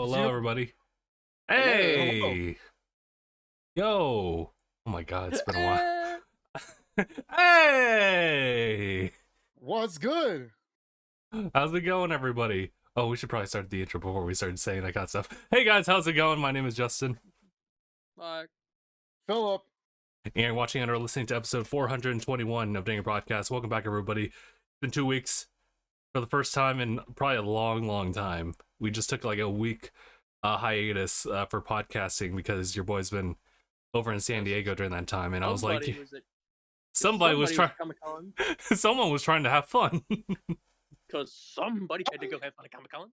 Hello, everybody. Hello. Hey, yo. Oh my God, it's been a while. Hey, What's good? how's it going, everybody? Oh, we should probably start the intro before we start saying that kind of stuff. Hey guys, how's it going? My name is Justin, Mark. Philip. and you're watching and or listening to episode 421 of DangIT Prodcast. Welcome back, everybody. It's been 2 weeks for the first time in probably a long time. We just took like a week hiatus for podcasting because your boy's been over in San Diego during that time, and I was like, somebody was trying. Comic-Con Someone was trying to have fun. because somebody had to go have fun at Comic-Con.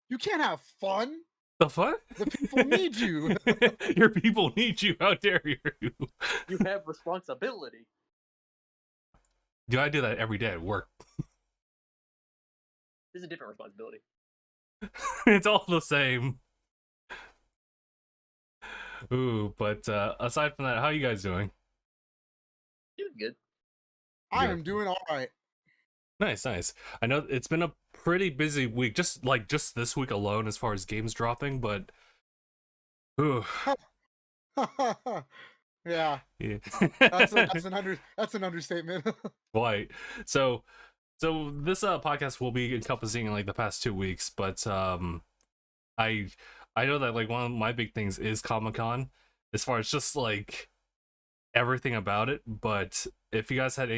You can't have fun. The fuck? The people need you. Your people need you. How dare you? You have responsibility. Do I do that every day at work? This is a different responsibility. It's all the same. Ooh, but aside from that, how are you guys doing? Doing good. I am doing all right. Nice. I know it's been a pretty busy week, just this week alone as far as games dropping, but ooh. Yeah, Yeah. that's an understatement. Right. So this podcast will be encompassing like the past 2 weeks, but I know that like one of my big things is Comic-Con as far as just like everything about it. But if you guys had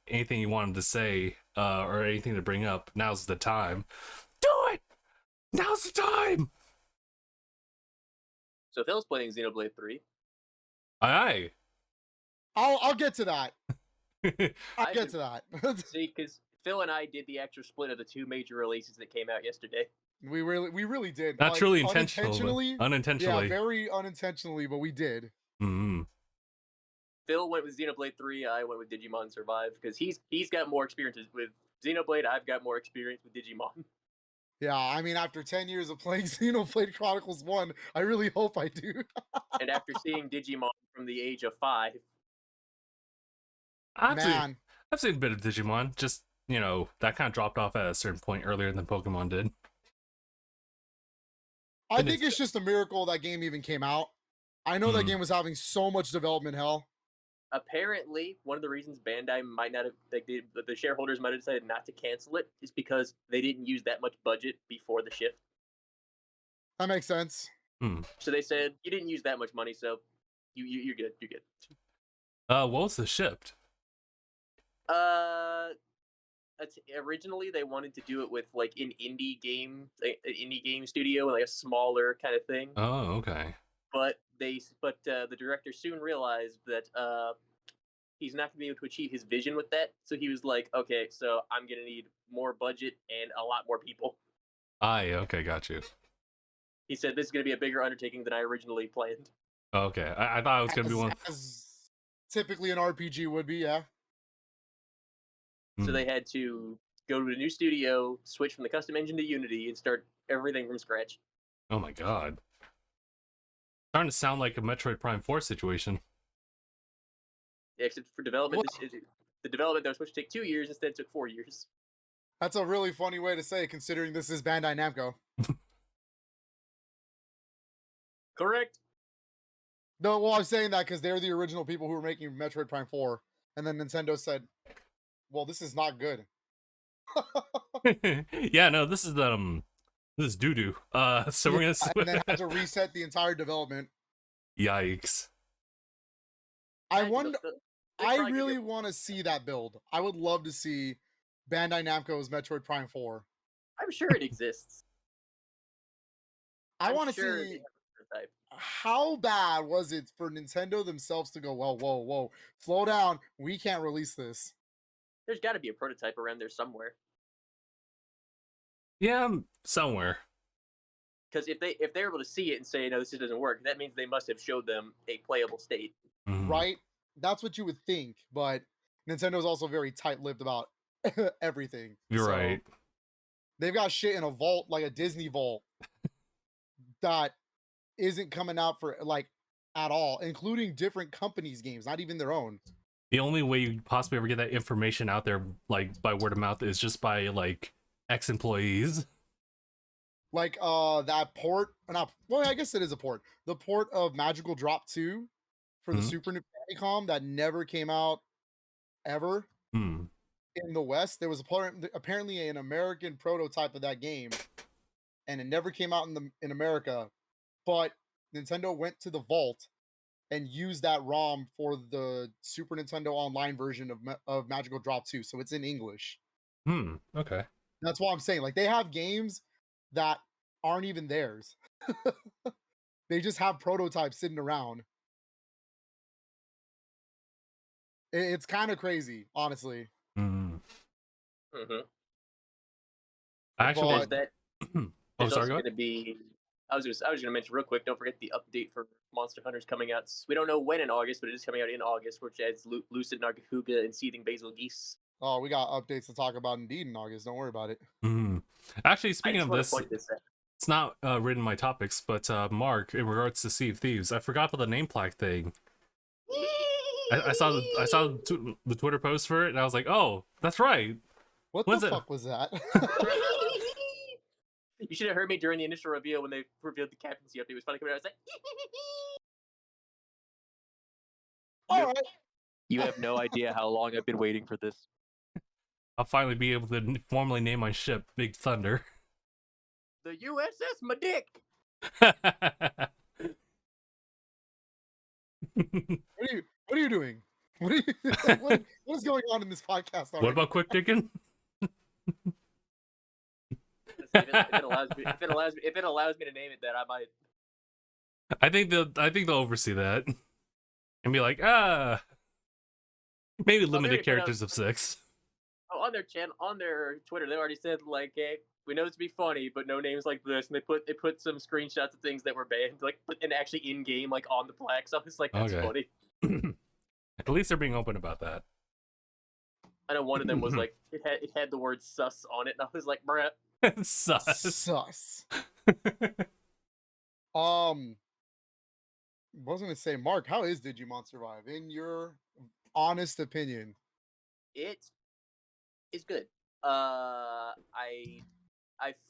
anything you wanted to say or anything to bring up, now's the time. Do it. Now's the time. So Phil's playing Xenoblade 3. Aye. I'll get to that. I I'll get to that. See, because Phil and I did the extra split of the two major releases that came out yesterday. we really did. Not like, truly intentional, unintentionally. but unintentionally. Yeah, very unintentionally, but we did. Mm-hmm. Phil went with Xenoblade 3. I went with Digimon Survive because he's got more experiences with Xenoblade. I've got more experience with Digimon. Yeah, I mean, after 10 years of playing Xenoblade Chronicles 1, I really hope I do. And after seeing Digimon from the age of 5, I've Man, seen a bit of Digimon. Just, you know, that kind of dropped off at a certain point earlier than Pokemon did. I think it's just a miracle that game even came out. I know that game was having so much development hell. apparently, one of the reasons Bandai might not have, like, the shareholders might have decided not to cancel it is because they didn't use that much budget before the shift. That makes sense. So they said, you didn't use that much money, so you're good. You're good. What was the shift? Originally they wanted to do it with like an indie game studio, like a smaller kind of thing. Oh, okay. But the director soon realized that he's not going to be able to achieve his vision with that. So he was like, okay, so I'm going to need more budget and a lot more people. Aye, okay, got you. He said this is going to be a bigger undertaking than I originally planned. Okay, I thought it was gonna be one. As typically an RPG would be, yeah. So they had to go to a new studio, switch from the custom engine to Unity, and start everything from scratch. Oh my God. Starting to sound like a Metroid Prime 4 situation. Yeah, except for development, the development that was supposed to take 2 years instead took 4 years. That's a really funny way to say it, considering this is Bandai Namco. Correct. No, well, I'm saying that because they're the original people who were making Metroid Prime 4. And then Nintendo said, well, this is not good. Yeah, no, this is doo-doo. So we're gonna and then had to reset the entire development. Yikes. I really want to see that build. I would love to see Bandai Namco's Metroid Prime 4. I'm sure it exists. I want to see how bad was it for Nintendo themselves to go, well, whoa, slow down. We can't release this. There's got to be a prototype around there somewhere. Yeah, somewhere. Because if they're able to see it and say, no, this just doesn't work, that means they must have showed them a playable state. Right? That's what you would think, but Nintendo's also very tight-lipped about everything. You're right. They've got shit in a vault, like a Disney vault, that isn't coming out for, like, at all, including different companies' games, not even their own. The only way you possibly ever get that information out there, like, by word of mouth is just by, like, ex-employees. Like that port, not well, I guess it is a port. The port of Magical Drop 2 for the Mhm. Super Famicom that never came out ever Hmm. in the West. There was apparently an American prototype of that game, and it never came out in America. But Nintendo went to the vault and used that ROM for the Super Nintendo Online version of Magical Drop 2, so it's in English. Hmm. Okay. That's what I'm saying. Like they have games that aren't even theirs. They just have prototypes sitting around. It's kind of crazy, honestly. Hmm. Mm-hmm. Actually, There's But that. oh, There's sorry. also Go going ahead. to be. I was going to mention real quick. Don't forget the update for Monster Hunter's coming out. We don't know when in August, but it is coming out in August, which adds Lucid Nargahuga and Seething Basil Geese. oh, we got updates to talk about indeed in August. Don't worry about it. Hmm. Actually, I speaking just of want to this, point this out. it's not written in my topics, but Mark, in regards to Sea of Thieves, I forgot about the name plaque thing. I saw the Twitter post for it, and I was like, oh, that's right. What When's the it? fuck was that? You should have heard me during the initial reveal when they revealed the captaincy update. It was funny coming out. I was like, All right. you have no idea how long I've been waiting for this. I'll finally be able to formally name my ship Big Thunder. The USS Medic. What are you doing? What are you what is going on in this podcast already? What about Quick Diggin'? If it allows me to name it that, I might. I think they'll oversee that and be like, maybe Well, limited characters of 6. on their channel, on their Twitter, they already said like, "Hey, we know this to be funny, but no names like this." And they put some screenshots of things that were banned, like and actually in game, like on the plaque. So I was like, "That's Okay. funny." At least they're being open about that. I know one of them was like, it had the word "sus" on it, and I was like, "Bruh." Sus. What was I gonna say, Mark? How is Digimon Survive in your honest opinion? It is good. I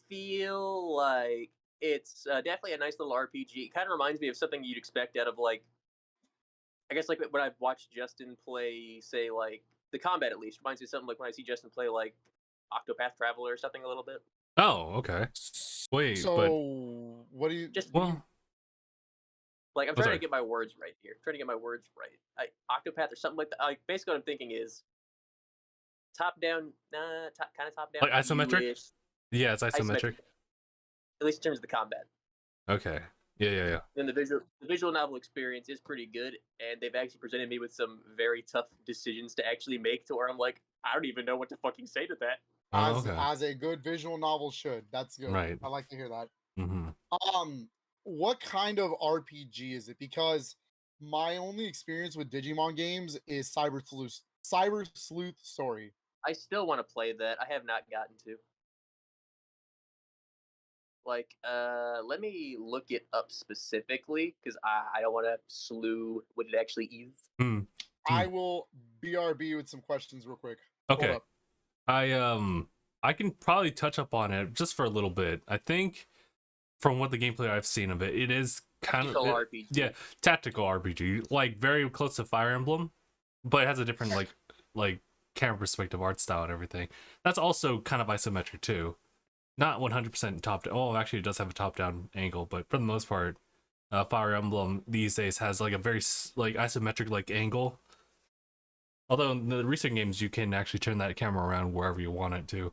feel like it's definitely a nice little RPG. It kind of reminds me of something you'd expect out of like, I guess like when I've watched Justin play, say like the combat at least reminds me of something like when I see Justin play like Octopath Traveler or something a little bit. Oh, okay. Wait, So but what do you Just well, like I'm oh, trying sorry. to get my words right here. I'm trying to get my words right. Octopath or something like that. Like basically, what I'm thinking is top down, kind of top down, Like isometric? view-ish, Yeah, it's isometric. at least in terms of the combat. Okay. Yeah. And the visual novel experience is pretty good, and they've actually presented me with some very tough decisions to actually make, to where I'm like, I don't even know what to fucking say to that. Oh, okay. as a good visual novel should. That's good. Right. I like to hear that. Mm-hmm. What kind of RPG is it? Because my only experience with Digimon games is Cyber Sleuth Story. I still want to play that. I have not gotten to. Like, let me look it up specifically because I don't want to slew what it actually is. Mm. I will BRB with some questions real quick. Okay. I can probably touch up on it just for a little bit. I think from what the gameplay I've seen of it, it is kind of RPG. Yeah, tactical RPG, like very close to Fire Emblem, but it has a different like camera perspective, art style, and everything. That's also kind of isometric too. Not 100% top down. Oh, actually, it does have a top down angle, but for the most part, Fire Emblem these days has like a very like isometric like angle. Although in the recent games you can actually turn that camera around wherever you want it to.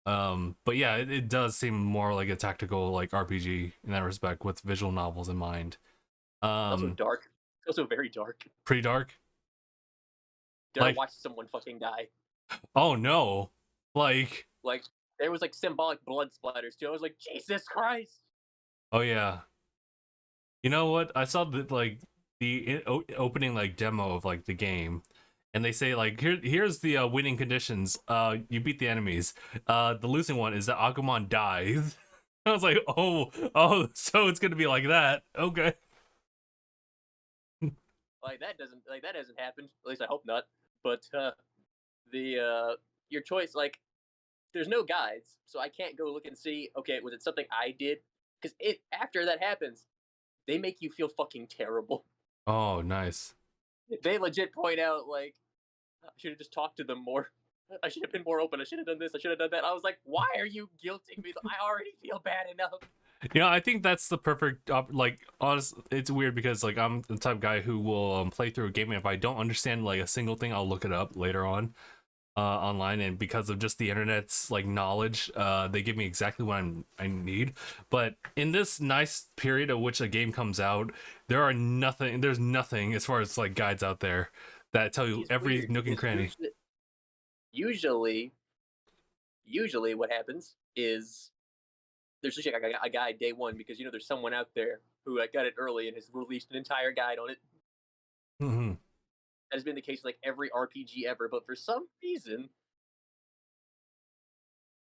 But yeah, it does seem more like a tactical like RPG in that respect, with visual novels in mind. Also dark. Also very dark. Pretty dark. Dare Like, watch someone fucking die. oh no, like there was like symbolic blood splatters too. I was like, Jesus Christ. oh yeah. You know what? I saw the opening like demo of like the game, and they say like here's the winning conditions. You beat the enemies. The losing one is that Agumon dies. I was like, oh, so it's gonna be like that. Okay. That hasn't happened. At least I hope not. But the your choice, like there's no guides, so I can't go look and see. Okay, was it something I did? Because after that happens, they make you feel fucking terrible. Oh, nice. They legit point out like I should have just talked to them more. I should have been more open. I should have done this. I should have done that. I was like, why are you guilting me? I already feel bad enough. You know, I think that's the perfect like honest. It's weird because like I'm the type of guy who will play through a game, and if I don't understand like a single thing, I'll look it up later on online. And because of just the internet's like knowledge, they give me exactly what I need. But in this nice period of which a game comes out, there's nothing as far as like guides out there that tell you It's every weird, nook and because cranny. usually what happens is there's just like a guide day one because there's someone out there who got it early and has released an entire guide on it. Mm-hmm. That has been the case with like every RPG ever, but for some reason,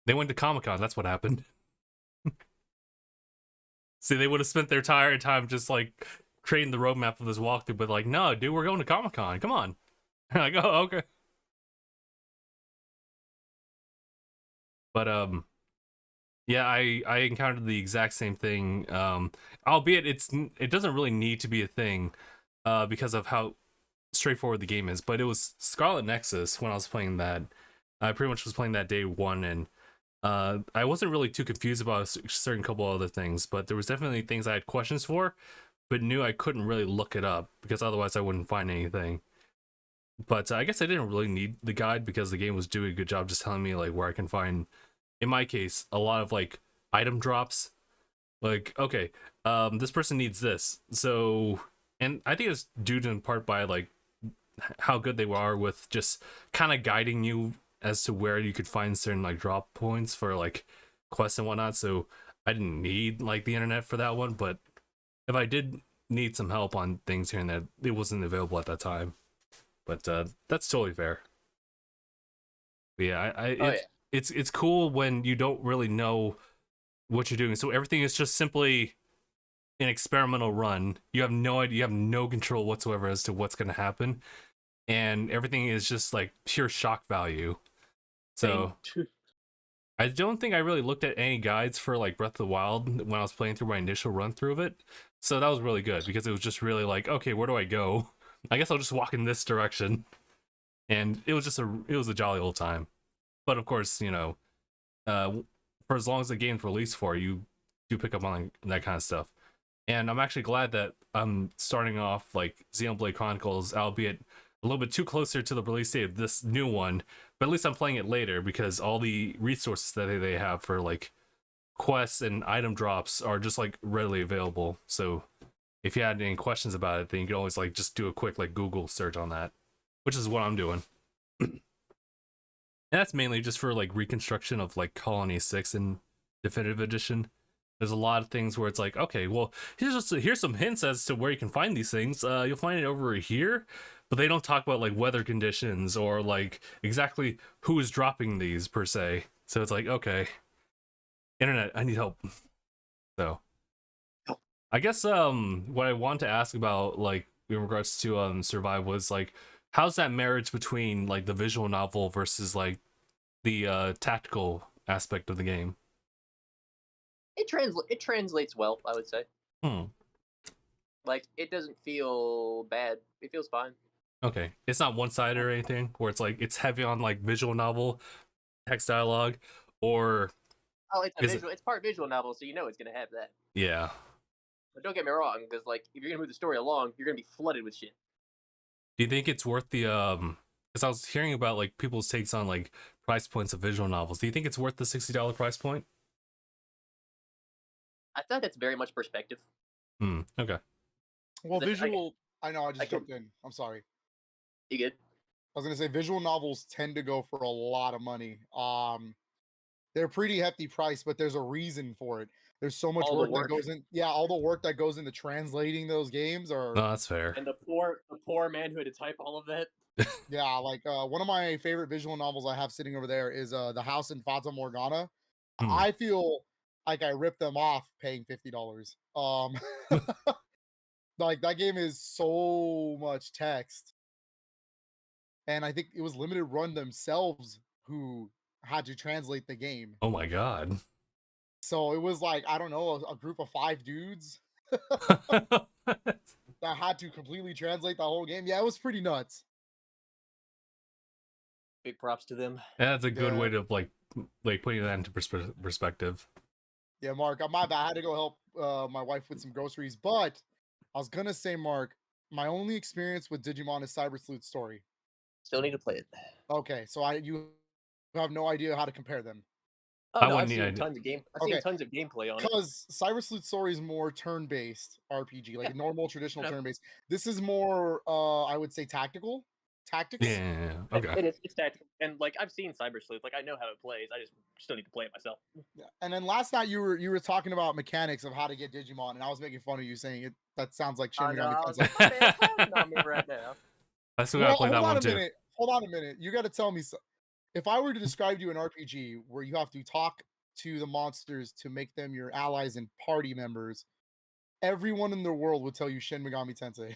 They went to Comic-Con. That's what happened. See, they would have spent their entire time just like creating the roadmap of this walkthrough, but like, no, dude, we're going to Comic-Con. Come on. Like, oh, okay. But yeah, I encountered the exact same thing. Albeit it doesn't really need to be a thing, because of how straightforward the game is. But it was Scarlet Nexus when I was playing that. I pretty much was playing that day one, and I wasn't really too confused about a certain couple other things, but there was definitely things I had questions for, but knew I couldn't really look it up because otherwise I wouldn't find anything. But I guess I didn't really need the guide because the game was doing a good job just telling me like where I can find, in my case, a lot of like item drops. Like, okay, this person needs this. So, and I think it's due to in part by like how good they are with just kind of guiding you as to where you could find certain like drop points for like quests and whatnot. So I didn't need like the internet for that one, but if I did need some help on things here and there, it wasn't available at that time. But that's totally fair. But yeah, it's cool when you don't really know what you're doing. So everything is just simply an experimental run. You have no idea, you have no control whatsoever as to what's going to happen, and everything is just like pure shock value. So I don't think I really looked at any guides for like Breath of the Wild when I was playing through my initial run through of it. So that was really good because it was just really like, okay, where do I go? I guess I'll just walk in this direction. And it was a jolly old time. But of course, for as long as the game's released for, you do pick up on that kind of stuff. And I'm actually glad that I'm starting off like Xenoblade Chronicles, albeit a little bit too closer to the release date of this new one, but at least I'm playing it later because all the resources that they have for like quests and item drops are just like readily available. So if you had any questions about it, then you could always like just do a quick like Google search on that, which is what I'm doing. And that's mainly just for like reconstruction of like Colony 6 and Definitive Edition. There's a lot of things where it's like, okay, well, here's some hints as to where you can find these things. You'll find it over here, but they don't talk about like weather conditions or like exactly who is dropping these per se. So it's like, okay, internet, I need help. So I guess what I want to ask about like in regards to Survive was like, how's that marriage between like the visual novel versus like the tactical aspect of the game? it translates well, I would say. Hmm. Like it doesn't feel bad. It feels fine. Okay, it's not one-sided or anything where it's like it's heavy on like visual novel text dialogue, or Oh, it's part visual novel, so it's gonna have that. Yeah. But don't get me wrong, because like if you're gonna move the story along, you're gonna be flooded with shit. Do you think it's worth the because I was hearing about like people's takes on like price points of visual novels. Do you think it's worth the $60 price point? I thought that's very much perspective. Okay. Well, visual. I know. I just jumped in. I'm sorry. You good? I was gonna say visual novels tend to go for a lot of money. They're pretty hefty price, but there's a reason for it. There's so much work that goes in. Yeah, all the work that goes into translating those games are. No, that's fair. And the poor man who had to type all of that. Yeah, like one of my favorite visual novels I have sitting over there is The House in Fata Morgana. I feel like I ripped them off paying $50. Like that game is so much text. And I think it was Limited Run themselves who had to translate the game. Oh my god. So it was like, I don't know, a group of 5 dudes that had to completely translate the whole game. Yeah, it was pretty nuts. Big props to them. That's a good Yeah. way to like putting that into perspective. Yeah, Mark, my bad. I had to go help my wife with some groceries, but I was gonna say, Mark, my only experience with Digimon is Cyber Sleuth's story. Still need to play it. Okay, so you have no idea how to compare them. Oh I no, I've wouldn't seen need tons of game. I've Okay. seen tons of gameplay on it. Because Cyber Sleuth's story is more turn-based RPG, like Yeah. normal traditional Yeah. turn-based. This is more, I would say, tactics. Yeah. Okay. It is. It's tactical, and like I've seen Cyber Sleuth. Like I know how it plays. I just still need to play it myself. Yeah. And then last night you were talking about mechanics of how to get Digimon, and I was making fun of you saying it. That sounds like Shin I know. Megami I was Tensei. like, my man's pounding on me right now. I still gotta play that hold on one a too. minute. Hold on a minute. You got to tell me. If I were to describe you an RPG where you have to talk to the monsters to make them your allies and party members, everyone in the world would tell you Shin Megami Tensei.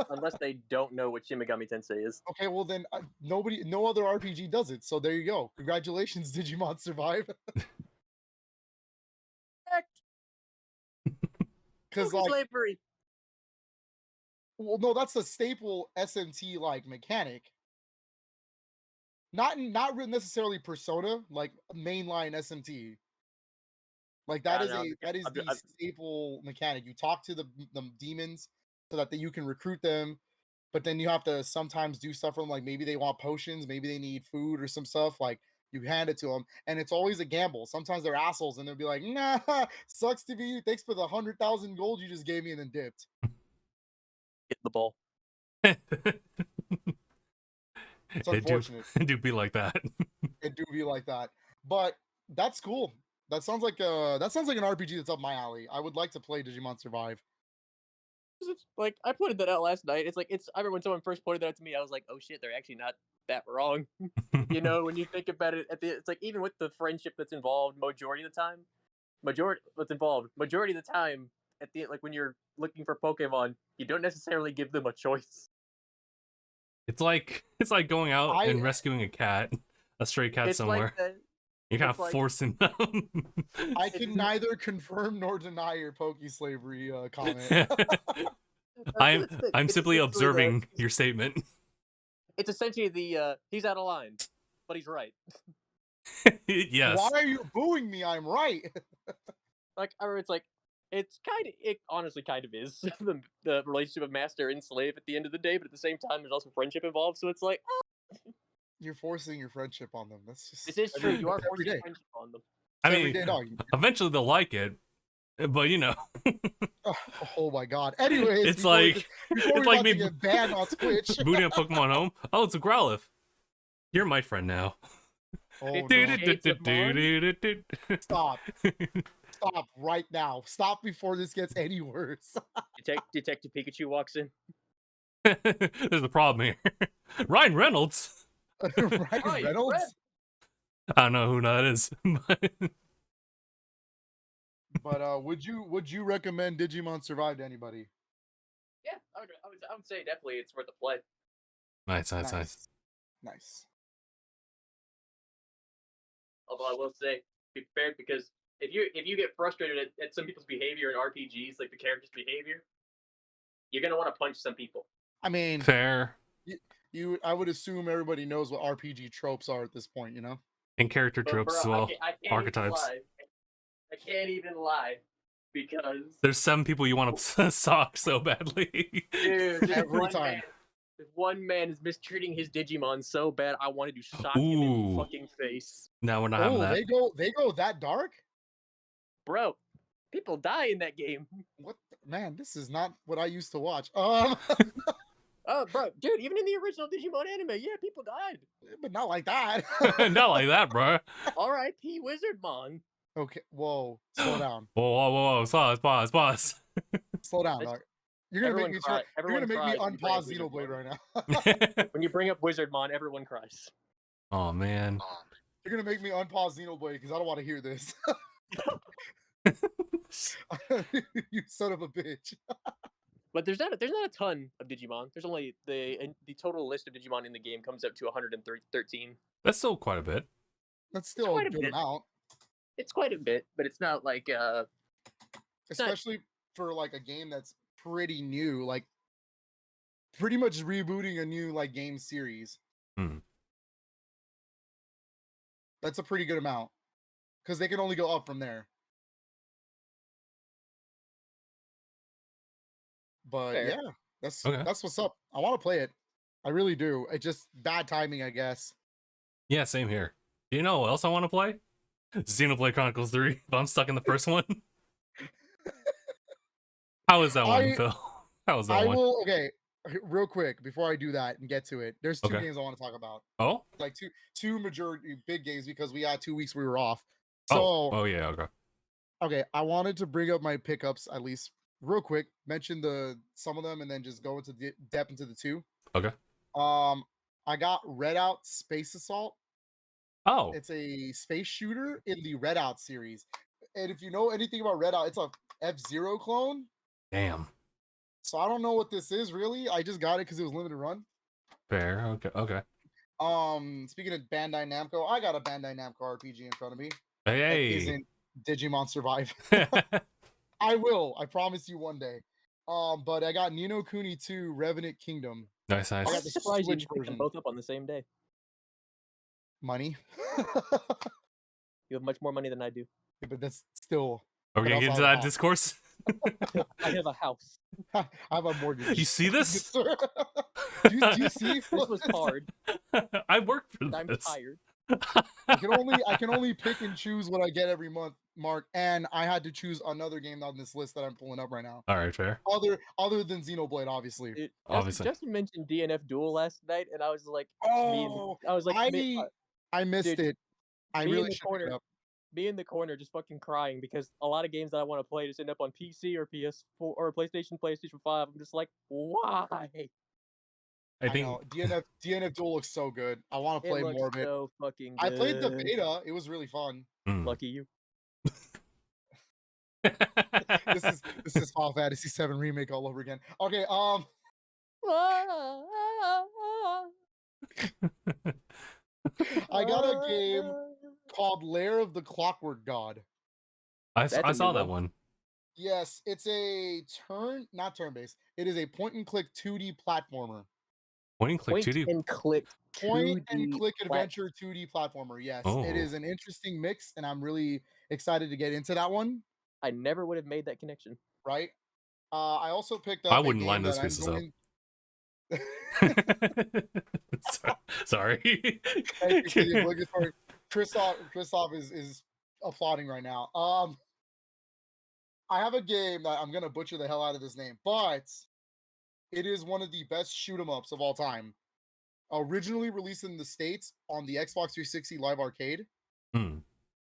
Unless they don't know what Shin Megami Tensei is. Okay, well then no other RPG does it. So there you go. Congratulations, Digimon Survive. Because like, slavery. well, no, that's a staple SMT like mechanic. Not necessarily Persona, like mainline SMT. Like that is the staple mechanic. You talk to the demons so that you can recruit them, but then you have to sometimes do stuff for them. Like maybe they want potions, maybe they need food or some stuff. Like you hand it to them, and it's always a gamble. Sometimes they're assholes, and they'll be like, "Nah, sucks to be you. Thanks for the 100,000 gold you just gave me," and then dipped. Get the ball. It's unfortunate. It do be like that. It do be like that, but that's cool. That sounds like an RPG that's up my alley. I would like to play Digimon Survive. It's like I pointed that out last night. I remember when someone first pointed that out to me, I was like, oh shit, they're actually not that wrong. You know, when you think about it, it's like even with the friendship that's involved, majority of the time, at the like when you're looking for Pokemon, you don't necessarily give them a choice. It's like going out and rescuing a stray cat somewhere. You're kind of forcing them. I can neither confirm nor deny your Poke-slavery comment. I'm simply observing your statement. It's essentially he's out of line, but he's right. Yes. Why are you booing me? I'm right. Like, it honestly kind of is the relationship of master and slave at the end of the day, but at the same time, there's also friendship involved. So it's like, You're forcing your friendship on them. That's just. This is true. You are forcing friendship on them. I mean, eventually they'll like it, but you know. Oh my god. Anyways, it's like me get banned on Twitch. booting a Pokemon home. Oh, it's a Growlithe. You're my friend now. Oh, no. Stop. Stop right now. Stop before this gets any worse. Detective Pikachu walks in. There's a problem here. Ryan Reynolds. Ryan Reynolds? I don't know who that is. But would you recommend Digimon Survive to anybody? Yeah, I would say definitely it's worth a play. Nice. Although I will say, be prepared, because if you get frustrated at some people's behavior in RPGs, like the character's behavior, you're gonna want to punch some people. I mean, fair. I would assume everybody knows what RPG tropes are at this point, you know? And character tropes as well. I can't archetypes. I can't even lie, because there's some people you want to sock so badly. Dude, every time. One man is mistreating his Digimon so bad, I wanted to shock him in the fucking face. No, we're not having that. They go that dark? Bro, people die in that game. What? Man, this is not what I used to watch. Oh, bro, dude, even in the original Digimon anime, yeah, people died. But not like that. Not like that, bro. R.I.P. Wizardmon. Okay, whoa, slow down. Whoa, pause. Slow down, dog. You're gonna make me unpause Xenoblade right now. When you bring up Wizardmon, everyone cries. Oh man. You're gonna make me unpause Xenoblade because I don't want to hear this. You son of a bitch. But there's not a ton of Digimon. There's only the total list of Digimon in the game comes up to 113. That's still quite a bit. That's still a quite a good bit. amount, It's quite a bit, but it's not like especially for like a game that's pretty new, like pretty much rebooting a new like game series. Hmm. That's a pretty good amount because they can only go up from there. But fair. yeah, that's Okay. that's what's up. I want to play it. I really do. It's just bad timing, I guess. Yeah, same here. You know what else I want to play? Xenoblade Chronicles 3. But I'm stuck in the first one. How is that one, Phil? How is that I one? will. Okay, real quick before I do that and get to it. There's two Okay. games I want to talk about. Oh? Like two majority big games because we had 2 weeks we were off. Oh. So Oh, yeah, okay. okay, I wanted to bring up my pickups at least real quick. Mention some of them and then just go into depth into the two. Okay. I got Red Out Space Assault. Oh. It's a space shooter in the Red Out series. And if you know anything about Red Out, it's a F-Zero clone. Damn. So I don't know what this is really. I just got it because it was limited run. Fair. Okay. Okay. Speaking of Bandai Namco, I got a Bandai Namco RPG in front of me. Hey. That isn't Digimon Survive. I will. I promise you one day. But I got Ni no Kuni 2 Revenant Kingdom. Nice, I got nice. the Surprised you Switch picked them version. both up on the same day. Money. You have much more money than I do. Yeah, but that's still. Are we But gonna get also into I that have a discourse? I have a house. I have a mortgage. You see this? do you see? This was hard. I worked for And I'm this. tired. I can only pick and choose what I get every month, Mark. And I had to choose another game on this list that I'm pulling up right now. All right, fair. Other than Xenoblade, obviously. Dude, Obviously. Justin mentioned DNF Duel last night, and I was like, Oh, I missed dude, it. I me in really the should pick it corner. up. Be in the corner just fucking crying because a lot of games that I want to play just end up on PC or PS4 or PlayStation 5. I'm just like, why? I think know. DNF Duel looks so good. I want to It play looks more of it. so fucking I good. played the beta. It was really fun. Lucky you. This is Final Fantasy VII Remake all over again. Okay, I got a game called Lair of the Clockwork God. I That's a saw new that one. one. Yes, it's a not turn-based. It is a point-and-click 2D platformer. Point and click 2D. and click. Point-and-click adventure 2D platformer. Yes, Oh. it is an interesting mix, and I'm really excited to get into that one. I never would have made that connection. Right? I also picked up. I wouldn't line game those that I'm pieces up. going- Sorry. Thank you for the obligatory. Christoph is applauding right now. I have a game that I'm gonna butcher the hell out of this name, but it is one of the best shoot 'em ups of all time. Originally released in the States on the Xbox 360 Live Arcade,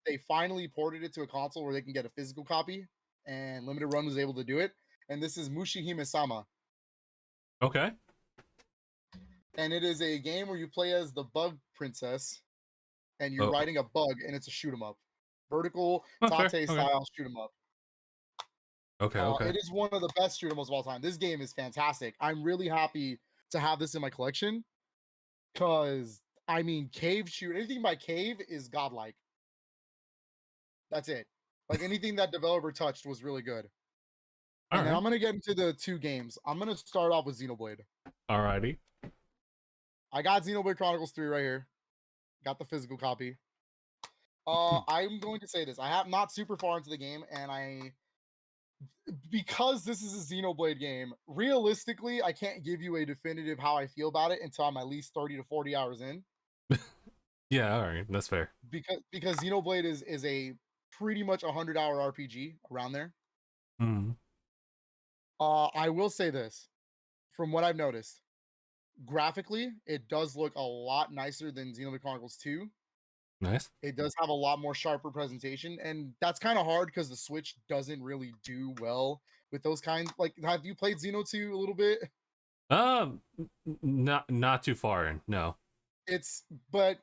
they finally ported it to a console where they can get a physical copy, and Limited Run was able to do it. And this is Mushihime-sama. Okay. And it is a game where you play as the Bug Princess, and you're Oh. riding a bug, and it's a shoot 'em up, vertical Oh, fair, Tate okay. style shoot 'em up. Okay. Okay. It is one of the best shoot 'em ups of all time. This game is fantastic. I'm really happy to have this in my collection because I mean, cave shoot anything by Cave is godlike. That's it. Like anything that developer touched was really good. All And then right. I'm gonna get into the two games. I'm gonna start off with Xenoblade. Alrighty. I got Xenoblade Chronicles 3 right here. Got the physical copy. I'm going to say this. I have not super far into the game, and because this is a Xenoblade game, realistically, I can't give you a definitive how I feel about it until I'm at least 30 to 40 hours in. Yeah. All right. That's fair. Because Xenoblade is a pretty much 100-hour RPG around there. I will say this, from what I've noticed, graphically, it does look a lot nicer than Xenoblade Chronicles 2. Nice. It does have a lot more sharper presentation, and that's kind of hard because the Switch doesn't really do well with those kinds. Like, have you played Xeno 2 a little bit? Not too far in. No. But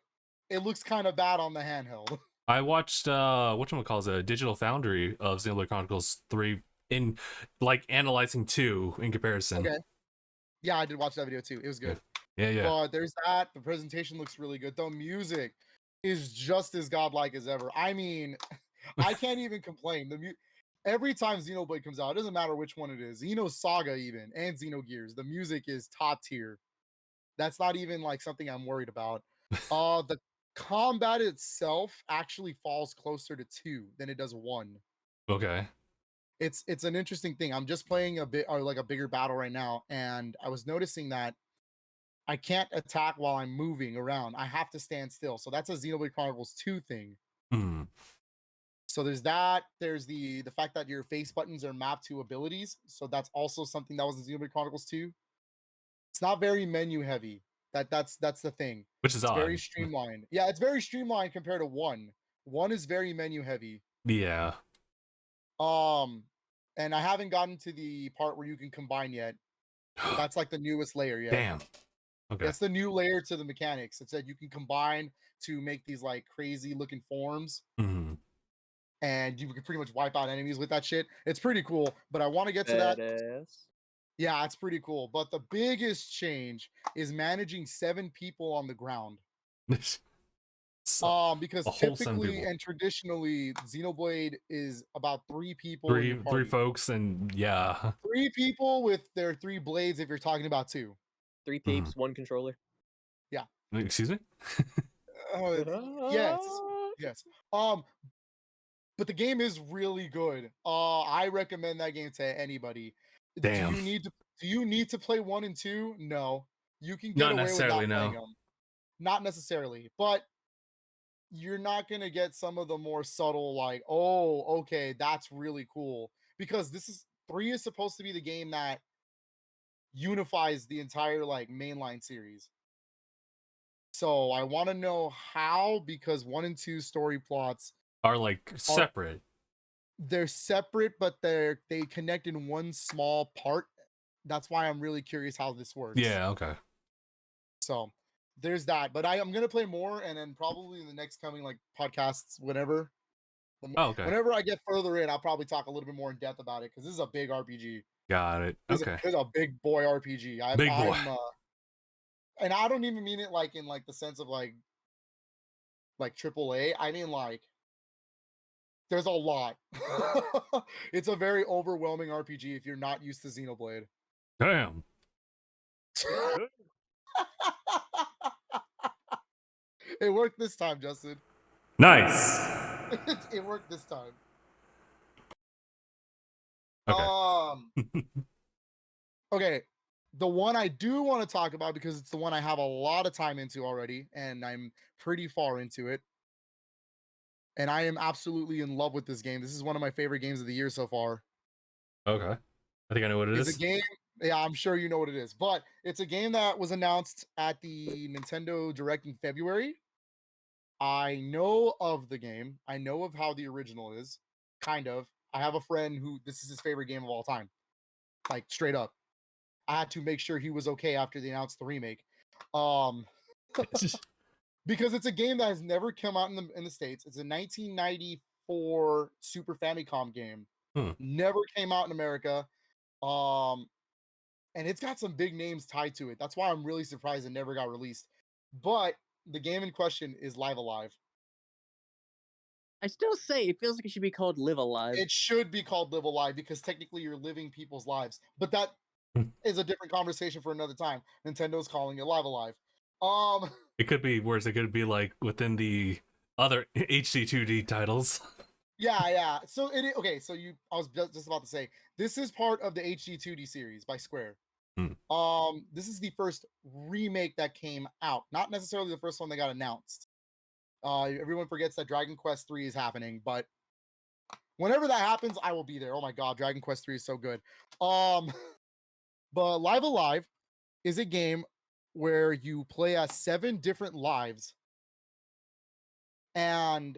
it looks kind of bad on the handheld. I watched whatchamacallit, a Digital Foundry of Xenoblade Chronicles 3 in like analyzing 2 in comparison. Okay. Yeah, I did watch that video too. It was good. Yeah. But there's that. The presentation looks really good. The music. is just as godlike as ever. I mean, I can't even complain. Every time Xenoblade comes out, it doesn't matter which one it is, Xeno Saga even, and Xenogears, the music is top tier. That's not even like something I'm worried about. The combat itself actually falls closer to 2 than it does 1. Okay. It's an interesting thing. I'm just playing a bit or like a bigger battle right now, and I was noticing that I can't attack while I'm moving around. I have to stand still. So that's a Xenoblade Chronicles 2 thing. Hmm. So there's that. There's the fact that your face buttons are mapped to abilities. So that's also something that was in Xenoblade Chronicles 2. It's not very menu heavy. That's the thing. Which is It's odd. very streamlined. Yeah, it's very streamlined compared to 1. 1 is very menu heavy. Yeah. And I haven't gotten to the part where you can combine yet. That's like the newest layer yet. Damn. Okay. It's the new layer to the mechanics. It said you can combine to make these like crazy looking forms, Hmm. and you can pretty much wipe out enemies with that shit. It's pretty cool, but I want to get to that. Badass. Yeah, it's pretty cool. But the biggest change is managing 7 people on the ground. So, Because a whole 7 typically people. and traditionally, Xenoblade is about 3 people. in Three your party. folks, and yeah. 3 people with their 3 blades. If you're talking about 2. 3 peeps, 1 controller. Excuse me. Yes, yes. But the game is really good. I recommend that game to anybody. Damn. Do you need to play 1 and 2? No. You can get Not away necessarily, without playing no. them. Not necessarily, but you're not gonna get some of the more subtle, like, oh, okay, that's really cool. Because 3 is supposed to be the game that unifies the entire like mainline series. So I want to know how, because 1 and 2 story plots Are like separate. they're separate, but they connect in one small part. That's why I'm really curious how this works. Yeah. Okay. So there's that. But I'm gonna play more, and then probably in the next coming like podcasts, whatever. Oh, okay. Whenever I get further in, I'll probably talk a little bit more in depth about it because this is a big RPG. Got it. This Okay. is a big boy RPG. Big boy. And I don't even mean it like in like the sense of like AAA. I mean like there's a lot. It's a very overwhelming RPG if you're not used to Xenoblade. Damn. It worked this time, Justin. Nice. It worked this time. Okay. Okay. The one I do want to talk about, because it's the one I have a lot of time into already, and I'm pretty far into it. And I am absolutely in love with this game. This is one of my favorite games of the year so far. Okay. I think I know what it is. It's a game. Yeah, I'm sure you know what it is. But it's a game that was announced at the Nintendo Direct in February. I know of the game. I know of how the original is. Kind of. I have a friend who this is his favorite game of all time. Like straight up. I had to make sure he was okay after they announced the remake. Because it's a game that has never come out in the States. It's a 1994 Super Famicom game. Never came out in America. And it's got some big names tied to it. That's why I'm really surprised it never got released. But the game in question is Live Alive. I still say it feels like it should be called Live Alive. It should be called Live Alive because technically you're living people's lives. But that is a different conversation for another time. Nintendo's calling it Live Alive. It could be worse. It could be like within the other HD 2D titles. Yeah. So okay. So I was just about to say this is part of the HD 2D series by Square. This is the first remake that came out, not necessarily the first one that got announced. Everyone forgets that Dragon Quest 3 is happening, but whenever that happens, I will be there. Oh my god, Dragon Quest 3 is so good. But Live Alive is a game where you play as 7 different lives, and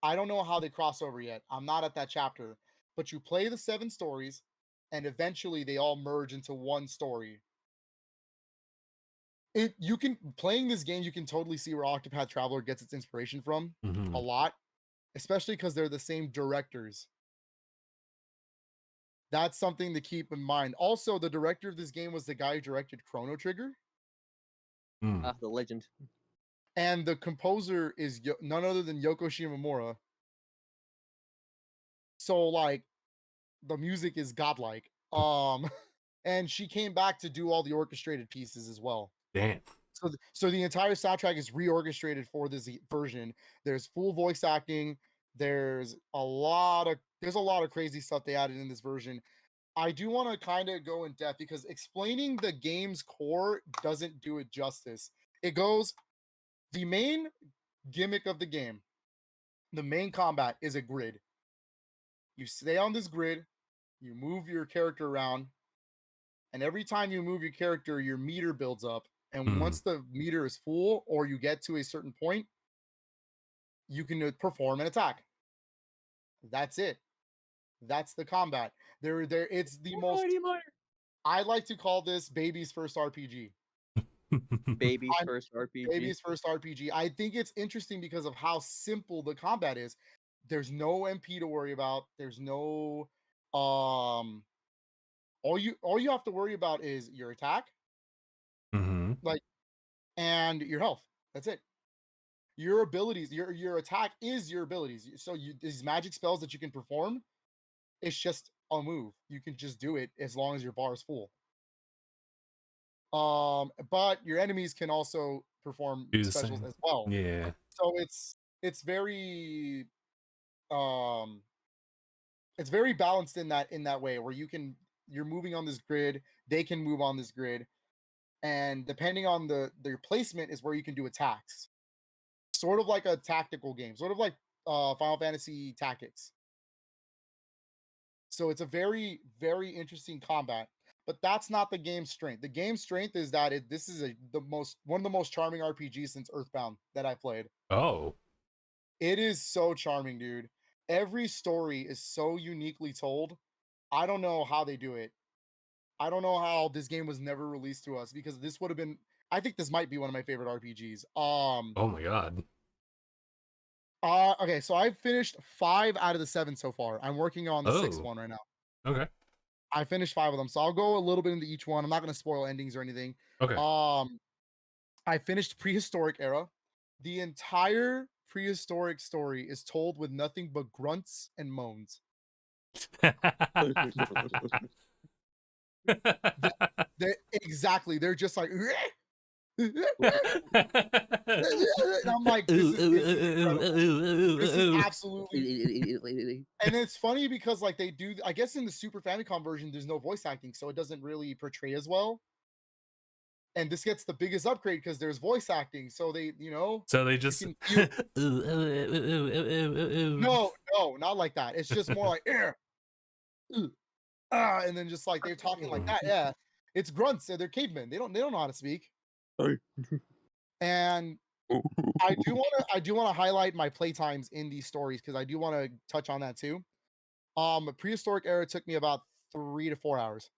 I don't know how they cross over yet. I'm not at that chapter, but you play the 7 stories, and eventually they all merge into one story. Playing this game, you can totally see where Octopath Traveler gets its inspiration from a lot, especially because they're the same directors. That's something to keep in mind. Also, the director of this game was the guy who directed Chrono Trigger. The legend. and the composer is none other than Yoko Shimomura. So like the music is godlike. And she came back to do all the orchestrated pieces as well. Damn. So the entire soundtrack is reorchestrated for this version. There's full voice acting. There's a lot of crazy stuff they added in this version. I do want to kind of go in depth because explaining the game's core doesn't do it justice. It goes, the main gimmick of the game, the main combat is a grid. You stay on this grid, you move your character around, and every time you move your character, your meter builds up. And once the meter is full or you get to a certain point, you can perform an attack. That's it. That's the combat. It's the most. I like to call this baby's first RPG. Baby's first RPG. Baby's first RPG. I think it's interesting because of how simple the combat is. There's no MP to worry about. There's no all you have to worry about is your attack, like, and your health. That's it. Your abilities, your attack is your abilities. So these magic spells that you can perform, it's just a move. You can just do it as long as your bar is full. But your enemies can also perform specials as well. Yeah. So it's very balanced in that way where you're moving on this grid, they can move on this grid, and depending on their placement is where you can do attacks. Sort of like a tactical game, sort of like Final Fantasy Tactics. So it's a very, very interesting combat, but that's not the game's strength. The game's strength is that this is one of the most charming RPGs since Earthbound that I played. Oh. It is so charming, dude. Every story is so uniquely told. I don't know how they do it. I don't know how this game was never released to us because this would have been. I think this might be one of my favorite RPGs. Oh my god. Okay, so I've finished 5 out of the 7 so far. I'm working on the 6th one right now. Okay. I finished 5 of them, so I'll go a little bit into each one. I'm not going to spoil endings or anything. Okay. I finished Prehistoric Era. The entire prehistoric story is told with nothing but grunts and moans. Exactly. They're just like, and I'm like, this is absolutely. And it's funny because like they do, I guess in the Super Famicom version, there's no voice acting, so it doesn't really portray as well. And this gets the biggest upgrade because there's voice acting, so they, so they just no, not like that. It's just more like and then just like they're talking like that. Yeah, it's grunts. They're cavemen. They don't know how to speak. And I do want to highlight my playtimes in these stories because I do want to touch on that too. Prehistoric Era took me about 3 to 4 hours.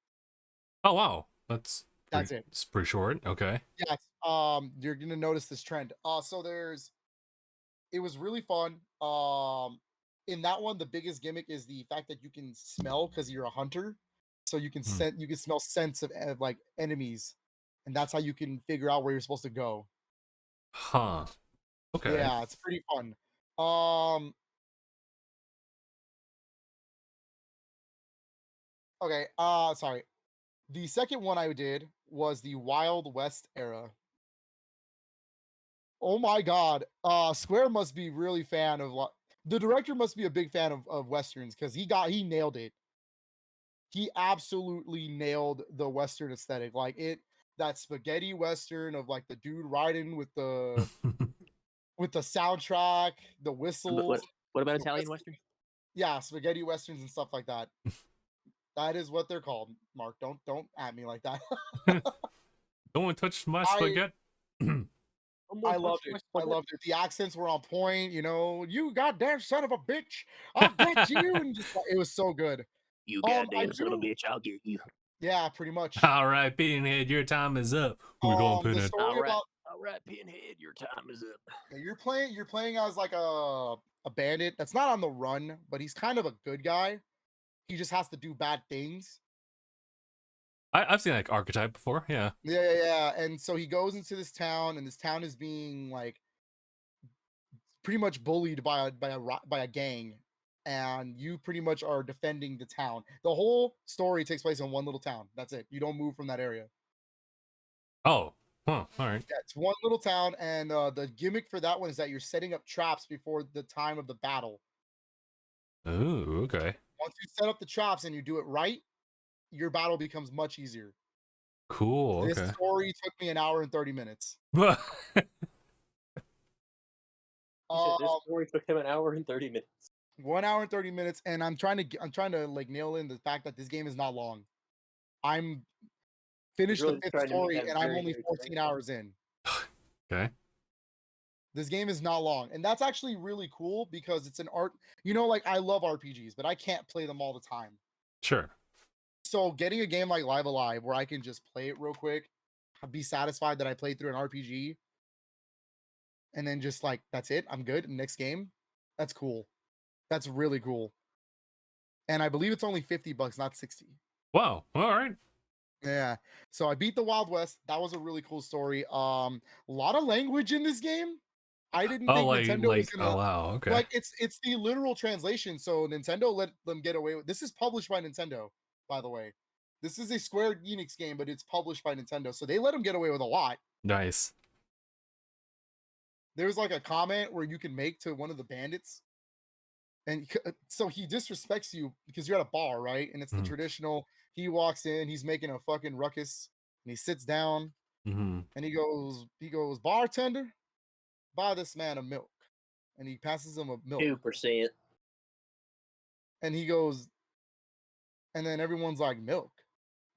Oh wow, that's it. It's pretty short. Okay. Yes. You're gonna notice this trend. So it was really fun. In that one, the biggest gimmick is the fact that you can smell because you're a hunter, so you can smell scents of like enemies, and that's how you can figure out where you're supposed to go. Huh. Okay. Yeah, it's pretty fun. Okay. Sorry. The second one I did was the Wild West Era. Oh my god. Square must be really fan of the director must be a big fan of westerns because he nailed it. He absolutely nailed the western aesthetic. Like that spaghetti western of like the dude riding with the with the soundtrack, the whistles. What about Italian westerns? Yeah, spaghetti westerns and stuff like that. That is what they're called, Mark. Don't at me like that. Don't touch my spaghetti. I loved it. I loved it. The accents were on point. You goddamn son of a bitch, I'll get you. And it was so good. You goddamn son of a bitch, I'll get you. Yeah, pretty much. All right, Pinhead, your time is up. We're going Pinhead. All right, Pinhead, your time is up. Yeah, you're playing as like a bandit that's not on the run, but he's kind of a good guy. He just has to do bad things. I've seen like archetype before. Yeah. Yeah. And so he goes into this town, and this town is being like pretty much bullied by a gang, and you pretty much are defending the town. The whole story takes place in one little town. That's it. You don't move from that area. Oh, huh. All right. Yeah, it's one little town, and the gimmick for that one is that you're setting up traps before the time of the battle. Ooh, okay. Once you set up the traps and you do it right, your battle becomes much easier. Cool. This Okay. story took me an hour and 30 minutes. He said this Um, story took him an hour and 30 minutes. 1 hour and 30 minutes, and I'm trying to like nail in the fact that this game is not long. I'm finished really the fifth trying to make story, that and I'm very, only very 14 clear. hours in. Okay. This game is not long, and that's actually really cool because it's an art. You know, like I love RPGs, but I can't play them all the time. Sure. So getting a game like Live Alive where I can just play it real quick, be satisfied that I played through an RPG, and then just like that's it, I'm good. Next game, that's cool. That's really cool. And I believe it's only $50, not 60. Wow. All right. Yeah. So I beat the Wild West. That was a really cool story. A lot of language in this game. I didn't Oh, think Nintendo was oh gonna wow. Okay. like it's the literal translation. So Nintendo let them get away with this. Is published by Nintendo, by the way. This is a Square Enix game, but it's published by Nintendo. So they let them get away with a lot. Nice. There's like a comment where you can make to one of the bandits. And so he disrespects you because you're at a bar, right? And it's the Mhm. traditional. He walks in, he's making a fucking ruckus, and he sits down, Mm-hmm. and he goes, bartender, buy this man a milk, and he passes him a milk, 2%. and he goes, and then everyone's like, milk,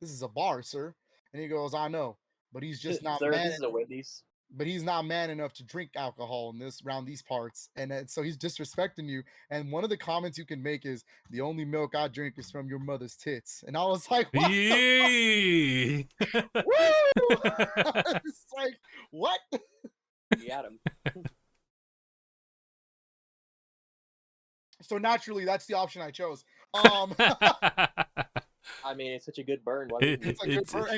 this is a bar, sir, and he goes, I know, but he's just not Sir, man. this is a Wendy's. But he's not man enough to drink alcohol in this around these parts, and so he's disrespecting you. And one of the comments you can make is, "The only milk I drink is from your mother's tits." And I was like, "What? Yee! Woo!" It's like, what? You got him. So naturally, that's the option I chose. I mean, it's such a good burn. Why It- wouldn't you? It's like good for,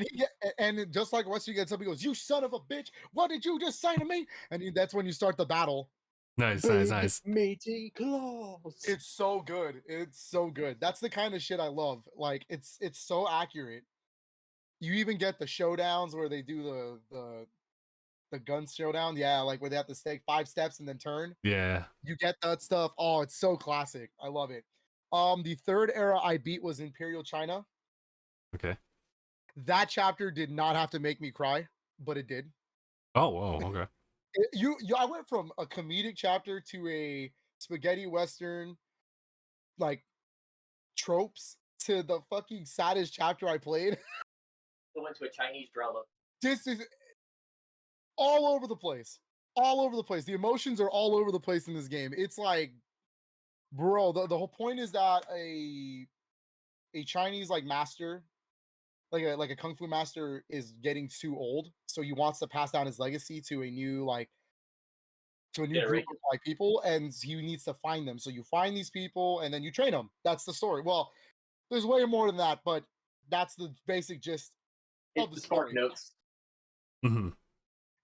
and just like once you get somebody goes, "You son of a bitch! What did you just say to me?" And that's when you start the battle. nice. Meaty claws. It's so good. It's so good. That's the kind of shit I love. Like it's so accurate. You even get the showdowns where they do the gun showdown. Yeah, like where they have to take 5 steps and then turn. Yeah. You get that stuff. Oh, it's so classic. I love it. The third era I beat was Imperial China. Okay. That chapter did not have to make me cry, but it did. Oh, whoa. Okay. I went from a comedic chapter to a spaghetti western like tropes to the fucking saddest chapter I played. I went to a Chinese drama. This is all over the place. All over the place. The emotions are all over the place in this game. It's like, bro, the whole point is that a Chinese like master, like a kung fu master, is getting too old, so he wants to pass down his legacy to a new group Generation. of like people, and he needs to find them. So you find these people and then you train them. That's the story. Well, there's way more than that, but that's the basic gist of It's the the Spark story. Notes. Mm-hmm.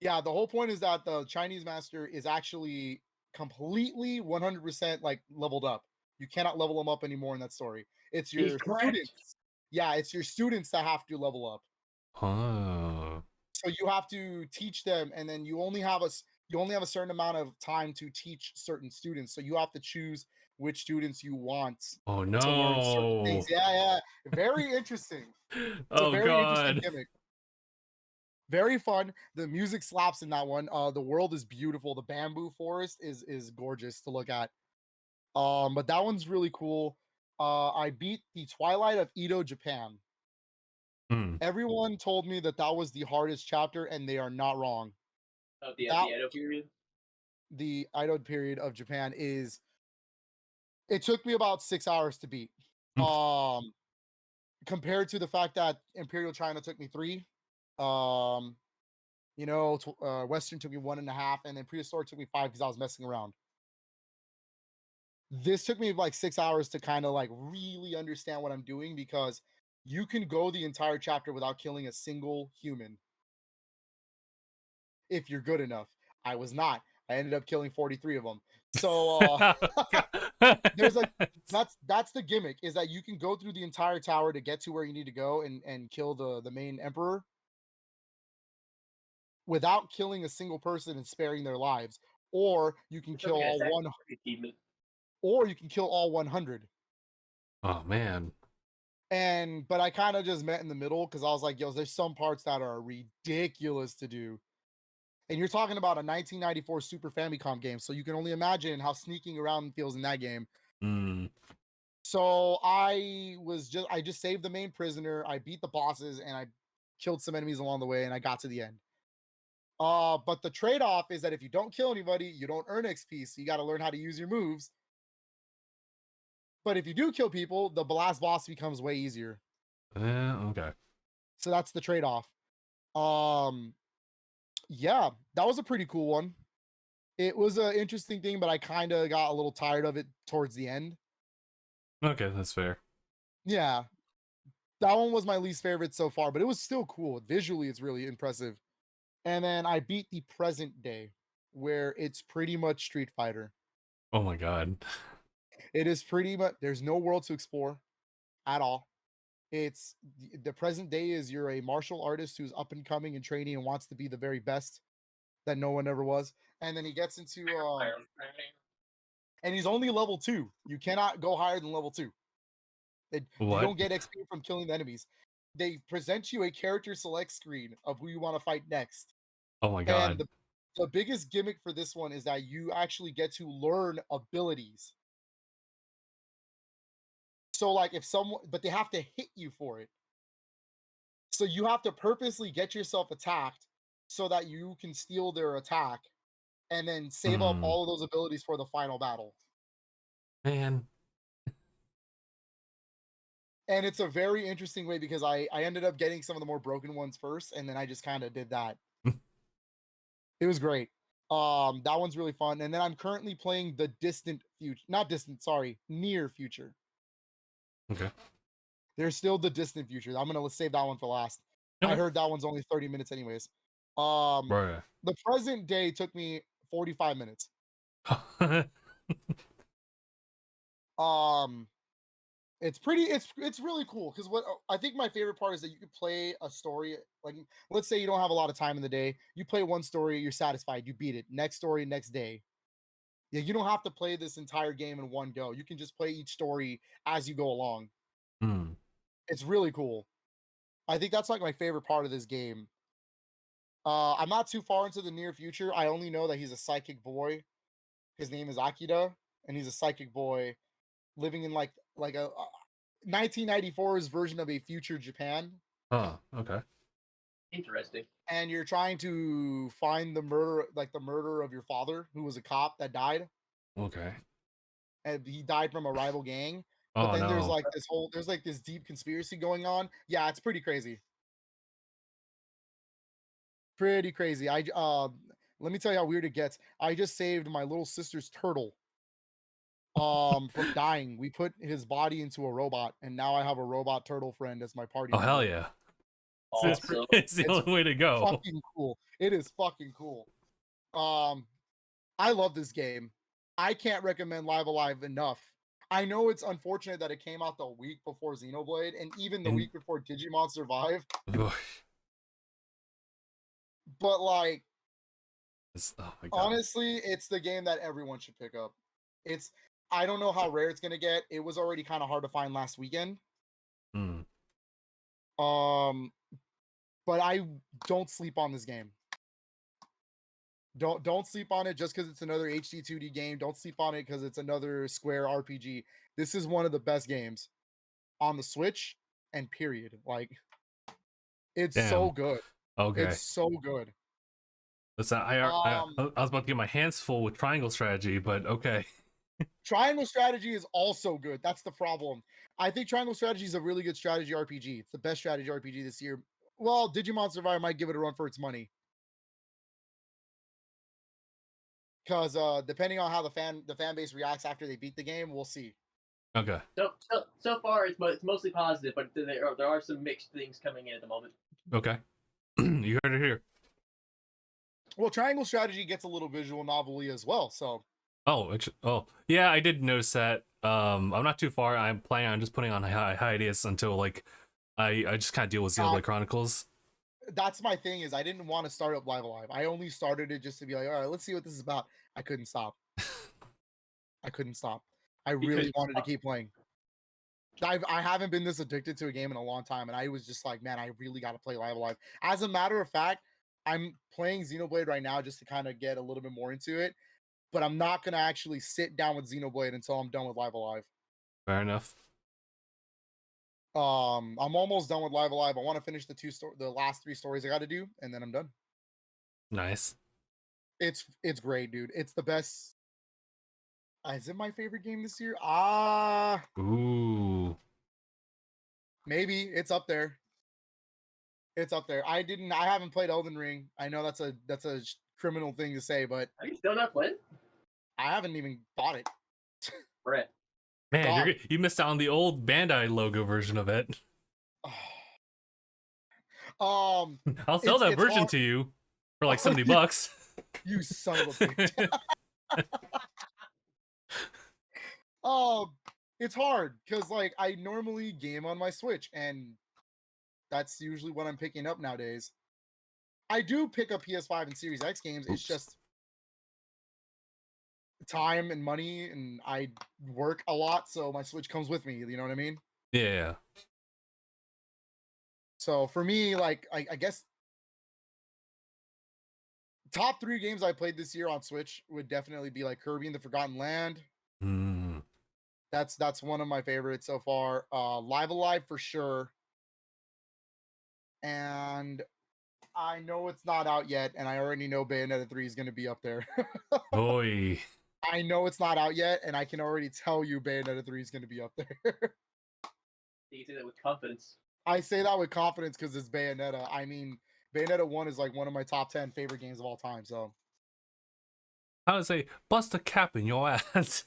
Yeah, the whole point is that the Chinese master is actually completely 100% like leveled up. You cannot level them up anymore in that story. It's He's your correct. students. Yeah, it's your students that have to level up. Oh. So you have to teach them, and then you only have a certain amount of time to teach certain students. So you have to choose which students you want Oh to learn certain no. things. Yeah. Very interesting. It's a Oh very interesting god. gimmick. Very fun. The music slaps in that one. The world is beautiful. The bamboo forest is gorgeous to look at. But that one's really cool. I beat the Twilight of Edo, Japan. Hmm. Everyone told me that was the hardest chapter, and they are not wrong. Of the That- Edo period. The Edo period of Japan is. It took me about 6 hours to beat. Compared to the fact that Imperial China took me 3. Western took me 1.5, and then Prehistoric took me 5 because I was messing around. This took me like 6 hours to kind of like really understand what I'm doing, because you can go the entire chapter without killing a single human if you're good enough. I was not. I ended up killing 43 of them. So there's like that's the gimmick, is that you can go through the entire tower to get to where you need to go and kill the main emperor without killing a single person and sparing their lives, or you can kill all one, or you can kill all 100. Oh man. But I kind of just met in the middle because I was like, yo, there's some parts that are ridiculous to do. And you're talking about a 1994 Super Famicom game, so you can only imagine how sneaking around feels in that game. So I just saved the main prisoner, I beat the bosses, and I killed some enemies along the way, and I got to the end. But the trade-off is that if you don't kill anybody, you don't earn XP, so you got to learn how to use your moves. But if you do kill people, the last boss becomes way easier. Okay. So that's the trade-off. Yeah, that was a pretty cool one. It was an interesting thing, but I kind of got a little tired of it towards the end. Okay, that's fair. Yeah, that one was my least favorite so far, but it was still cool. Visually, it's really impressive. And then I beat the present day, where it's pretty much Street Fighter. Oh my god. It is pretty much, there's no world to explore at all. It's the present day is you're a martial artist who's up and coming and training and wants to be the very best that no one ever was. And then he gets into and he's only level 2. You cannot go higher than level 2. You What? don't get XP from killing the enemies. They present you a character select screen of who you want to fight next. Oh my And god. the biggest gimmick for this one is that you actually get to learn abilities. So like if someone, but they have to hit you for it. So you have to purposely get yourself attacked so that you can steal their attack and then save up all of those abilities for the final battle. Man. And it's a very interesting way because I ended up getting some of the more broken ones first, and then I just kind of did that. It was great. That one's really fun. And then I'm currently playing the distant future, not distant, sorry, near future. Okay. There's still the distant future. I'm gonna save that one for last. Okay. I heard that one's only 30 minutes anyways. Right. The present day took me 45 minutes. It's pretty, it's really cool because what I think my favorite part is that you could play a story. Like, let's say you don't have a lot of time in the day, you play one story, you're satisfied, you beat it. Next story, next day. Yeah, you don't have to play this entire game in one go. You can just play each story as you go along. It's really cool. I think that's like my favorite part of this game. I'm not too far into the near future. I only know that he's a psychic boy. His name is Akira, and he's a psychic boy living in like a 1994's version of a future Japan. Okay. Interesting. And you're trying to find the murderer of your father, who was a cop that died. Okay. And he died from a rival gang. But then there's like this deep conspiracy going on. Yeah, it's pretty crazy. Pretty crazy. Let me tell you how weird it gets. I just saved my little sister's turtle from dying. We put his body into a robot, and now I have a robot turtle friend as my party Oh member. hell yeah. Awesome. It's the only way to go. Fucking cool. It is fucking cool. I love this game. I can't recommend Live Alive enough. I know it's unfortunate that it came out the week before Xenoblade and even the week before Digimon Survive. But like, oh my God. Honestly, it's the game that everyone should pick up. I don't know how rare it's gonna get. It was already kind of hard to find last weekend. But I don't sleep on this game. Don't sleep on it just because it's another HD 2D game. Don't sleep on it because it's another Square RPG. This is one of the best games on the Switch, and period. Like, it's so good. Okay. It's so good. Listen, I was about to get my hands full with Triangle Strategy, but okay. Triangle Strategy is also good. That's the problem. I think Triangle Strategy is a really good strategy RPG. It's the best strategy RPG this year. Well, Digimon Survive might give it a run for its money. Because depending on how the fan base reacts after they beat the game, we'll see. Okay. So far it's mostly positive, but there are some mixed things coming in at the moment. Okay. You heard it here. Well, Triangle Strategy gets a little visual novelty as well. So Oh, yeah, I did notice that. I'm not too far. I'm planning on just putting on hiatus until like I just kind of deal with Xenoblade Chronicles. that's my thing. Is I didn't want to start up Live Alive. I only started it just to be like, all right, let's see what this is about. I couldn't stop. I couldn't stop. I really wanted to keep playing. I haven't been this addicted to a game in a long time, and I was just like, man, I really got to play Live Alive. As a matter of fact, I'm playing Xenoblade right now just to kind of get a little bit more into it, but I'm not gonna actually sit down with Xenoblade until I'm done with Live Alive. Fair enough. I'm almost done with Live Alive. I want to finish the last 3 stories I got to do, and then I'm done. Nice. It's great, dude. It's the best. Is it my favorite game this year? Ooh. Maybe it's up there. It's up there. I haven't played Elden Ring. I know that's a criminal thing to say, but Are you still not playing? I haven't even bought it. Brett. Man, you missed out on the old Bandai logo version of it. I'll sell that version to you for like $70. You son of a bitch. It's hard because like I normally game on my Switch, and that's usually what I'm picking up nowadays. I do pick up PS5 and Series X games. It's just time and money, and I work a lot, so my Switch comes with me. You know what I mean? Yeah. So for me, like I guess top 3 games I played this year on Switch would definitely be like Kirby and the Forgotten Land. That's one of my favorites so far. Live Alive for sure. And I know it's not out yet, and I already know Bayonetta 3 is going to be up there. Boy. I know it's not out yet, and I can already tell you Bayonetta 3 is going to be up there. You say that with confidence. I say that with confidence because it's Bayonetta. I mean, Bayonetta 1 is like one of my top 10 favorite games of all time, so. I would say, bust a cap in your ass.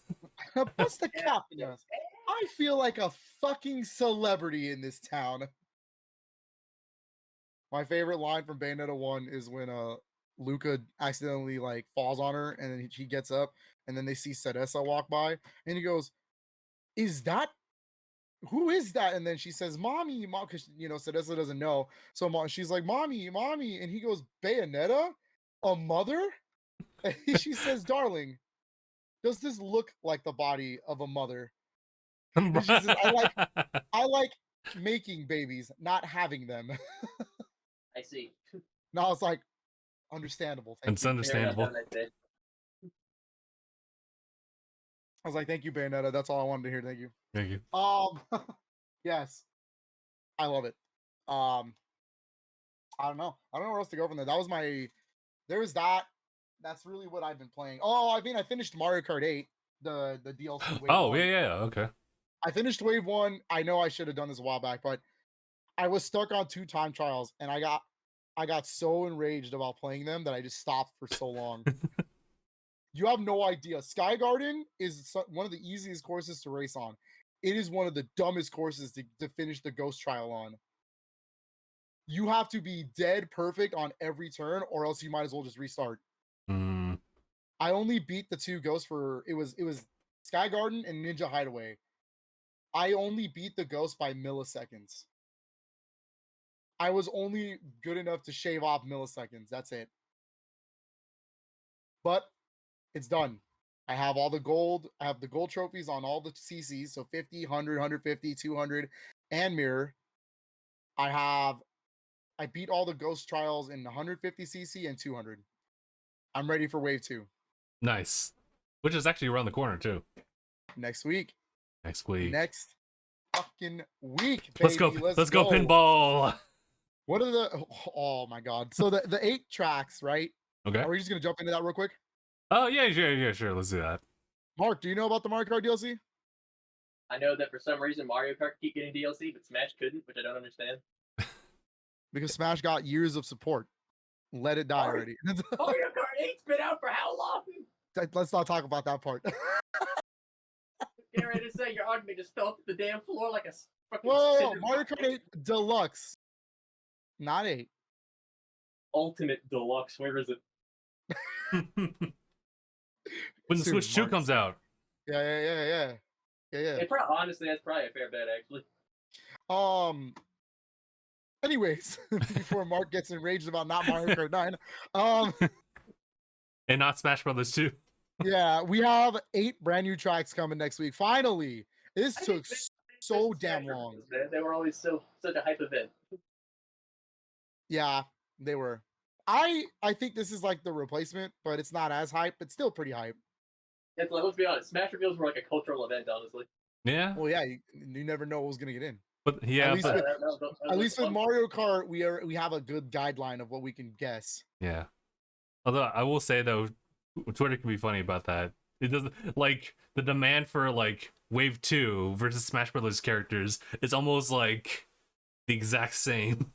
Bust a cap in your ass. I feel like a fucking celebrity in this town. My favorite line from Bayonetta 1 is when Luca accidentally like falls on her, and then she gets up, and then they see Cereza walk by, and he goes, who is that? And then she says, mommy, mom, because Cereza doesn't know. So she's like, mommy, and he goes, Bayonetta? A mother? And she says, darling, does this look like the body of a mother? And she says, I like making babies, not having them. I see. No, I was like, understandable. It's understandable. I was like, thank you, Bayonetta. That's all I wanted to hear. Thank you. Thank you. Yes. I love it. I don't know where else to go from there. There was that. That's really what I've been playing. Oh, I mean, I finished Mario Kart 8, the DLC. Wave 1. Yeah, okay. I finished Wave 1. I know I should have done this a while back, but I was stuck on 2 time trials, and I got so enraged about playing them that I just stopped for so long. You have no idea. Sky Garden is one of the easiest courses to race on. It is one of the dumbest courses to finish the ghost trial on. You have to be dead perfect on every turn, or else you might as well just restart. I only beat the 2 ghosts it was Sky Garden and Ninja Hideaway. I only beat the ghost by milliseconds. I was only good enough to shave off milliseconds. That's it. But it's done. I have all the gold. I have the gold trophies on all the CCs. So 50, 100, 150, 200, and mirror. I beat all the ghost trials in 150 CC and 200. I'm ready for wave 2. Nice. Which is actually around the corner too. Next week. Next Fucking week, baby. Let's go pinball. What are oh my god. So the 8 tracks, right? Okay. Are we just gonna jump into that real quick? Oh yeah, sure. Let's do that. Mark, do you know about the Mario Kart DLC? I know that for some reason Mario Kart keep getting DLC, but Smash couldn't, which I don't understand. Because Smash got years of support. Let it die already. Mario Kart 8's been out for how long? Let's not talk about that part. Get ready to say your argument just fell to the damn floor like a fucking. Whoa, Mario Kart 8 Deluxe. Not 8. Ultimate Deluxe, where is it? When the Soon, Switch 2 Mark, comes soon. out. Yeah. Honestly, that's probably a fair bet, actually. Anyways, before Mark gets enraged about not Mario Kart 9, And not Smash Brothers 2. yeah, we have 8 brand new tracks coming next week. Finally, this took so damn long. Man. They were always such a hype event. Yeah, they were. I think this is like the replacement, but it's not as hype, but still pretty hype. It's like, let's be honest, Smash reveals were like a cultural event, honestly. Yeah. Well, yeah, you never know who's gonna get in. But yeah, At least with Mario Kart, we have a good guideline of what we can guess. Yeah. Although I will say though, Twitter can be funny about that. It doesn't like the demand for like Wave 2 versus Smash Brothers characters is almost like the exact same.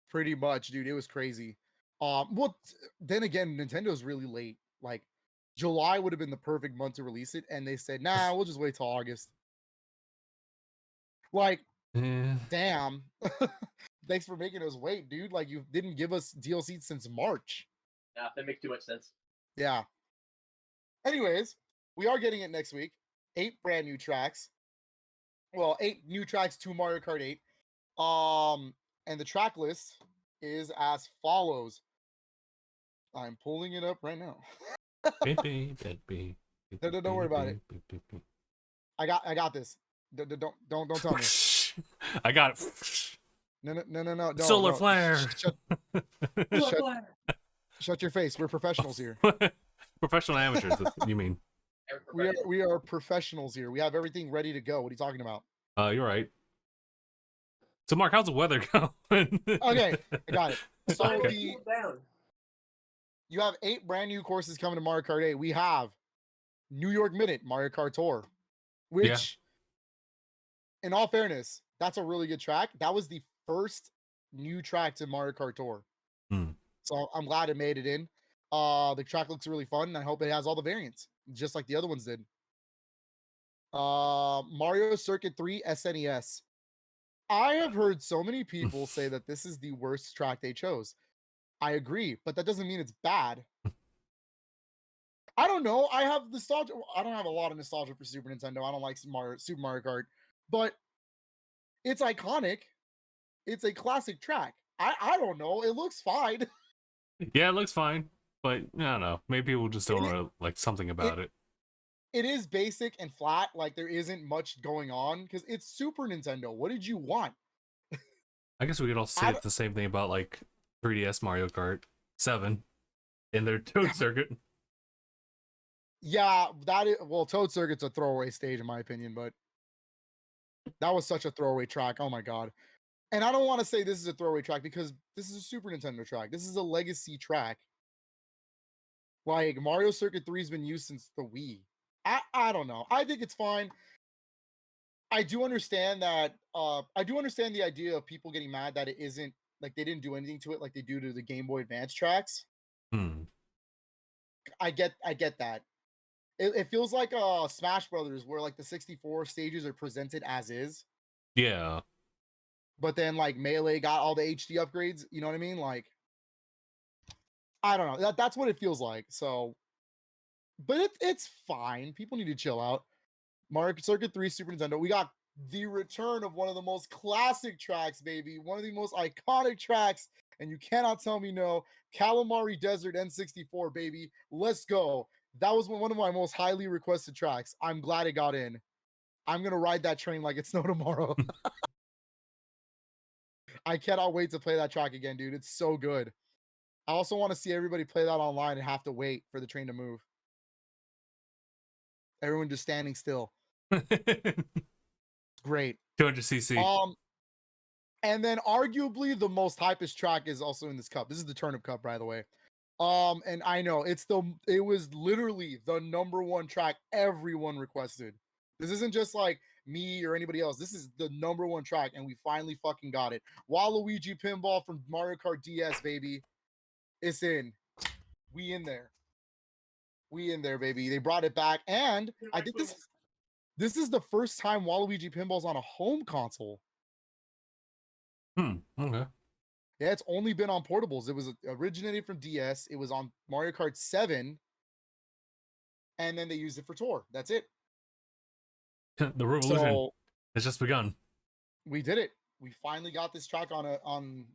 Pretty much, dude. It was crazy. Well, then again, Nintendo's really late. Like, July would have been the perfect month to release it, and they said, "Nah, we'll just wait till August." Like, damn. Thanks for making us wait, dude. Like, you didn't give us DLC since March. Yeah, that makes too much sense. Yeah. Anyways, we are getting it next week. 8 brand new tracks. Well, 8 new tracks to Mario Kart 8. And the track list is as follows. I'm pulling it up right now. No, don't worry about it. I got this. Don't tell me. I got it. No. Solar flare. Shut your face. We're professionals here. Professional amateurs, you mean? We are professionals here. We have everything ready to go. What are you talking about? You're right. So, Mark, how's the weather going? Okay, I got it. So Okay. you have 8 brand new courses coming to Mario Kart 8. We have New York Minute Mario Kart Tour, which, in all fairness, that's a really good track. That was the first new track to Mario Kart Tour. So I'm glad it made it in. The track looks really fun, and I hope it has all the variants, just like the other ones did. Mario Circuit 3 SNES. I have heard so many people say that this is the worst track they chose. I agree, but that doesn't mean it's bad. I don't know. I have nostalgia. I don't have a lot of nostalgia for Super Nintendo. I don't like Super Mario Kart, but it's iconic. It's a classic track. I don't know. It looks fine. Yeah, it looks fine, but I don't know. Maybe we'll just don't know like something about it. It is basic and flat. Like, there isn't much going on because it's Super Nintendo. What did you want? I guess we could also say the same thing about like 3DS Mario Kart 7 in their Toad Circuit. Yeah, Toad Circuit's a throwaway stage in my opinion, but that was such a throwaway track. Oh my god. And I don't want to say this is a throwaway track because this is a Super Nintendo track. This is a legacy track. Like, Mario Circuit 3 has been used since the Wii. I don't know. I think it's fine. I do understand that. I do understand the idea of people getting mad that it isn't like they didn't do anything to it like they do to the Game Boy Advance tracks. I get that. It feels like Smash Brothers, where like the 64 stages are presented as is. Yeah. But then like Melee got all the HD upgrades. You know what I mean? Like, I don't know. That's what it feels like. So, but it's fine. People need to chill out. Mario Circuit 3 Super Nintendo. We got the return of one of the most classic tracks, baby. One of the most iconic tracks, and you cannot tell me no. Calamari Desert N64, baby. Let's go. That was one of my most highly requested tracks. I'm glad it got in. I'm gonna ride that train like it's no tomorrow. I cannot wait to play that track again, dude. It's so good. I also want to see everybody play that online and have to wait for the train to move. Everyone just standing still. Great. 200cc. And then arguably the most hypest track is also in this cup. This is the Turnip Cup, by the way. And I know it was literally the #1 track everyone requested. This isn't just like me or anybody else. This is the #1 track, and we finally fucking got it. Waluigi Pinball from Mario Kart DS, baby. It's in. We in there. We in there, baby. They brought it back, and I think this is the first time Waluigi Pinball's on a home console. Okay. Yeah, it's only been on portables. It was originated from DS. It was on Mario Kart 7, and then they used it for Tour. That's it. The revolution So has just begun. we did it. We finally got this track on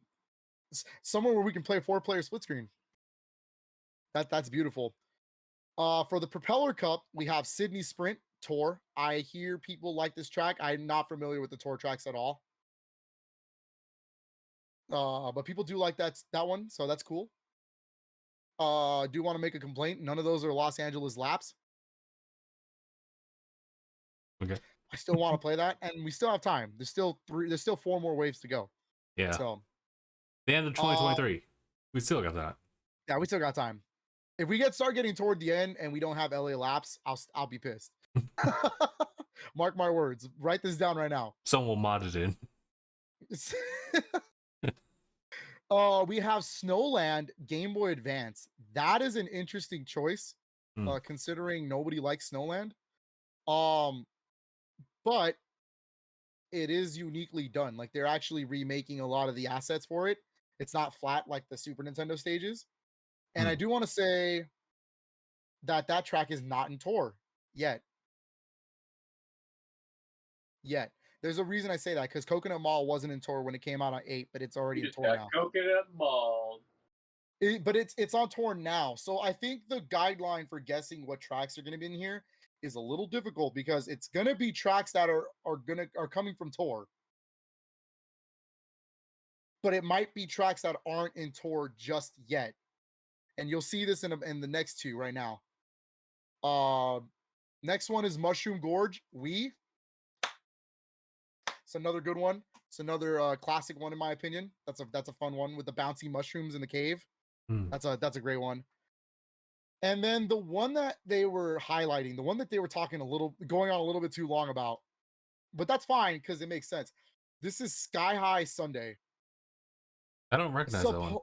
somewhere where we can play 4-player split screen. That's beautiful. For the Propeller Cup, we have Sydney Sprint Tour. I hear people like this track. I'm not familiar with the Tour tracks at all. But people do like that one, so that's cool. Do want to make a complaint. None of those are Los Angeles laps. Okay. I still want to play that, and we still have time. There's still 4 more waves to go. Yeah. So the end of 2023. We still got that. Yeah, we still got time. If we start getting toward the end and we don't have LA laps, I'll be pissed. Mark my words. Write this down right now. Someone will mod it in. We have Snowland Game Boy Advance. That is an interesting choice, considering nobody likes Snowland. But it is uniquely done. Like, they're actually remaking a lot of the assets for it. It's not flat like the Super Nintendo stages. And I do want to say that track is not in Tour yet. There's a reason I say that, because Coconut Mall wasn't in Tour when it came out on 8, but it's already in Tour now. Coconut Mall. But it's on Tour now. So I think the guideline for guessing what tracks are going to be in here is a little difficult, because it's going to be tracks that are coming from Tour. But it might be tracks that aren't in Tour just yet. And you'll see this in the next 2 right now. Next one is Mushroom Gorge. It's another good one. It's another classic one in my opinion. That's a fun one with the bouncy mushrooms in the cave. That's a great one. And then the one that they were highlighting, the one that they were going on a little bit too long about, but that's fine because it makes sense. This is Sky High Sunday. I don't recognize that one.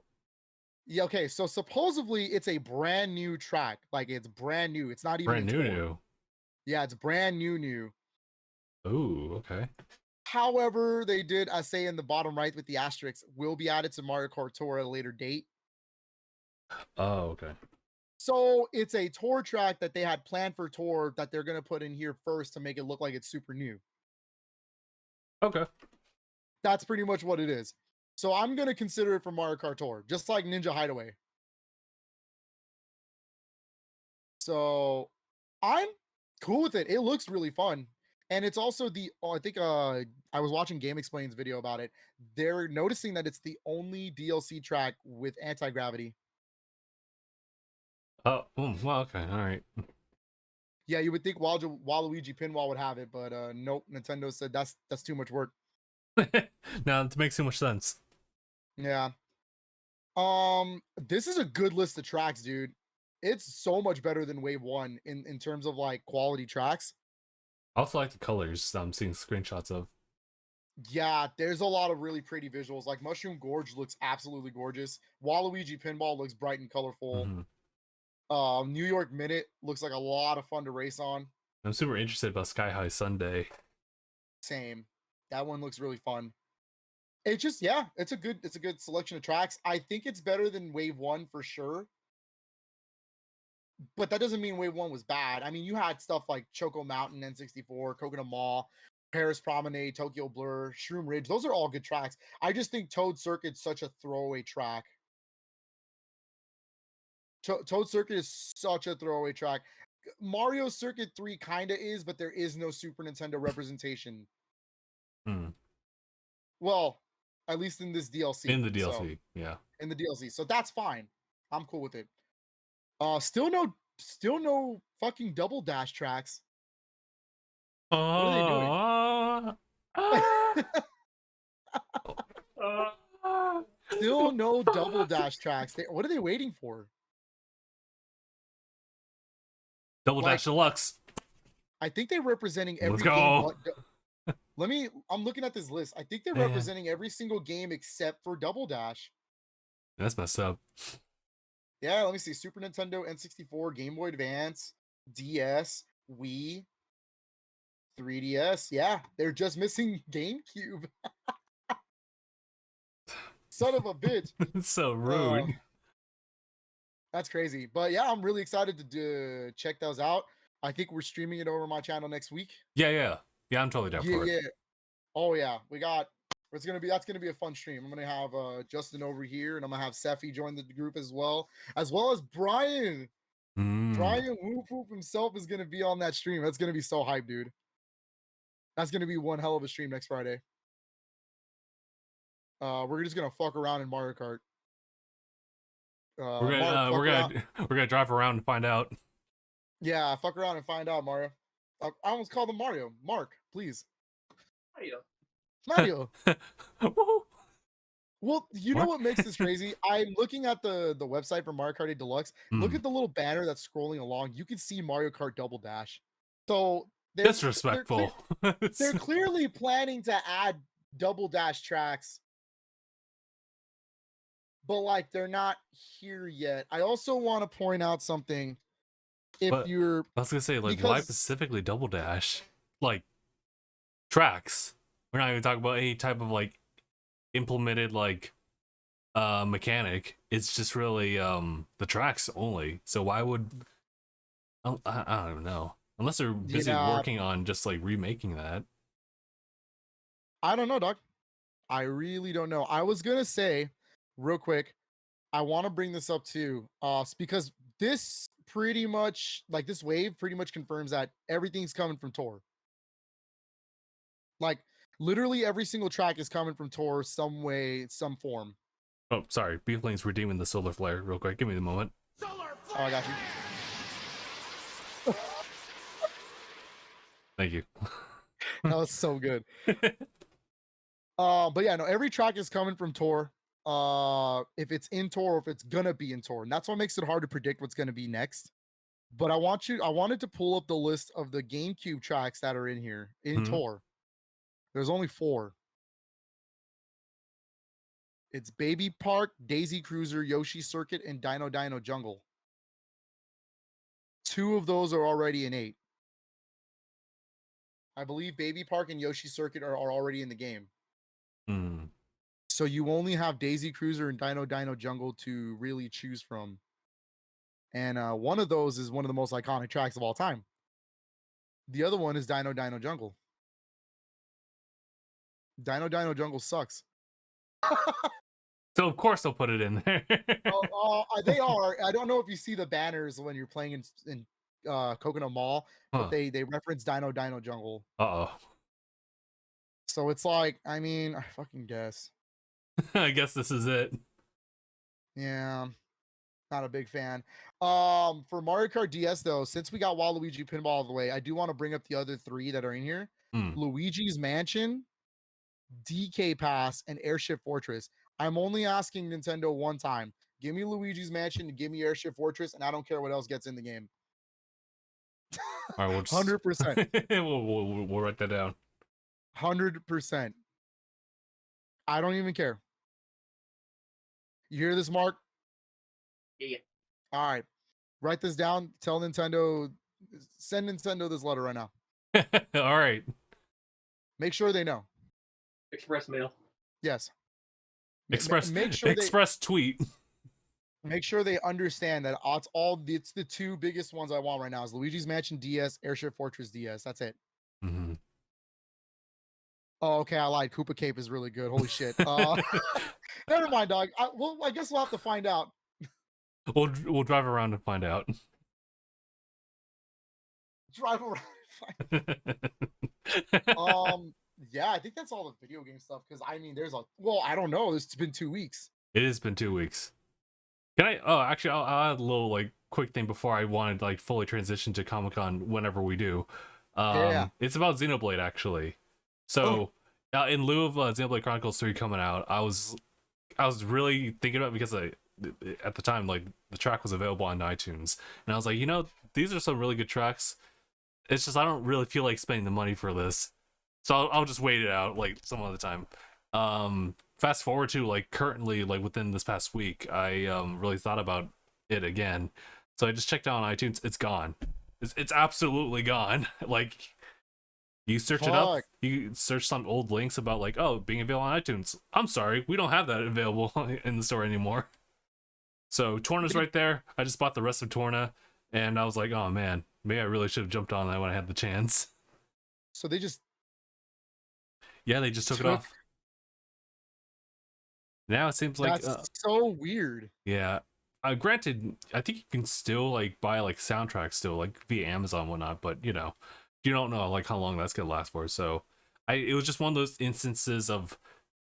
Yeah, okay. So supposedly it's a brand new track. Like, it's brand new. It's not even brand new. Yeah, it's brand new. Oh, okay. However, they did, I say in the bottom right with the asterisks, will be added to Mario Kart Tour at a later date. Oh, okay. So it's a Tour track that they had planned for Tour that they're going to put in here first to make it look like it's super new. Okay. That's pretty much what it is. So I'm going to consider it for Mario Kart Tour, just like Ninja Hideaway. So I'm cool with it. It looks really fun. And it's also I think I was watching Game Explain's video about it. They're noticing that it's the only DLC track with anti-gravity. Oh, well, okay, all right. Yeah, you would think Waluigi Pinball would have it, but nope. Nintendo said that's too much work. Now it makes too much sense. Yeah. This is a good list of tracks, dude. It's so much better than Wave 1 in terms of like quality tracks. I also like the colors I'm seeing screenshots of. Yeah, there's a lot of really pretty visuals. Like Mushroom Gorge looks absolutely gorgeous. Waluigi Pinball looks bright and colorful. New York Minute looks like a lot of fun to race on. I'm super interested about Sky High Sunday. Same. That one looks really fun. It's just, yeah, it's a good selection of tracks. I think it's better than Wave 1 for sure. But that doesn't mean Wave 1 was bad. I mean, you had stuff like Choco Mountain, N64, Coconut Mall, Paris Promenade, Tokyo Blur, Shroom Ridge. Those are all good tracks. I just think Toad Circuit's such a throwaway track. Toad Circuit is such a throwaway track. Mario Circuit 3 kind of is, but there is no Super Nintendo representation. Well, at least in this DLC. In the DLC, yeah. In the DLC. So that's fine. I'm cool with it. Still no fucking Double Dash tracks. What are they doing? Still no Double Dash tracks. What are they waiting for? Double Dash Deluxe. I think they're representing every Let's go. game. I'm looking at this list. I think they're representing every single game except for Double Dash. That's messed up. Yeah, let me see. Super Nintendo, N64, Game Boy Advance, DS, Wii, 3DS. Yeah, they're just missing GameCube. son of a bitch. So Uh, rude. That's crazy. But yeah, I'm really excited to check those out. I think we're streaming it over my channel next week. Yeah. I'm totally down for it. Yeah. Oh yeah, that's gonna be a fun stream. I'm gonna have Justin over here, and I'm gonna have Sephi join the group as well as Brian. Brian Whoop Whoop himself is gonna be on that stream. That's gonna be so hype, dude. That's gonna be one hell of a stream next Friday. We're just gonna fuck around in Mario Kart. We're gonna drive around and find out. Yeah, fuck around and find out, Mario. I almost called him Mario. Mark, please. Mario. Woohoo. Well, you know what makes this crazy? I'm looking at the website for Mario Kart 8 Deluxe. Look at the little banner that's scrolling along. You can see Mario Kart Double Dash. So Disrespectful. They're clearly planning to add Double Dash tracks, but like they're not here yet. I also want to point out something. I was gonna say, like, why specifically Double Dash? Like tracks. We're not even talking about any type of like implemented like mechanic. It's just really the tracks only. So why would I don't even know, unless they're busy working on just like remaking that. I don't know, Doc. I really don't know. I was gonna say real quick, I want to bring this up too, because this pretty much like this wave pretty much confirms that everything's coming from Tor. Like literally every single track is coming from Tor some way, some form. Oh, sorry. Beeflane's redeeming the solar flare real quick. Give me the moment. Oh, I got you. Thank you. That was so good. But yeah, no, every track is coming from Tor. If it's in Tor or if it's gonna be in Tor. And that's what makes it hard to predict what's gonna be next. But I wanted to pull up the list of the GameCube tracks that are in here in Tor. There's only 4. It's Baby Park, Daisy Cruiser, Yoshi Circuit, and Dino Dino Jungle. 2 of those are already in 8. I believe Baby Park and Yoshi Circuit are already in the game. So you only have Daisy Cruiser and Dino Dino Jungle to really choose from. And one of those is one of the most iconic tracks of all time. The other one is Dino Dino Jungle. Dino Dino Jungle sucks. So of course they'll put it in there. They are. I don't know if you see the banners when you're playing in Coconut Mall, but they reference Dino Dino Jungle. So it's like, I mean, I fucking guess. I guess this is it. Yeah, not a big fan. For Mario Kart DS though, since we got Waluigi Pinball all the way, I do want to bring up the other 3 that are in here: Luigi's Mansion, DK Pass, and Airship Fortress. I'm only asking Nintendo one time. Give me Luigi's Mansion and give me Airship Fortress, and I don't care what else gets in the game. All right, 100%. We'll write that down. 100%. I don't even care. You hear this, Mark? Yeah. All right. Write this down. Tell Nintendo, send Nintendo this letter right now. All right. Make sure they know. Express mail. Yes. Express tweet. Make sure they understand that it's the 2 biggest ones I want right now is Luigi's Mansion DS, Airship Fortress DS. That's it. Oh, okay. I lied. Koopa Cape is really good. Holy shit. Never mind, dog. I guess we'll have to find out. We'll drive around and find out. Drive around and find out. Yeah, I think that's all the video game stuff. Because I mean, I don't know. It's been 2 weeks. It has been 2 weeks. Can I? Oh, actually, I'll add a little like quick thing before I wanted like fully transition to Comic-Con whenever we do. It's about Xenoblade actually. So in lieu of Xenoblade Chronicles 3 coming out, I was really thinking about it because at the time like the track was available on iTunes, and I was like, these are some really good tracks. It's just I don't really feel like spending the money for this, so I'll just wait it out like some other time. Fast forward to like currently like within this past week, I really thought about it again, so I just checked out on iTunes. It's gone. It's absolutely gone. Like You search it up. Fuck. You search some old links about like, oh, being available on iTunes. I'm sorry, we don't have that available in the store anymore. So Torna's right there. I just bought the rest of Torna, and I was like, oh man, maybe I really should have jumped on that when I had the chance. So they just Yeah, they just took it off. Now it seems like that's so weird. yeah. Granted, I think you can still like buy like soundtracks still like via Amazon and whatnot, but you don't know like how long that's gonna last for. So it was just one of those instances of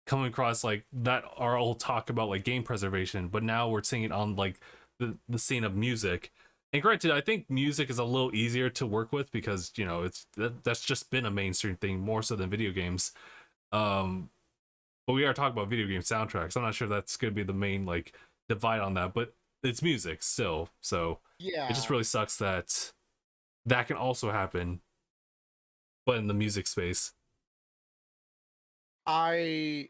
coming across like that our old talk about like game preservation, but now we're seeing it on like the scene of music. And granted, I think music is a little easier to work with because that's just been a mainstream thing more so than video games. But we are talking about video game soundtracks. I'm not sure that's gonna be the main like divide on that, but it's music still. So Yeah. it just really sucks that that can also happen, but in the music space. I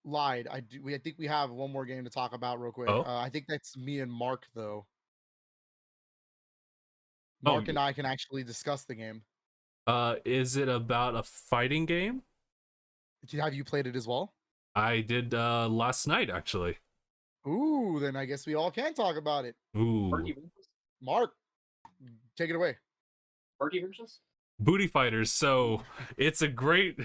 lied. I think we have one more game to talk about real quick. Oh? I think that's me and Mark though. Oh, Mark and I can actually discuss the game. Is it about a fighting game? Have you played it as well? I did last night actually. Ooh, then I guess we all can talk about it. Ooh. Mark, take it away. Party versions? Booty Fighters. So it's a great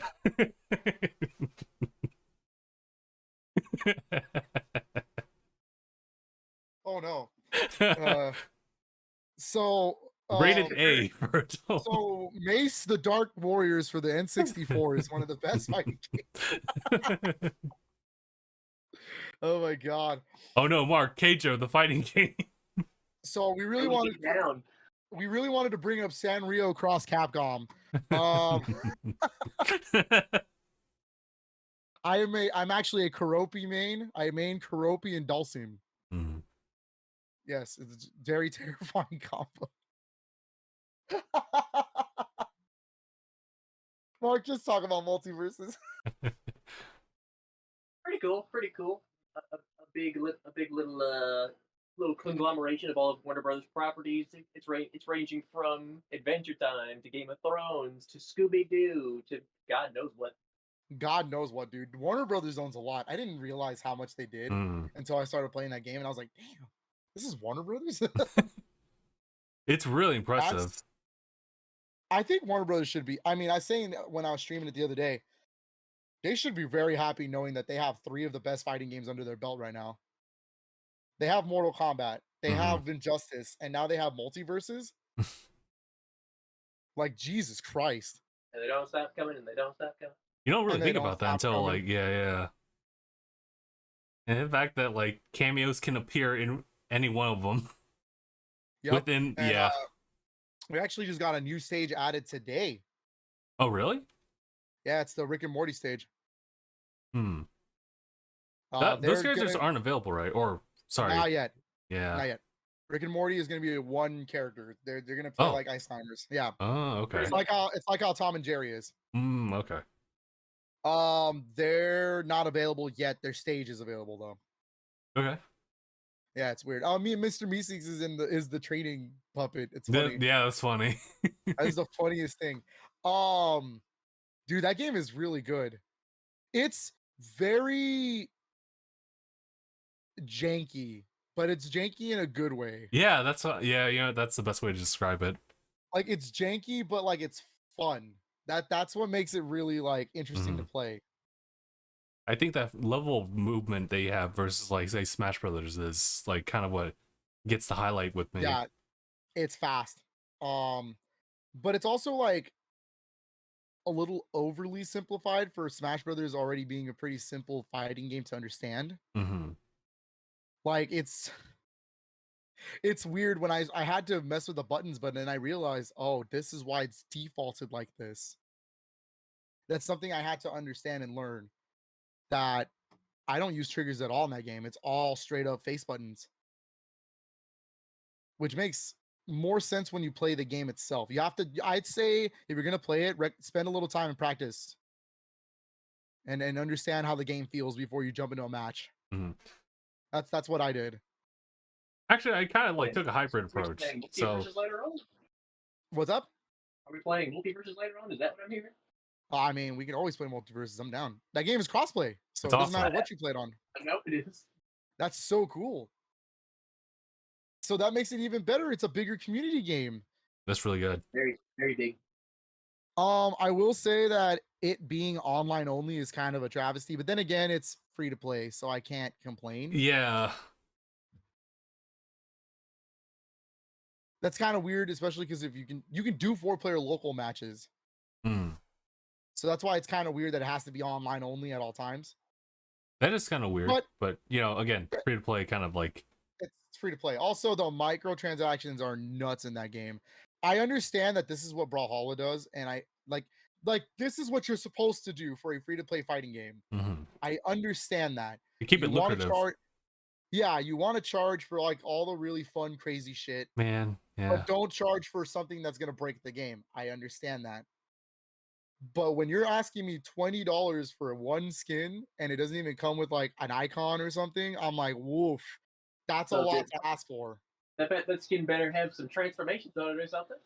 Oh no. So rated A for adults. So Mace the Dark Warriors for the N64 is one of the best fighting games. Oh my god. Oh no, Mark, Keijo, the fighting game. So we really wanted to bring up Sanrio Cross Capcom. I'm actually a Karopi main. I main Karopi and Dulcim. Mm. Yes, it's a very terrifying combo. Mark, just talk about multiverses. Pretty cool. Pretty cool. A big little conglomeration of all of Warner Brothers properties. It's ranging from Adventure Time to Game of Thrones to Scooby Doo to God knows what. God knows what, dude. Warner Brothers owns a lot. I didn't realize how much they did until I started playing that game, and I was like, damn, this is Warner Brothers? It's really impressive. I think Warner Brothers should be. I mean, I was saying when I was streaming it the other day, they should be very happy knowing that they have 3 of the best fighting games under their belt right now. They have Mortal Kombat, they have Injustice, and now they have multiverses. Like, Jesus Christ. And they don't stop coming, and they don't stop coming. You don't really think about that until like, yeah. And the fact that like cameos can appear in any one of them. Yep. Yeah. We actually just got a new stage added today. Oh, really? Yeah, it's the Rick and Morty stage. Those characters aren't available, right? Or sorry. Not yet. Yeah. Not yet. Rick and Morty is going to be one character. They're going to play like Ice Climbers. Yeah. Oh, okay. It's like how Tom and Jerry is. Okay. They're not available yet. Their stage is available though. Okay. Yeah, it's weird. Me and Mr. Meeseeks is the training puppet. It's funny. Yeah, that's funny. That's the funniest thing. Dude, that game is really good. It's very janky, but it's janky in a good way. Yeah, that's that's the best way to describe it. Like, it's janky, but like it's fun. That's what makes it really like interesting to play. I think that level of movement they have versus like say Smash Brothers is like kind of what gets the highlight with me. Yeah, it's fast. But it's also like a little overly simplified for Smash Brothers already being a pretty simple fighting game to understand. Like, it's weird when I had to mess with the buttons, but then I realized, oh, this is why it's defaulted like this. That's something I had to understand and learn, that I don't use triggers at all in that game. It's all straight up face buttons, which makes more sense when you play the game itself. You have to, I'd say, if you're going to play it, spend a little time in practice and understand how the game feels before you jump into a match. That's what I did. Actually, I kind of like took a hybrid approach. So what's up? Are we playing multiverses later on? Is that what I'm hearing? I mean, we can always play multiverses. I'm down. That game is crossplay, so It's it doesn't awesome. matter what you played on. I know it is. That's so cool. So that makes it even better. It's a bigger community game. That's really good. Very, very big. I will say that it being online only is kind of a travesty, but then again, it's free to play, so I can't complain. Yeah. That's kind of weird, especially because if you can do 4-player local matches. Mm. So that's why it's kind of weird that it has to be online only at all times. That is kind of weird, but you know, again, free to play kind of like it's free to play. Also, the microtransactions are nuts in that game. I understand that this is what Brawlhalla does, and I like this is what you're supposed to do for a free to play fighting game. mm-hmm. I understand that. You keep it lucrative. Yeah, you want to charge for like all the really fun, crazy shit. Man, yeah. But don't charge for something that's gonna break the game. I understand that. But when you're asking me $20 for one skin and it doesn't even come with like an icon or something, I'm like, woof. That's a lot to ask for. That skin better have some transformations on it or something.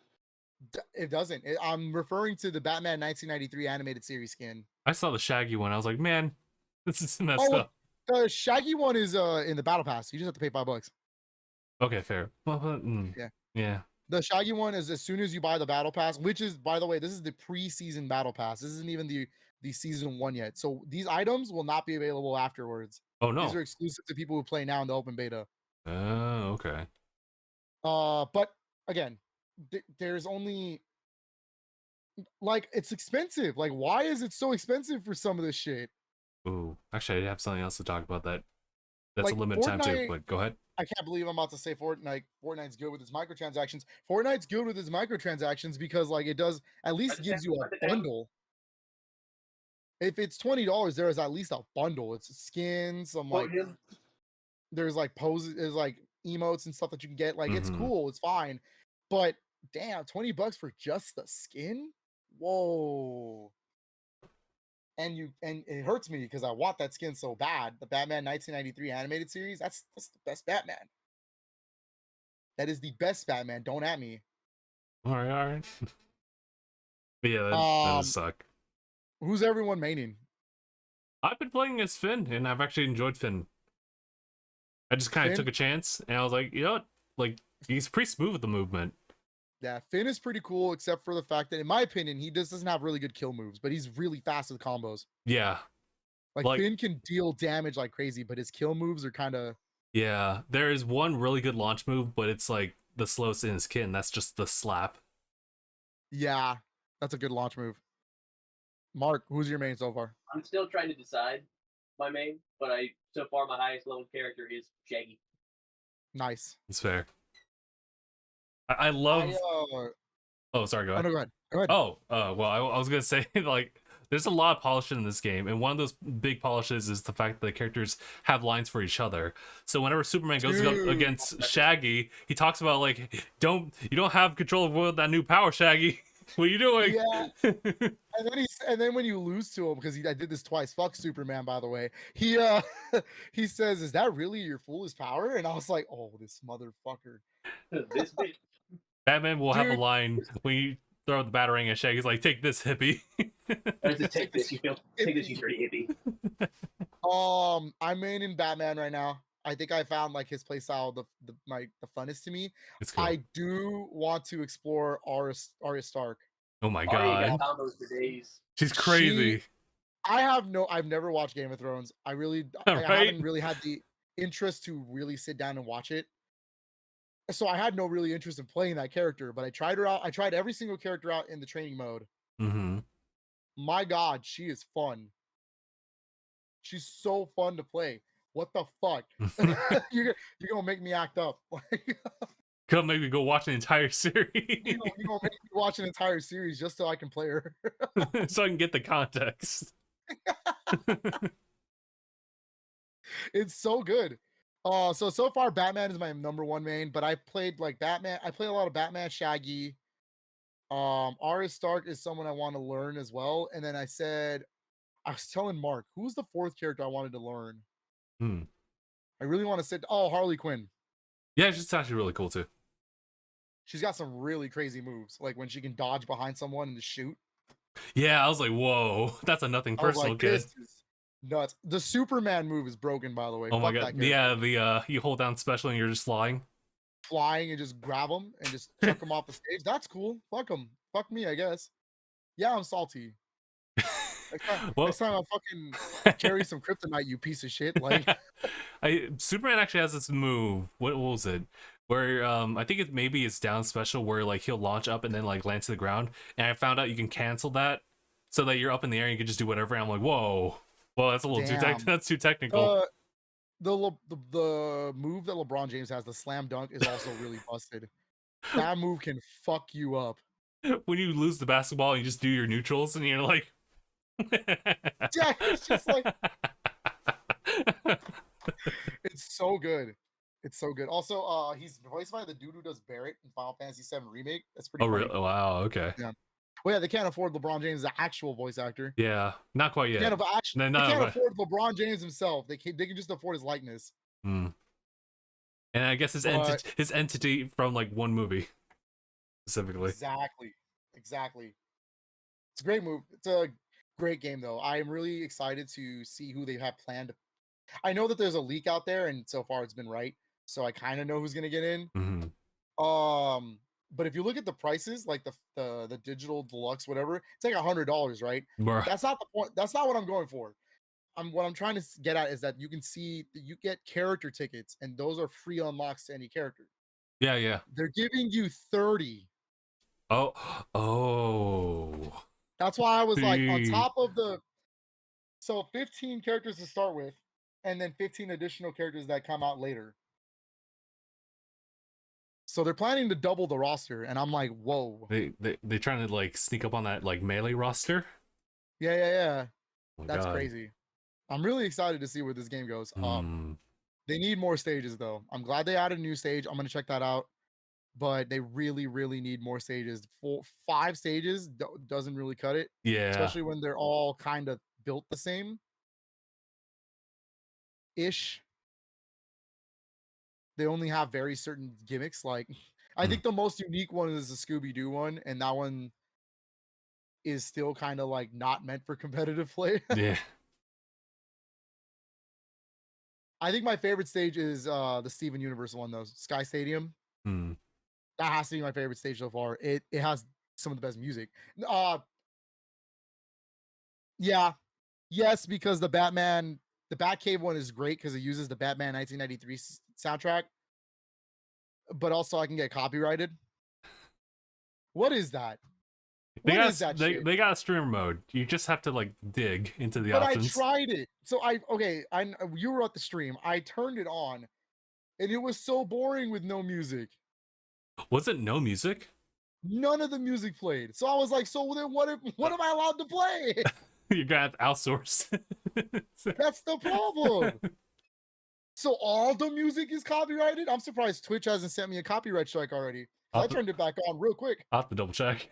It doesn't. I'm referring to the Batman 1993 animated series skin. I saw the Shaggy one. I was like, man, this is messed up. The Shaggy one is in the battle pass. You just have to pay $5. Okay, fair. Well, yeah. The Shaggy one is as soon as you buy the battle pass, which is, by the way, this is the pre-season battle pass. This isn't even the season 1 yet. So these items will not be available afterwards. Oh no. These are exclusive to people who play now in the open beta. Oh, okay. But again, there's only like it's expensive. Like, why is it so expensive for some of this shit? Ooh, actually, I have something else to talk about that. That's like, a limited time too. But go ahead. I can't believe I'm about to say Fortnite's good with its microtransactions. Fortnite's good with its microtransactions because like it does at least gives you a bundle. If it's $20, there is at least a bundle. It's skins, some like there's like poses, there's like emotes and stuff that you can get. Like it's cool, it's fine. But damn, $20 for just the skin? Whoa. And it hurts me because I want that skin so bad. The Batman 1993 animated series, that's the best Batman. That is the best Batman. Don't at me. All right. But yeah, that does suck. Who's everyone maining? I've been playing as Finn, and I've actually enjoyed Finn. I just kind of took a chance, and I was like, you know what? Like, he's pretty smooth with the movement. Yeah, Finn is pretty cool, except for the fact that, in my opinion, he doesn't have really good kill moves, but he's really fast with combos. Yeah. Like Finn can deal damage like crazy, but his kill moves are kind of... Yeah, there is one really good launch move, but it's like the slowest in his kin. That's just the slap. Yeah, that's a good launch move. Mark, who's your main so far? I'm still trying to decide my main, but so far my highest level character is Shaggy. Nice. It's fair. I love. Oh, sorry. Go ahead. Oh, no, go ahead. Oh, well, I was gonna say like there's a lot of polish in this game, and one of those big polishes is the fact that the characters have lines for each other. So whenever Superman goes up against Shaggy, he talks about like, you don't have control of that new power, Shaggy. What are you doing? Yeah. and then when you lose to him, because I did this twice. Fuck Superman, by the way. He he says, "Is that really your fullest power?" And I was like, "Oh, this motherfucker." This bitch. Batman will have a line when you throw the batarang at Shaggy. He's like, "Take this, hippie." Take this, you dirty hippie. I'm in Batman right now. I think I found like his playstyle the funnest to me. Cool. I do want to explore Arya Stark. Oh my god, combos for days. She's crazy. I've never watched Game of Thrones. I haven't really had the interest to really sit down and watch it. So I had no really interest in playing that character, but I tried her out. I tried every single character out in the training mode. My god, she is fun. She's so fun to play. What the fuck? You're gonna make me act up. Gonna make me go watch an entire series. You're gonna make me watch an entire series just so I can play her. So I can get the context. It's so good. So far Batman is my number one main, but I played like Batman. I play a lot of Batman, Shaggy. Arya Stark is someone I want to learn as well. And then I was telling Mark, who's the fourth character I wanted to learn? I really want to sit. Oh, Harley Quinn. Yeah, she's actually really cool too. she's got some really crazy moves, like when she can dodge behind someone and just shoot. Yeah, I was like, whoa, that's a nothing I was personal, like, kid. this is nuts. The Superman move is broken, by the way. Oh my Fuck god, that character. yeah, the you hold down special and you're just flying. Flying and just grab them and just chuck them off the stage. That's cool. Fuck them. Fuck me, I guess. Yeah, I'm salty. Well, Next time I'll fucking carry some kryptonite, you piece of shit. Like, Superman actually has this move. What was it? Where I think it maybe it's down special where like he'll launch up and then like land to the ground. And I found out you can cancel that so that you're up in the air and you can just do whatever. And I'm like, whoa, well that's a little damn. that's too technical. The move that LeBron James has, the slam dunk, is also really busted. That move can fuck you up. When you lose the basketball, you just do your neutrals and you're like, Yeah, it's just like it's so good. It's so good. Also, he's voiced by the dude who does Barrett in Final Fantasy VII Remake. That's pretty oh funny. really? Oh, wow, okay. Yeah. Well, yeah, they can't afford LeBron James, the actual voice actor. Yeah, not quite yet. They can't, No, they can't afford LeBron James himself. They can just afford his likeness. And I guess his entity from like one movie specifically. Exactly. It's a great move. It's a great game, though. I'm really excited to see who they have planned. I know that there's a leak out there, and so far it's been right. So I kind of know who's gonna get in. But if you look at the prices, like the digital deluxe, whatever, it's like $100, right? Bruh. That's not the point. That's not what I'm going for. What I'm trying to get at is that you can see that you get character tickets, and those are free unlocks to any character. Yeah. They're giving you 30. Oh. That's why I was like, on top of the 15 characters to start with, and then 15 additional characters that come out later. So they're planning to double the roster, and I'm like, whoa. They trying to like sneak up on that like melee roster. Yeah. Oh That's crazy. I'm really excited to see where this game goes. They need more stages though. I'm glad they added a new stage. I'm gonna check that out. But they really, really need more stages. 5 stages doesn't really cut it. Yeah. Especially when they're all kind of built the same. Ish. They only have very certain gimmicks. Like, I think the most unique one is the Scooby-Doo one, and that one is still kind of like not meant for competitive play. Yeah. I think my favorite stage is the Steven Universe one, though. Sky Stadium. That has to be my favorite stage so far. It has some of the best music. Yeah. Yes, because the Batcave one is great because it uses the Batman 1993 soundtrack. But also I can get copyrighted. What is that? They got a streamer mode. You just have to like dig into the options. But I tried it. So you were at the stream. I turned it on, and it was so boring with no music. Was it no music? None of the music played. So I was like, so then what am I allowed to play? You're gonna have to outsource. That's the problem. So all the music is copyrighted? I'm surprised Twitch hasn't sent me a copyright strike already. I turned it back on real quick. I'll have to double check.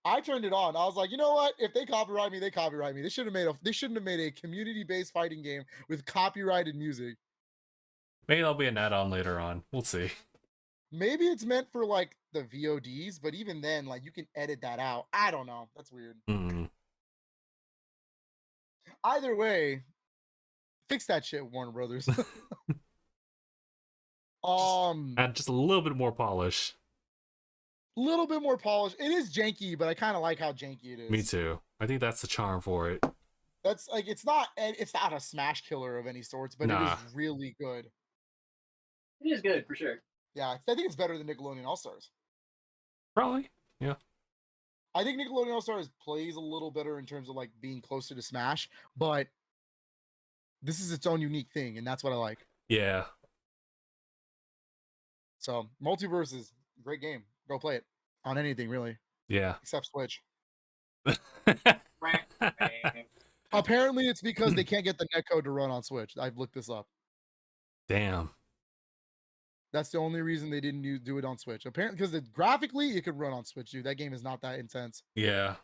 I turned it on. I was like, you know what? If they copyright me, they copyright me. They shouldn't have made a community-based fighting game with copyrighted music. Maybe there'll be an add-on later on. We'll see. Maybe it's meant for like the VODs, but even then, like you can edit that out. I don't know. That's weird. Either way, fix that shit, Warner Brothers. Add just a little bit more polish. Little bit more polish. It is janky, but I kind of like how janky it is. Me too. I think that's the charm for it. That's like it's not a smash killer of any sorts, but it is really good. It is good for sure. Yeah, I think it's better than Nickelodeon All-Stars. Probably, yeah. I think Nickelodeon All-Stars plays a little better in terms of like being closer to Smash, but this is its own unique thing, and that's what I like. Yeah. So, Multiverse is a great game. Go play it on anything, really. Yeah. Except Switch. Apparently, it's because they can't get the netcode to run on Switch. I've looked this up. Damn. That's the only reason they didn't do it on Switch. Apparently, because graphically, it could run on Switch, dude. That game is not that intense. Yeah.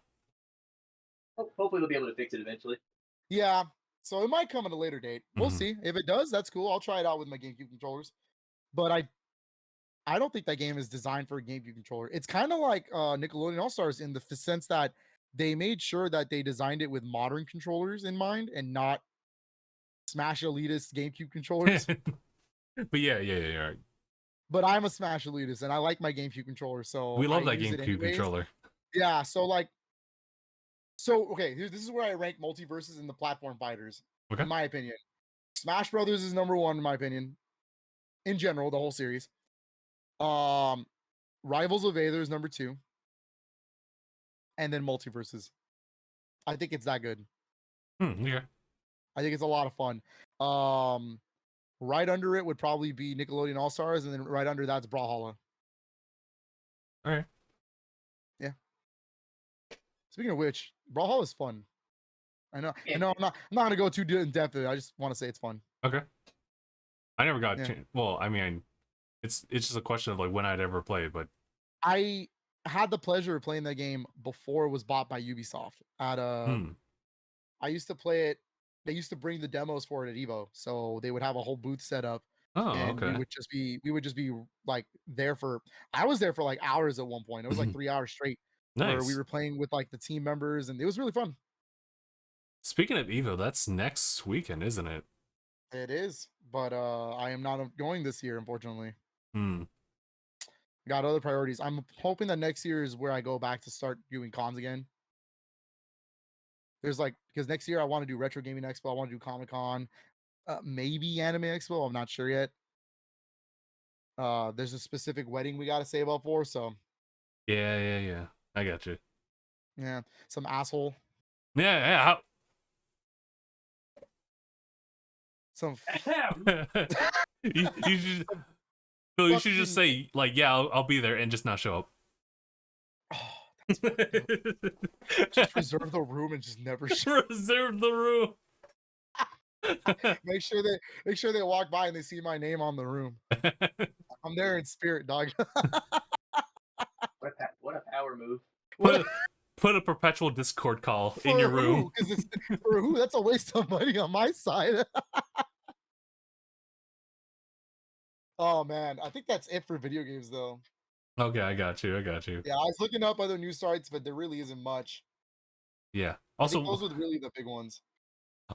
Hopefully, they'll be able to fix it eventually. Yeah. So it might come at a later date. We'll see. If it does, that's cool. I'll try it out with my GameCube controllers. But I don't think that game is designed for a GameCube controller. It's kind of like Nickelodeon All Stars in the sense that they made sure that they designed it with modern controllers in mind and not Smash elitist GameCube controllers. But yeah, right. But I'm a Smash elitist and I like my GameCube controller, so We love I that use it GameCube anyways. controller. Yeah, okay, this is where I rank multiverses in the platform fighters, Okay. in my opinion. Smash Brothers is number 1 in my opinion. In general, the whole series. Rivals of Aether is number 2. And then Multiverses. I think it's that good. Yeah. I think it's a lot of fun. Right under it would probably be Nickelodeon All Stars, and then right under that's Brawlhalla. All right. Yeah. Speaking of which, Brawlhalla is fun. I know. I'm not gonna go too in depth. I just want to say it's fun. Okay. I never got. Yeah. Well, I mean, it's just a question of like when I'd ever play it, but I had the pleasure of playing that game before it was bought by Ubisoft. I used to play it. They used to bring the demos for it at Evo, so they would have a whole booth set up. Oh, and okay. we would just be like there for. I was there for like hours at one point. It was like 3 hours straight. Nice. Where we were playing with like the team members, and it was really fun. Speaking of Evo, that's next weekend, isn't it? It is, but I am not going this year, unfortunately. Got other priorities. I'm hoping that next year is where I go back to start doing cons again. There's like, because next year I want to do Retro Gaming Expo, I want to do Comic Con, maybe Anime Expo. I'm not sure yet. There's a specific wedding we got to save up for, so. Yeah. I got you. Yeah, some asshole. Yeah. Some. you should just say like, yeah, I'll be there and just not show up. Oh, just reserve the room and just never show. Reserve the room. Make sure they walk by and they see my name on the room. I'm there in spirit, dog. What a power move. Put a perpetual Discord call in your room. For who? That's a waste of money on my side. Oh man, I think that's it for video games though. Okay, I got you. Yeah, I was looking up other news sites, but there really isn't much. Yeah. Also, those were really the big ones.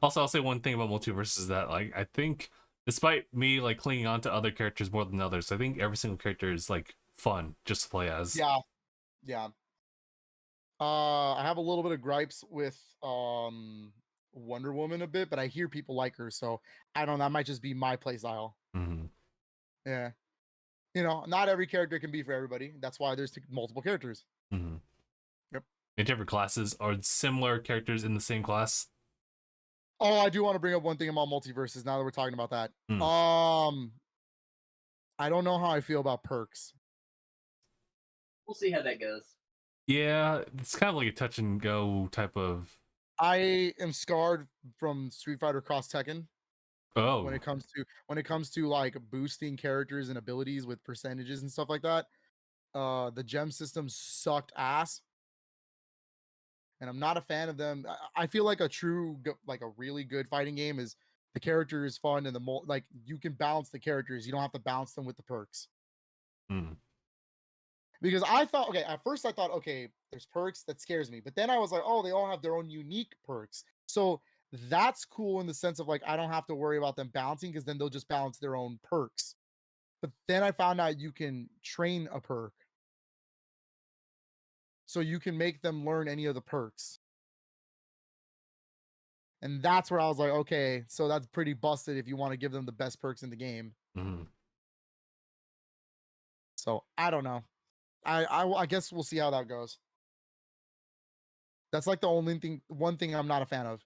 Also, I'll say one thing about Multiverse is that like I think, despite me like clinging on to other characters more than others, I think every single character is like fun just to play as. Yeah. I have a little bit of gripes with Wonder Woman a bit, but I hear people like her, so I don't know. That might just be my play style. Yeah. You know, not every character can be for everybody. That's why there's multiple characters. Yep. And different classes are similar characters in the same class. Oh, I do want to bring up one thing about multiverses now that we're talking about that. I don't know how I feel about perks. We'll see how that goes. Yeah, it's kind of like a touch and go type of. I am scarred from Street Fighter Cross Tekken. Oh. When it comes to like boosting characters and abilities with percentages and stuff like that, the gem system sucked ass, and I'm not a fan of them. I feel like a really good fighting game is the character is fun and like you can balance the characters. You don't have to balance them with the perks. Because I thought, at first I thought, there's perks, that scares me. But then I was like, oh, they all have their own unique perks. So that's cool in the sense of like, I don't have to worry about them balancing because then they'll just balance their own perks. But then I found out you can train a perk. So you can make them learn any of the perks. And that's where I was like, okay, so that's pretty busted if you want to give them the best perks in the game. So I don't know. I guess we'll see how that goes. That's like the one thing I'm not a fan of.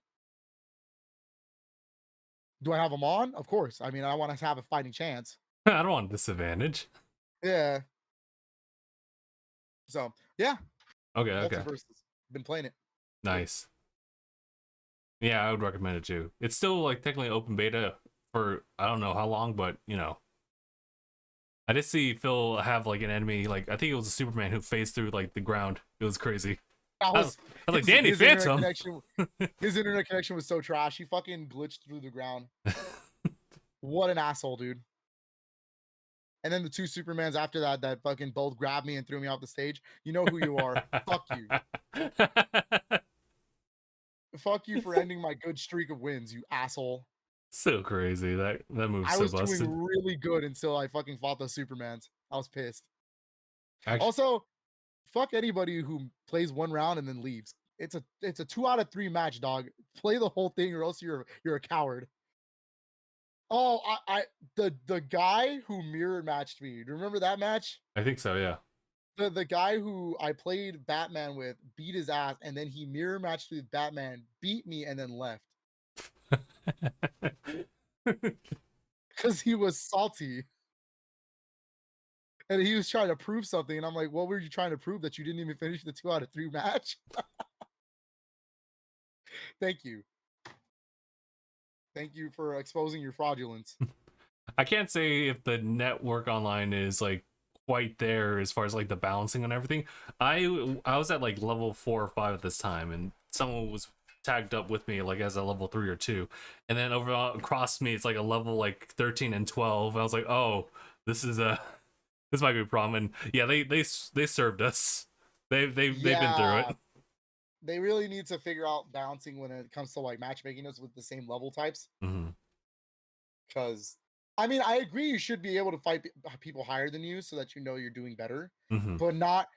Do I have them on? Of course. I mean, I want to have a fighting chance. I don't want a disadvantage. Yeah. So, yeah. Okay. Multiverses. Been playing it. Nice. Yeah, I would recommend it too. It's still like technically open beta for I don't know how long, but you know. I did see Phil have like an enemy, like I think it was a Superman who phased through like the ground. It was crazy. I was like, Danny Phantom. His internet connection was so trash. He fucking glitched through the ground. What an asshole, dude. And then the two Supermans after that fucking both grabbed me and threw me off the stage. You know who you are. Fuck you. Fuck you for ending my good streak of wins, you asshole. So crazy. That move's I so was busted. doing really good until I fucking fought those Supermans. I was pissed. Actually, Also, fuck anybody who plays one round and then leaves. It's a 2 out of 3 match, dog. Play the whole thing or else you're a coward. Oh, the guy who mirror matched me. Do you remember that match? I think so, yeah. The guy who I played Batman with beat his ass, and then he mirror matched with Batman, beat me, and then left because he was salty and he was trying to prove something. And I'm like, what were you trying to prove, that you didn't even finish the 2 out of 3 match? Thank you. Thank you for exposing your fraudulence. I can't say if the network online is like quite there as far as like the balancing and everything. I was at like level 4 or 5 at this time, and someone was tagged up with me like as a level 3 or 2, and then over across me it's like a level like 13 and 12. I was like, oh, this might be a problem. And yeah, they served us. They've been through it. They really need to figure out balancing when it comes to like matchmaking us with the same level types. Because I mean, I agree you should be able to fight people higher than you so that you know you're doing better, but not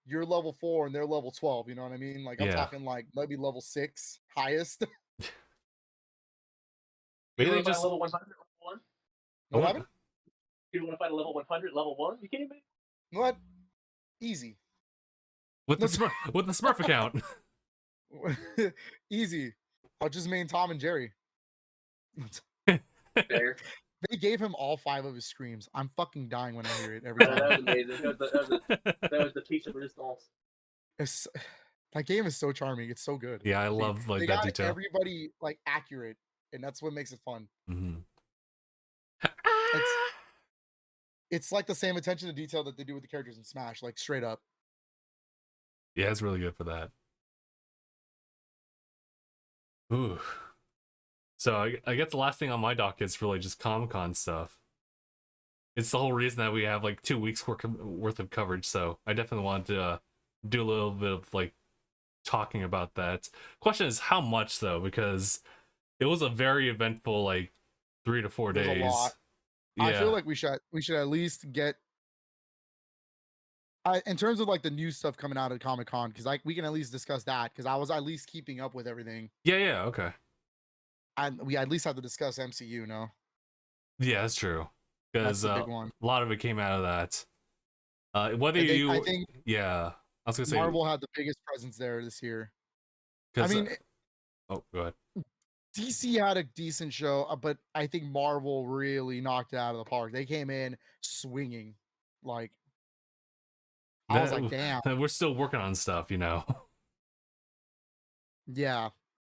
you're level 4 and they're level 12. You know what I mean? Like, I'm talking like maybe level 6 highest. Maybe they just level 100 level 1. What happened? You want to fight a level 100 level 1? You kidding me? What? Easy. With the Smurf account. Easy. I'll just main Tom and Jerry. Fair. They gave him all 5 of his screams. I'm fucking dying when I hear it every time. That was amazing. That was the piece of response. That game is so charming. It's so good. Yeah, I love like that detail. Everybody like accurate, and that's what makes it fun. It's like the same attention to detail that they do with the characters in Smash, like straight up. Yeah, it's really good for that. Ooh. So I guess the last thing on my docket is really just Comic-Con stuff. It's the whole reason that we have like 2 weeks worth of coverage, so I definitely wanted to do a little bit of like talking about that. Question is how much though, because it was a very eventful like 3 to 4 days. A lot. Yeah. I feel like we should at least get in terms of like the new stuff coming out of Comic-Con, because like we can at least discuss that, because I was at least keeping up with everything. Yeah, okay. And we at least have to discuss MCU, no? Yeah, that's true. Because a lot of it came out of that. I think yeah, I was gonna say Marvel had the biggest presence there this year. I mean, oh, go ahead. DC had a decent show, but I think Marvel really knocked it out of the park. They came in swinging, like I was like, damn. We're still working on stuff, you know. Yeah,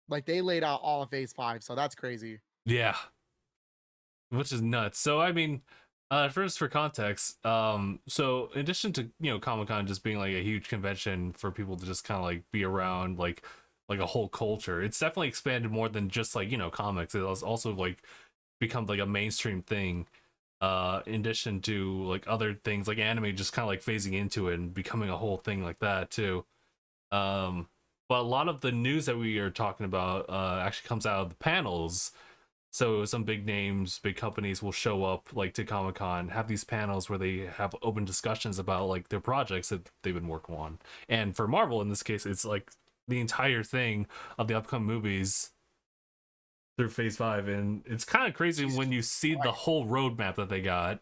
like they laid out all of Phase 5, so that's crazy. Yeah, which is nuts. So I mean, first for context, so in addition to Comic-Con just being like a huge convention for people to just kind of like be around, like a whole culture, it's definitely expanded more than just like comics. It was also like become like a mainstream thing. In addition to like other things like anime just kind of like phasing into it and becoming a whole thing like that too. But a lot of the news that we are talking about actually comes out of the panels. So some big names, big companies will show up like to Comic-Con, have these panels where they have open discussions about like their projects that they've been working on. And for Marvel in this case, it's like the entire thing of the upcoming movies through Phase 5, and it's kind of crazy when you see the whole roadmap that they got.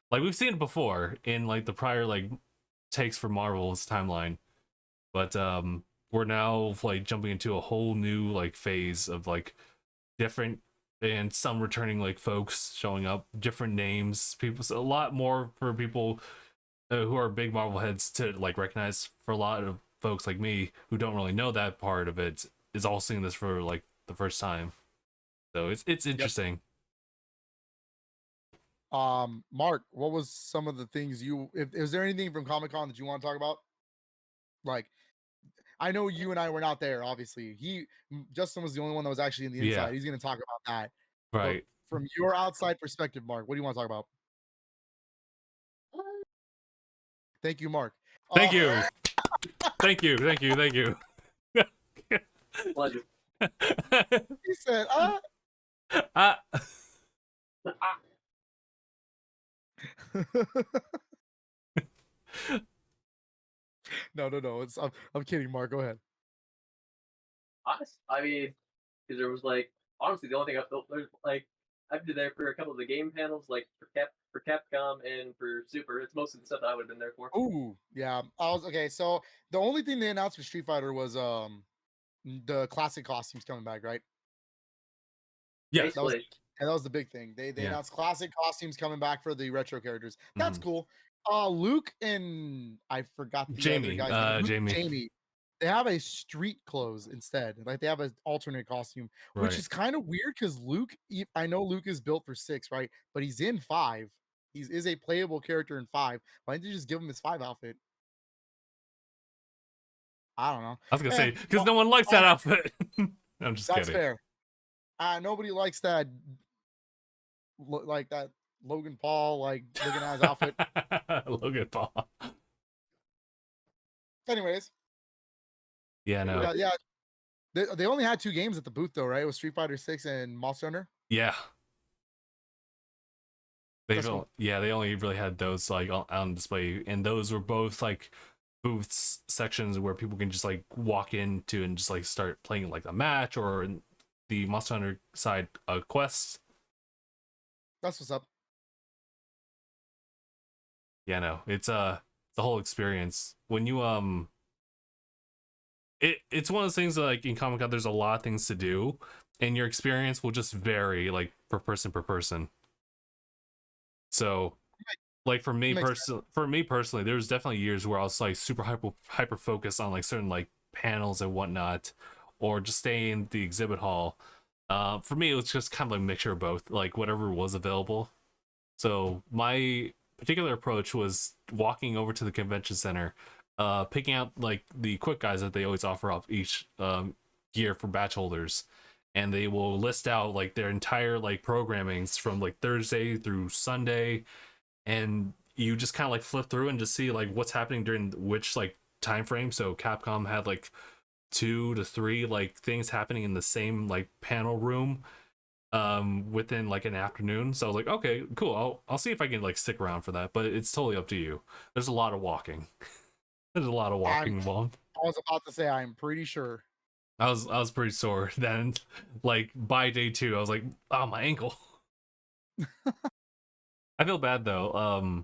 Like we've seen it before in like the prior like takes for Marvel's timeline, but we're now like jumping into a whole new like phase of like different and some returning like folks showing up, different names, people, so a lot more for people who are big Marvel heads to like recognize. For a lot of folks like me who don't really know that part of it, is all seeing this for like the first time. So it's interesting. Mark, what was some of the things is there anything from Comic-Con that you want to talk about? Like, I know you and I were not there, obviously. Justin was the only one that was actually in the inside. Yeah. He's going to talk about that. Right. But from your outside perspective, Mark, what do you want to talk about? Thank you, Mark. Thank you. Thank you. Thank you. Thank you. Pleasure. He said, Ah. No. I'm kidding, Mark. Go ahead. Honest, I mean, because there was like honestly the only thing there's like I've been there for a couple of the game panels, like for Capcom and for Super. It's most of the stuff that I would have been there for. Ooh, yeah. I was okay. So the only thing they announced for Street Fighter was the classic costumes coming back, right? Yes. That was Basically, that was the big thing. They Yeah. announced classic costumes coming back for the retro characters. That's Mhm. cool. Luke and I forgot the other Jamie. guy's name. Luke and Jamie. Jamie. They have a street clothes instead. Like they have an alternate costume, which Right. is kind of weird because Luke. I know Luke is built for 6, right? But he's in 5. He is a playable character in 5. Why didn't you just give him his 5 outfit? I don't know. I was gonna Eh, say because well, no one likes that outfit. I'm just that's kidding. fair. Nobody likes that like that Logan Paul like looking at his outfit. Logan Paul. Anyways, Yeah, no. yeah. They only had 2 games at the booth though, right? It was Street Fighter 6 and Monster Hunter. Yeah. They That's cool. they only really had those like on display, and those were both like booths sections where people can just like walk into and just like start playing like a match, or in the Monster Hunter side quests. That's what's up. Yeah, no, it's the whole experience when you it's one of those things that, like in Comic Con there's a lot of things to do, and your experience will just vary like per person. So like for me personally, there was definitely years where I was like super hyper focused on like certain like panels and whatnot, or just stay in the exhibit hall. For me it was just kind of like a mixture of both, like whatever was available. So my particular approach was walking over to the convention center, picking out like the quick guys that they always offer off each year for batch holders, and they will list out like their entire like programmings from like Thursday through Sunday, and you just kind of like flip through and just see like what's happening during which like time frame. So Capcom had like 2 to 3 like things happening in the same like panel room within like an afternoon. So I was like, okay, cool, I'll see if I can like stick around for that, but it's totally up to you. There's a lot of walking. There's a lot of walking involved. I was about to say I'm pretty sure. I was pretty sore then. Like by day 2 I was like, oh, my ankle. I feel bad though.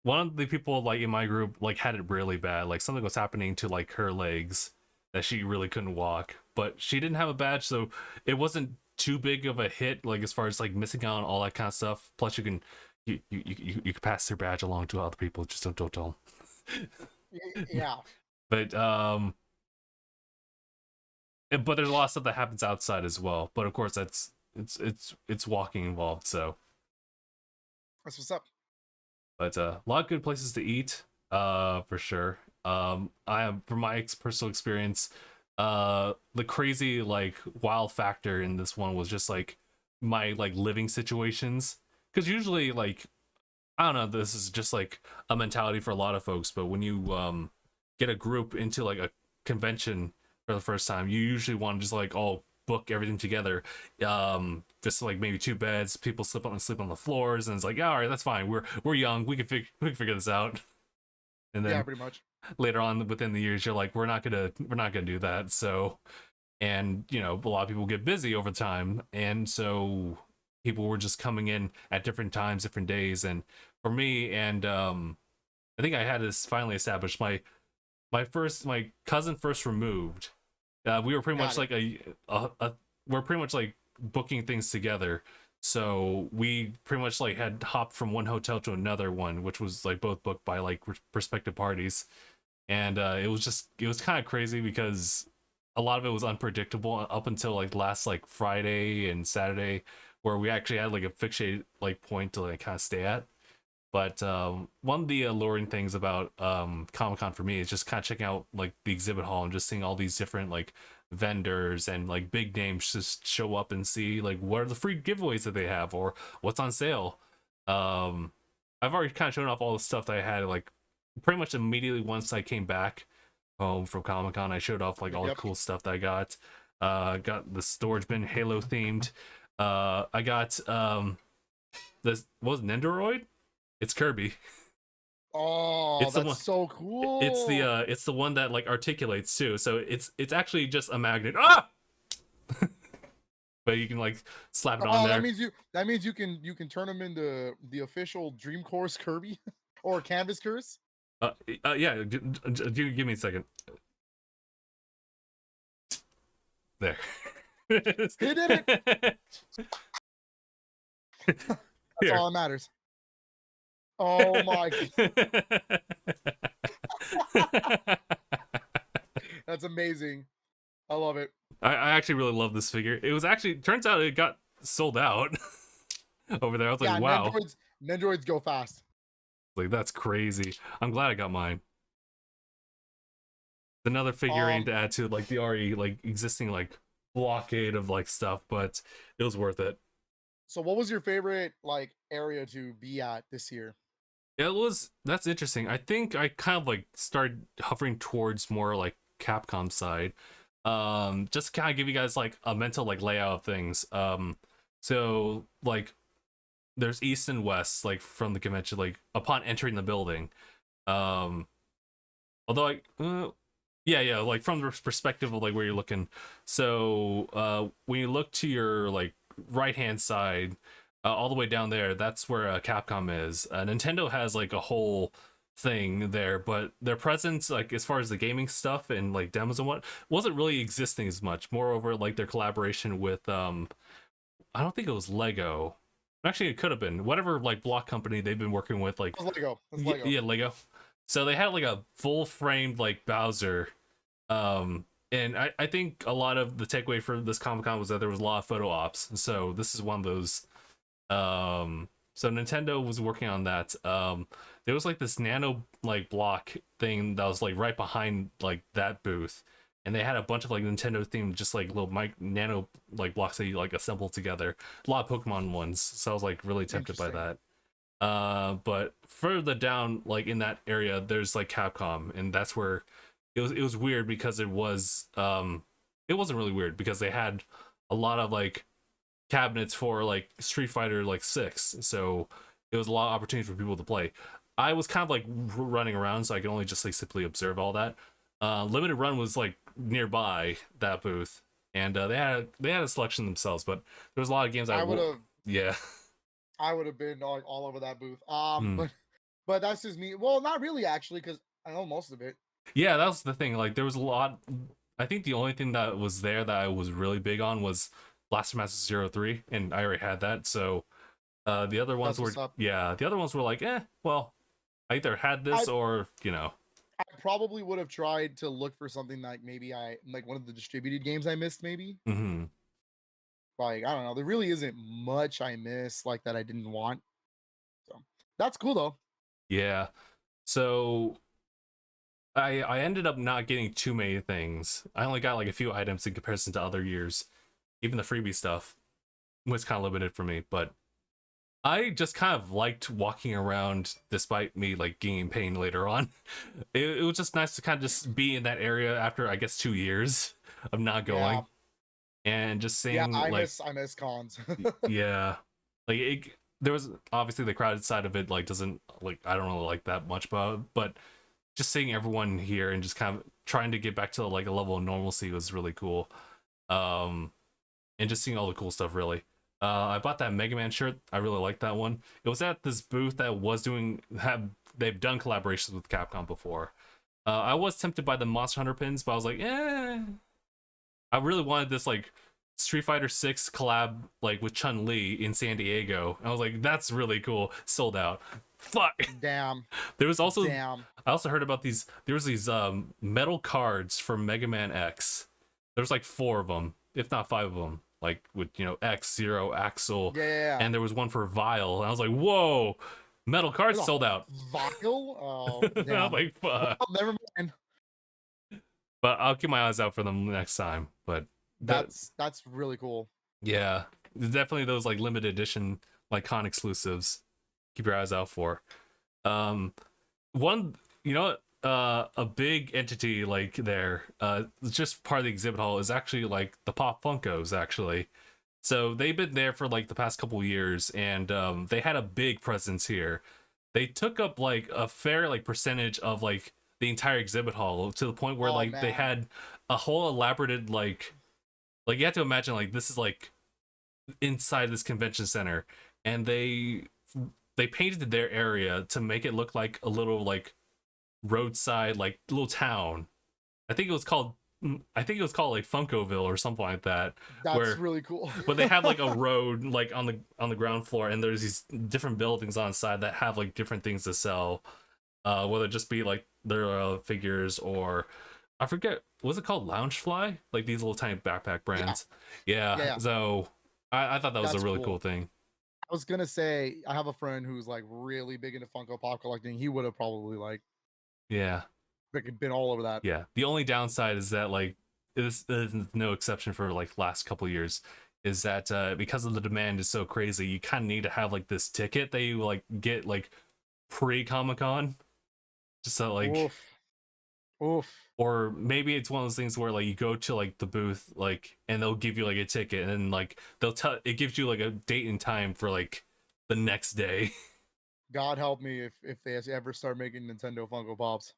One of the people like in my group like had it really bad. Like something was happening to like her legs that she really couldn't walk, but she didn't have a badge, so it wasn't too big of a hit like as far as like missing out on all that kind of stuff. Plus you can you can pass your badge along to other people. Just don't tell them. Yeah. But there's a lot of stuff that happens outside as well. But of course that's it's walking involved, so That's what's up. but a lot of good places to eat, for sure. I am, from my personal experience, the crazy like wow factor in this one was just like my like living situations, because usually like I don't know, this is just like a mentality for a lot of folks, but when you get a group into like a convention for the first time, you usually want to just like all book everything together, just like maybe 2 beds, people sleep on the floors, and it's like, yeah, all right, that's fine, we're young, we can figure this out. And then Yeah, pretty much. later on within the years you're like, we're not gonna do that. So, and you know, a lot of people get busy over time, and so people were just coming in at different times, different days. And for me, and I think I had this finally established, my cousin first removed, we were pretty much like we're pretty much like booking things together. So we pretty much like had hopped from one hotel to another one, which was like both booked by like respective parties. And it was kind of crazy because a lot of it was unpredictable up until like last like Friday and Saturday, where we actually had like a fixated like point to like kind of stay at. But one of the alluring things about Comic-Con for me is just kind of checking out like the exhibit hall and just seeing all these different like vendors and like big names just show up and see like what are the free giveaways that they have or what's on sale. I've already kind of shown off all the stuff that I had like pretty much immediately once I came back home from Comic-Con, I showed off like all the Yep. cool stuff that I got. Got the storage bin Halo themed. I got this, what was it, Nendoroid? It's Kirby. Oh, It's the that's one. so cool. It's the one that like articulates too. So it's actually just a magnet. Ah! But you can like slap it on Oh, there. that means you can turn them into the official Dream Course Kirby or Canvas Curse. Yeah, give me a second. There. He did it. That's Here. all that matters. Oh my! That's amazing. I love it. I actually really love this figure. It was actually, turns out it got sold out over there. I was like, wow. Nendroids go fast. Like, that's crazy. I'm glad I got mine. Another figurine to add to like the already like existing like blockade of like stuff, but it was worth it. So what was your favorite like area to be at this year? That's interesting. I think I kind of like started hovering towards more like Capcom side. Just to kind of give you guys like a mental like layout of things. So like there's east and west like from the convention like upon entering the building. Although yeah, like from the perspective of like where you're looking. So when you look to your like right hand side, all the way down there, that's where Capcom is. Nintendo has like a whole thing there, but their presence like as far as the gaming stuff and like demos and what wasn't really existing as much. Moreover, like their collaboration with I don't think it was Lego. Actually, it could have been whatever like block company they've been working with. Like It was Lego. It was Lego. Yeah, Lego. So they had like a full framed like Bowser. And I think a lot of the takeaway for this Comic-Con was that there was a lot of photo ops. So this is one of those. So Nintendo was working on that. There was like this nano like block thing that was like right behind like that booth, and they had a bunch of like Nintendo themed just like little nano like blocks that you like assemble together. A lot of Pokemon ones. So I was like really tempted by that. But further down like in that area, there's like Capcom, and that's where it was weird because it wasn't really weird because they had a lot of like cabinets for like Street Fighter like 6, so it was a lot of opportunities for people to play. I was kind of like running around, so I could only just like simply observe all that. Limited Run was like nearby that booth, and they had a selection themselves, but there was a lot of games I would have been all over that booth. But that's just me. Well, not really actually, because I know most of it. Yeah, that was the thing. Like there was a lot. I think the only thing that was there that I was really big on was Blaster Master 03, and I already had that. So the other ones were like, well, I either had this or I probably would have tried to look for something like maybe like one of the distributed games I missed maybe. Mm-hmm. Like I don't know, there really isn't much I missed like that I didn't want. So that's cool though. Yeah. So I ended up not getting too many things. I only got like a few items in comparison to other years. Even the freebie stuff was kind of limited for me, but I just kind of liked walking around despite me like getting pain later on. It was just nice to kind of just be in that area after I guess 2 years of not going, and just seeing I miss cons. Yeah, like there was obviously the crowded side of it like doesn't like I don't really like that much about it, but just seeing everyone here and just kind of trying to get back to like a level of normalcy was really cool. And just seeing all the cool stuff really. I bought that Mega Man shirt. I really like that one. It was at this booth that was they've done collaborations with Capcom before. I was tempted by the Monster Hunter pins, but I was like, I really wanted this like Street Fighter 6 collab like with Chun-Li in San Diego. And I was like, that's really cool. Sold out. Fuck. Damn. There was also I also heard about these. There was these metal cards for Mega Man X. There's like 4 of them, if not 5 of them. Like with X, Zero, Axel, and there was one for Vile. And I was like, whoa, metal cards sold out. Vile? Oh, damn. I'm like, fuck. Oh, never mind. But I'll keep my eyes out for them next time. But that's really cool. Yeah, there's definitely those like limited edition like con exclusives. Keep your eyes out for. One You know what? A big entity like there, just part of the exhibit hall is actually like the Pop Funkos actually. So they've been there for like the past couple years, and they had a big presence here. They took up like a fair like percentage of like the entire exhibit hall to the point where Oh like they man. had a whole elaborated like you have to imagine like this is like inside this convention center, and they painted their area to make it look like a little like roadside like little town. I think it was called like Funkoville or something like that. That's Where really cool. but they have like a road like on the ground floor, and there's these different buildings on the side that have like different things to sell. Whether it just be like their figures, or I forget, was it called Loungefly? Like these little tiny backpack brands. Yeah. Yeah. So I thought that was That's a really cool. cool thing. I was gonna say I have a friend who's like really big into Funko Pop collecting. He would have probably like Yeah. been all over that. Yeah. The only downside is that like this is no exception for like last couple years, is that because of the demand is so crazy, you kind of need to have like this ticket that you like get like pre Comic-Con, just so like, Oof. Oof. or maybe it's one of those things where like you go to like the booth like and they'll give you like a ticket, and then like they'll tell, it gives you like a date and time for like the next day. God help me if they ever start making Nintendo Funko Pops.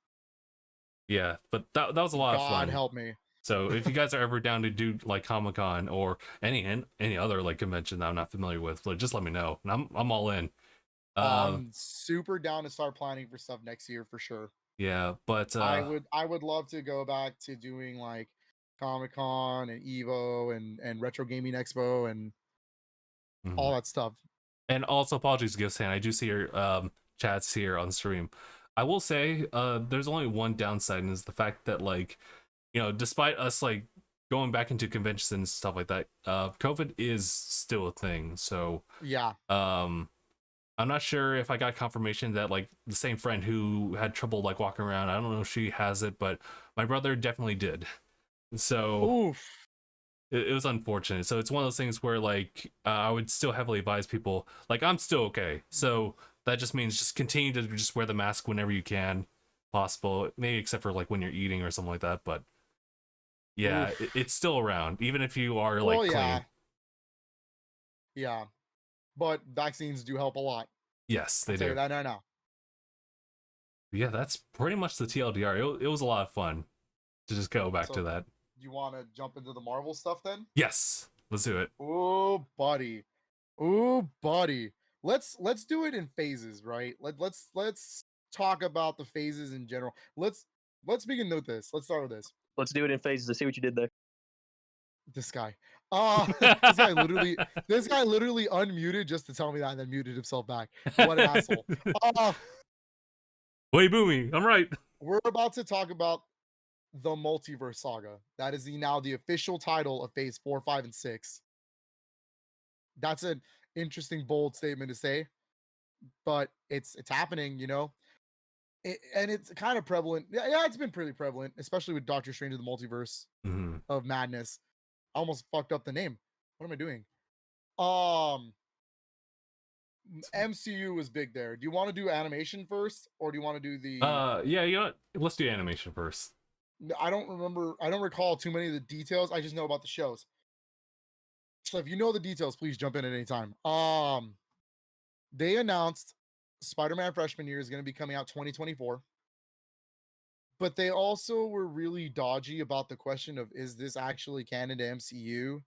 Yeah, but that was a lot of God fun. help me. So if you guys are ever down to do like Comic-Con or any other like convention that I'm not familiar with, like just let me know, and I'm all in. I'm super down to start planning for stuff next year for sure. Yeah, but I would love to go back to doing like Comic Con and Evo and Retro Gaming Expo and all that stuff. And also apologies, Ghost-san, I do see your chats here on stream. I will say there's only one downside, and is the fact that like, you know, despite us like going back into conventions and stuff like that, COVID is still a thing. So Yeah. I'm not sure if I got confirmation that like the same friend who had trouble like walking around, I don't know if she has it, but my brother definitely did. So Oof. it was unfortunate. So it's one of those things where like I would still heavily advise people, like I'm still okay. So that just means just continue to just wear the mask whenever you can possible, maybe except for like when you're eating or something like that. But yeah, it's still around, even if you are like clean. Yeah. Yeah. But vaccines do help a lot. Yes, they I'll tell do. you that now. Yeah, that's pretty much the TLDR. It was a lot of fun to just go back to that. You want to jump into the Marvel stuff then? Yes, let's do it. Oh, buddy. Oh, buddy. Let's do it in phases, right? Let's talk about the phases in general. Let's begin with this. Let's start with this. Let's do it in phases. I see what you did there. This guy. This guy literally unmuted just to tell me that and then muted himself back. What an asshole. Way boomy. I'm right. We're about to talk about the Multiverse Saga. That is now the official title of phase 4, 5, and 6. That's an interesting, bold statement to say, but it's happening, you know. And it's kind of prevalent. Yeah, it's been pretty prevalent, especially with Doctor Strange in the Multiverse of Madness. I almost fucked up the name. What am I doing? MCU was big there. Do you want to do animation first, or do you want to do the? Yeah, you know what? Let's do animation first. I don't recall too many of the details. I just know about the shows. So if you know the details, please jump in at any time. They announced Spider-Man Freshman Year is going to be coming out 2024. But they also were really dodgy about the question of, is this actually canon to MCU?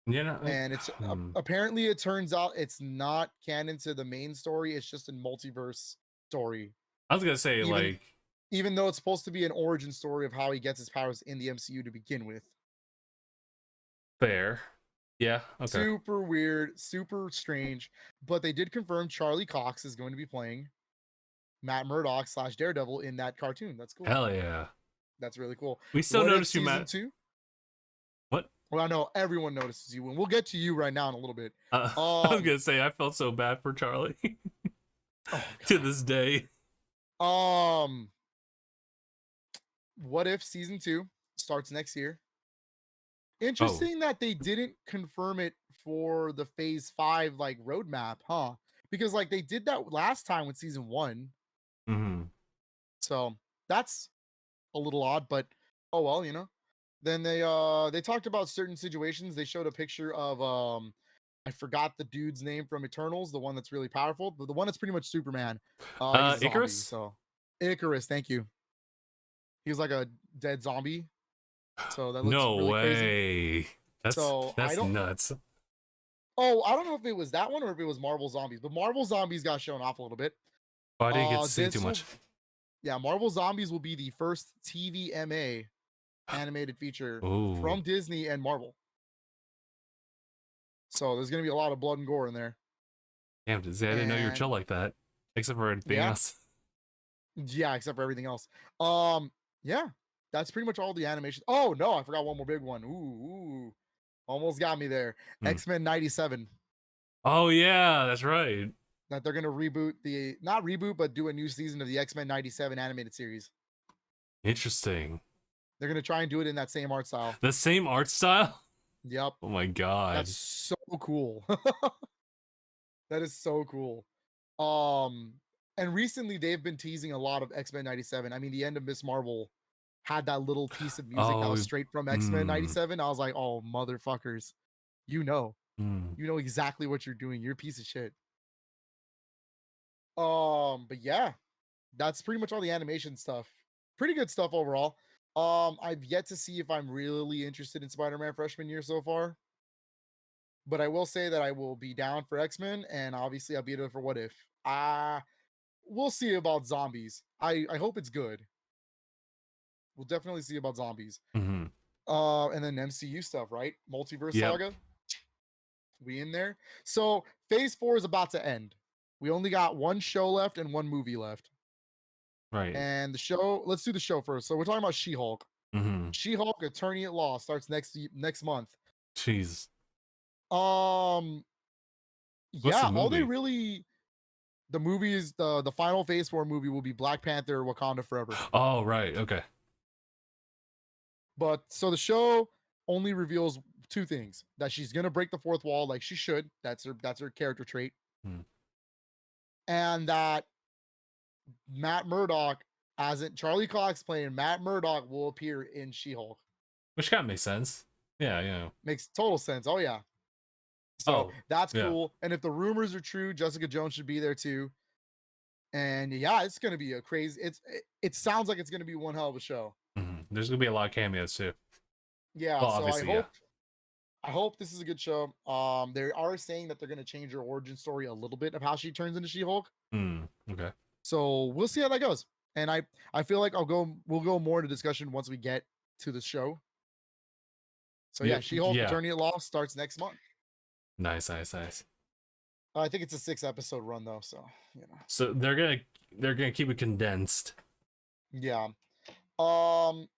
Yeah, and it's apparently it turns out it's not canon to the main story. It's just a multiverse story. I was gonna say even though it's supposed to be an origin story of how he gets his powers in the MCU to begin with. Fair. Yeah. Okay. Super weird, super strange. But they did confirm Charlie Cox is going to be playing Matt Murdock / Daredevil in that cartoon. That's cool. Hell yeah. That's really cool. We still notice you, Matt. 2? What? Well, I know everyone notices you, and we'll get to you right now in a little bit. I was gonna say I felt so bad for Charlie to this day. What If season 2 starts next year? Interesting that they didn't confirm it for the phase 5 like roadmap, huh? Because like they did that last time with season 1. Mm-hmm. So that's a little odd, but oh well, you know. Then they talked about certain situations. They showed a picture of I forgot the dude's name from Eternals, the one that's really powerful, but the one that's pretty much Superman. He's a zombie, Icarus? so Icarus, thank you. He was like a dead zombie. So that looks No really crazy. way. So I That's don't nuts. Oh, I don't know if it was that one or if it was Marvel Zombies, but Marvel Zombies got shown off a little bit. Oh, I didn't get to see too This will much. Yeah, Marvel Zombies will be the first TVMA animated feature Ooh. from Disney and Marvel. So there's gonna be a lot of blood and gore in there. Damn, I didn't know you were And chill like that. Except for anything yeah, else. yeah, except for everything else. Yeah, that's pretty much all the animation. Oh no, I forgot one more big one. Ooh, almost got me there. Hmm. X-Men 97. Oh yeah, that's right. That they're gonna reboot not reboot, but do a new season of the X-Men 97 animated series. Interesting. They're gonna try and do it in that same art style. The same art style? Yep. Oh my god. That's so cool. That is so cool. And recently they've been teasing a lot of X-Men 97. I mean, the end of Miss Marvel had that little piece of music that was Oh, straight from X-Men 97. I was like, oh motherfuckers, you know exactly what you're doing. You're a piece of shit. But yeah, that's pretty much all the animation stuff. Pretty good stuff overall. I've yet to see if I'm really interested in Spider-Man freshman year so far. But I will say that I will be down for X-Men, and obviously I'll be there for What If. We'll see about zombies. I hope it's good. We'll definitely see about zombies. Mm-hmm. And then MCU stuff, right? Multiverse Yep. Saga. We in there. So phase 4 is about to end. We only got one show left and one movie left. Right. And the show, let's do the show first. So we're talking about She-Hulk. Mm-hmm. She-Hulk Attorney at Law starts next month. Jeez. Yeah, What's the all they movie? really the movie is the final phase 4 movie will be Black Panther Wakanda Forever. Oh, right. Okay. But so the show only reveals two things: that she's gonna break the fourth wall like she should. That's her character trait. Hmm. And that Matt Murdock, as in Charlie Cox playing Matt Murdock, will appear in She-Hulk. Which kind of makes sense. Yeah, yeah. Makes total sense. Oh yeah. So that's yeah. cool. And if the rumors are true, Jessica Jones should be there too. And yeah, it's gonna be a crazy. It sounds like it's gonna be one hell of a show. Mm-hmm. There's gonna be a lot of cameos too. Yeah. Well, So obviously, I hope this is a good show. They are saying that they're gonna change her origin story a little bit of how she turns into She-Hulk. Okay. So we'll see how that goes. And I feel like we'll go more into discussion once we get to the show. So yeah, She-Hulk Attorney at Law starts next month. Nice. I think it's a 6-episode run though, so you know. So they're gonna keep it condensed. Yeah. And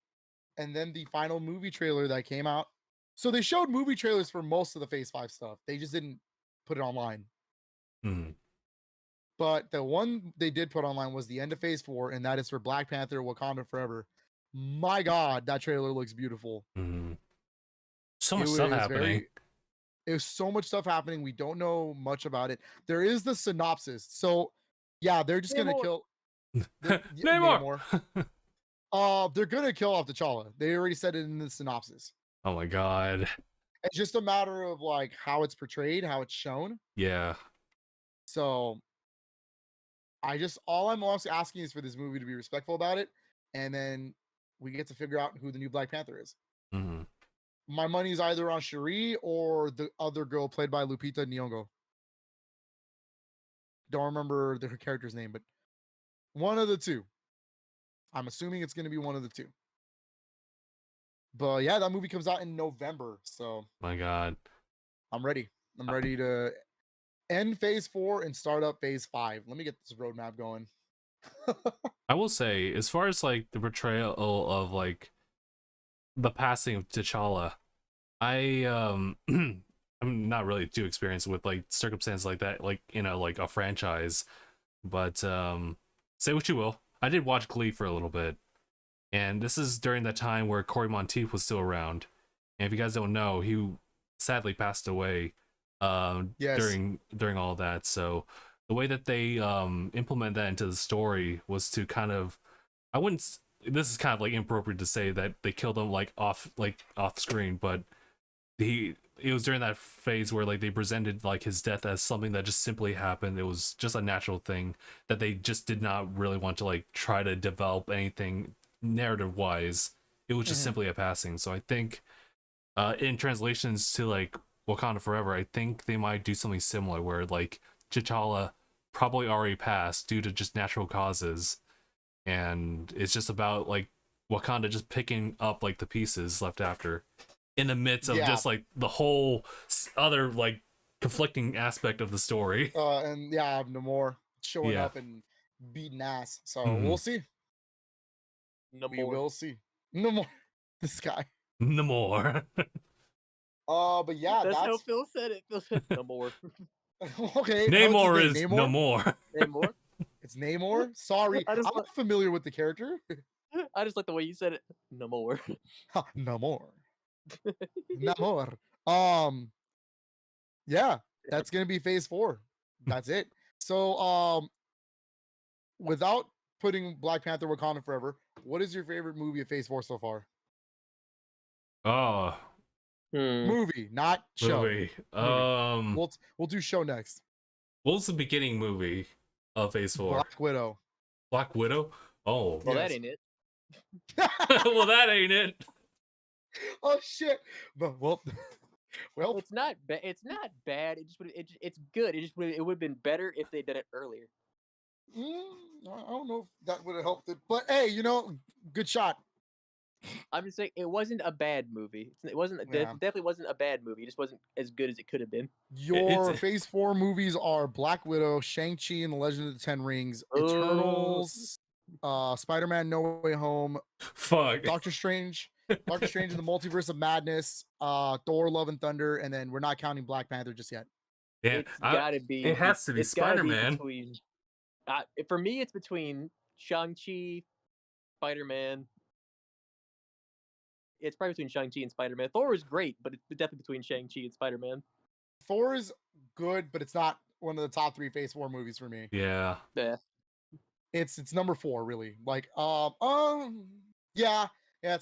then the final movie trailer that came out. So they showed movie trailers for most of the Phase 5 stuff. They just didn't put it online. Mm-hmm. But the one they did put online was the end of Phase 4, and that is for Black Panther Wakanda Forever. My God, that trailer looks beautiful. Mm-hmm. So much stuff happening. There's so much stuff happening. We don't know much about it. There is the synopsis. So yeah, they're just gonna kill Namor. They're gonna kill off T'Challa. They already said it in the synopsis. Oh my God. It's just a matter of like how it's portrayed, how it's shown. Yeah. So all I'm also asking is for this movie to be respectful about it, and then we get to figure out who the new Black Panther is. Mm-hmm. My money is either on Shuri or the other girl played by Lupita Nyong'o. Don't remember her character's name, but one of the two. I'm assuming it's going to be one of the two. But yeah, that movie comes out in November, so my God, I'm ready. I'm ready to end Phase 4 and start up Phase 5. Let me get this roadmap going. I will say, as far as like the portrayal of like the passing of T'Challa, I'm not really too experienced with like circumstances like that, like like a franchise. But say what you will, I did watch Glee for a little bit, and this is during that time where Corey Monteith was still around. And if you guys don't know, he sadly passed away yes. during all that. So the way that they implement that into the story was to kind of, I wouldn't. This is kind of like inappropriate to say that they killed him like off screen, but it was during that phase where like they presented like his death as something that just simply happened. It was just a natural thing that they just did not really want to like try to develop anything narrative wise. It was just simply a passing. So I think in translations to like Wakanda Forever, I think they might do something similar where like T'Challa probably already passed due to just natural causes, and it's just about like Wakanda just picking up like the pieces left after in the midst of just like the whole other like conflicting aspect of the story. And yeah, Namor showing up and beating ass. So we'll see. We will see. Namor, this guy. Namor. But yeah, that's how Phil said it. Phil said Namor. Okay. Namor is Namor? Namor. It's Namor. Sorry, I'm not familiar with the character. I just like the way you said it. Namor. Namor. Namor. Yeah, that's gonna be phase 4. That's it. So without putting Black Panther Wakanda Forever, what is your favorite movie of phase 4 so far? Oh, movie, not show. Movie. We'll do show next. What was the beginning movie of phase 4? Black Widow. Black Widow? Oh. Well, that ain't it. Well, that ain't it. Oh shit. But well it's not bad. It's not bad. It's good. It would have been better if they did it earlier. I don't know if that would have helped it, but hey, good shot. I'm just saying it wasn't a bad movie. It wasn't. Definitely wasn't a bad movie. It just wasn't as good as it could have been. Your phase 4 movies are Black Widow, Shang-Chi and the Legend of the Ten Rings, Eternals, Spider-Man No Way Home, Doctor Strange and the Multiverse of Madness, Thor Love and Thunder, and then we're not counting Black Panther just yet. Yeah, it's gotta be. It has to be Spider-Man. For me, it's between Shang-Chi, Spider-Man. It's probably between Shang-Chi and Spider-Man. Thor is great, but it's definitely between Shang-Chi and Spider-Man. Thor is good, but it's not one of the top 3 phase 4 movies for me. Yeah. It's number 4, really. Like, it's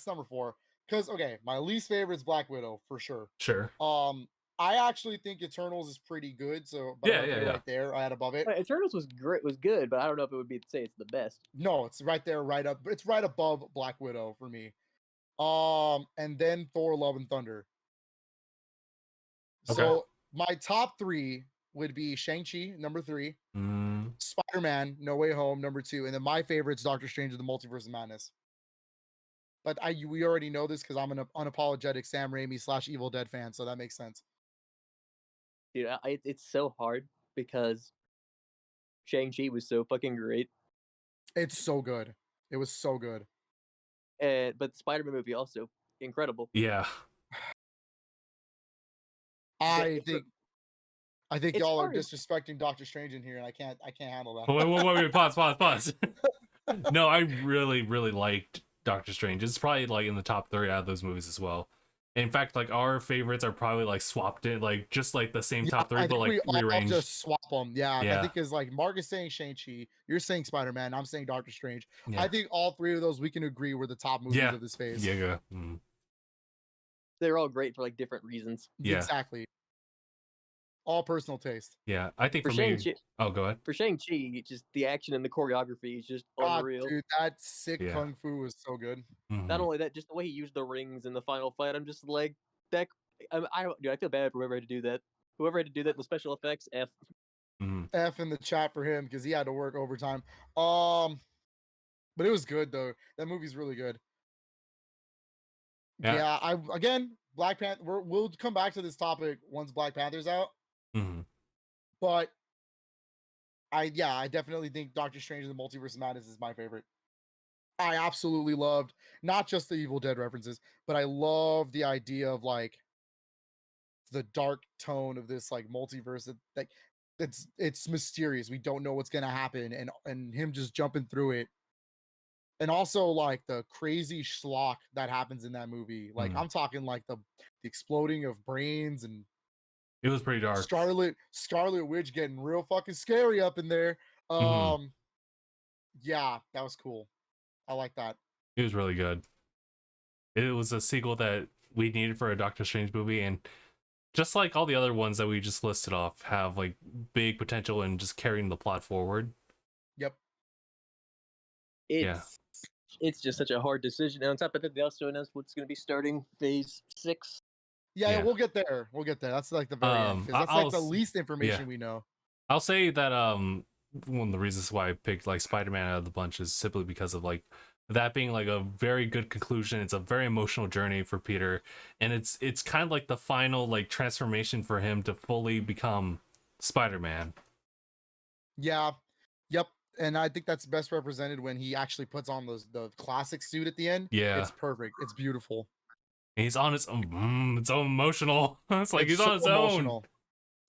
number 4. Because my least favorite is Black Widow for sure. Sure. I actually think Eternals is pretty good. So right there, I had above it. Eternals was good, but I don't know if it would be to say it's the best. No, it's right there, right up. It's right above Black Widow for me. And then Thor Love and Thunder. Okay. So my top 3 would be Shang-Chi, number 3, Spider-Man No Way Home, number 2, and then my favorite's Doctor Strange and the Multiverse of Madness. But we already know this because I'm an unapologetic Sam Raimi / Evil Dead fan, so that makes sense. Dude, it's so hard because Shang-Chi was so fucking great. It's so good. It was so good. But the Spider-Man movie also incredible. Yeah. I think y'all are disrespecting Doctor Strange in here, and I can't handle that. Wait, pause. No, I really, really liked Doctor Strange. It's probably like in the top 3 out of those movies as well. In fact, like our favorites are probably like swapped in, like just like the same top 3, but like rearranged. I'll just swap them. Yeah. I think it's like Mark is saying Shang-Chi, you're saying Spider-Man, I'm saying Doctor Strange. I think all 3 of those we can agree were the top movies of this phase. They're all great for like different reasons. Yeah, exactly. All personal taste. Yeah, I think for me. Oh, go ahead. For Shang-Chi, just the action and the choreography is just unreal. Dude, that sick kung fu was so good. Not only that, just the way he used the rings in the final fight. I'm just like that. I feel bad for whoever had to do that. Whoever had to do that in the special effects, F. F in the chat for him because he had to work overtime. But it was good though. That movie's really good. Yeah. Black Panther. We'll come back to this topic once Black Panther's out. But I definitely think Doctor Strange and the Multiverse of Madness is my favorite. I absolutely loved not just the Evil Dead references, but I love the idea of like the dark tone of this like multiverse that like it's mysterious. We don't know what's gonna happen, and him just jumping through it. And also like the crazy schlock that happens in that movie. Like I'm talking like the exploding of brains and It was pretty dark. Scarlet Witch getting real fucking scary up in there. Mhm. Yeah, that was cool. I like that. It was really good. It was a sequel that we needed for a Doctor Strange movie, and just like all the other ones that we just listed off, have like big potential in just carrying the plot forward. Yep. It's just such a hard decision. And on top of that, they also announced what's going to be starting Phase 6. Yeah, we'll get there. We'll get there. That's like the very end, because that's like the least information we know. I'll say that one of the reasons why I picked like Spider-Man out of the bunch is simply because of like that being like a very good conclusion. It's a very emotional journey for Peter, and it's kind of like the final like transformation for him to fully become Spider-Man. Yeah. Yep. And I think that's best represented when he actually puts on the classic suit at the end. Yeah. It's perfect. It's beautiful. And he's on his own. It's so emotional. It's like he's so on his own.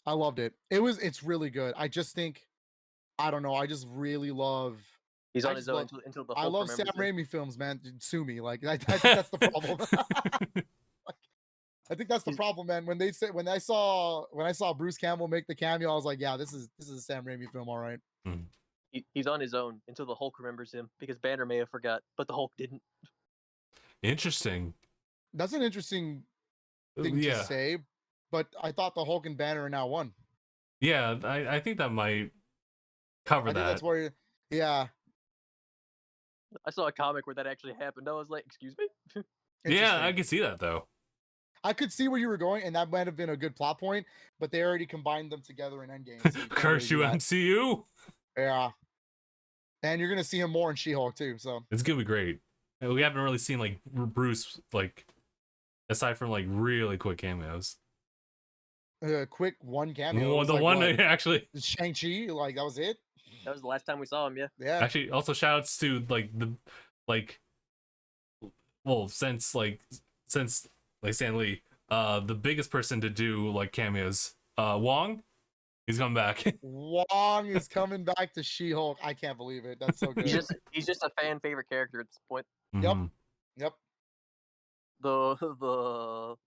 I loved it. It's really good. I just think, I don't know. I just really love. He's on his own until the Hulk. I love Sam Raimi films, man. Sue me. Like I think that's the problem. I think that's the problem, man. When I saw Bruce Campbell make the cameo, I was like, yeah, this is a Sam Raimi film, all right. He's on his own until the Hulk remembers him, because Banner may have forgot, but the Hulk didn't. Interesting. That's an interesting thing to say, but I thought the Hulk and Banner are now one. Yeah, I think that might cover that. That's where, yeah. I saw a comic where that actually happened. I was like, excuse me? Yeah, I can see that though. I could see where you were going, and that might have been a good plot point, but they already combined them together in Endgame. So Curse you, MCU. Yeah. And you're gonna see him more in She-Hulk too, so it's gonna be great. We haven't really seen like Bruce, like aside from like really quick cameos. Quick one cameo. The one actually. Shang-Chi, like that was it. That was the last time we saw him. Yeah. Actually, also shout outs to like since Stan Lee, the biggest person to do like cameos, Wong. He's coming back. Wong is coming back to She-Hulk. I can't believe it. That's so good. He's just a fan favorite character at this point. Yep. The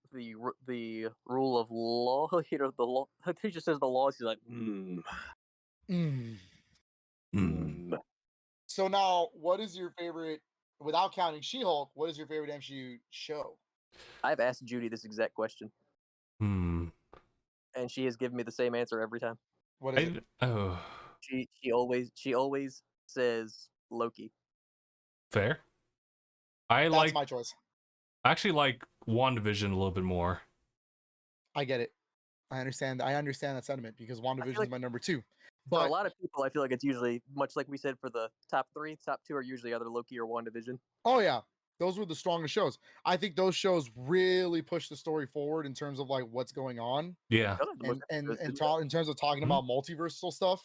rule of law, the law. He just says the laws. He's like, So now, what is your favorite, without counting She-Hulk, what is your favorite MCU show? I've asked Judy this exact question. And she has given me the same answer every time. What is it? Oh. She always says Loki. Fair. That's my choice. I actually like WandaVision a little bit more. I get it. I understand that sentiment, because WandaVision is my number 2. But for a lot of people, I feel like it's usually, much like we said for the top 3, top 2 are usually either Loki or WandaVision. Oh yeah. Those were the strongest shows. I think those shows really push the story forward in terms of like what's going on. Yeah. And in terms of talking about multiversal stuff.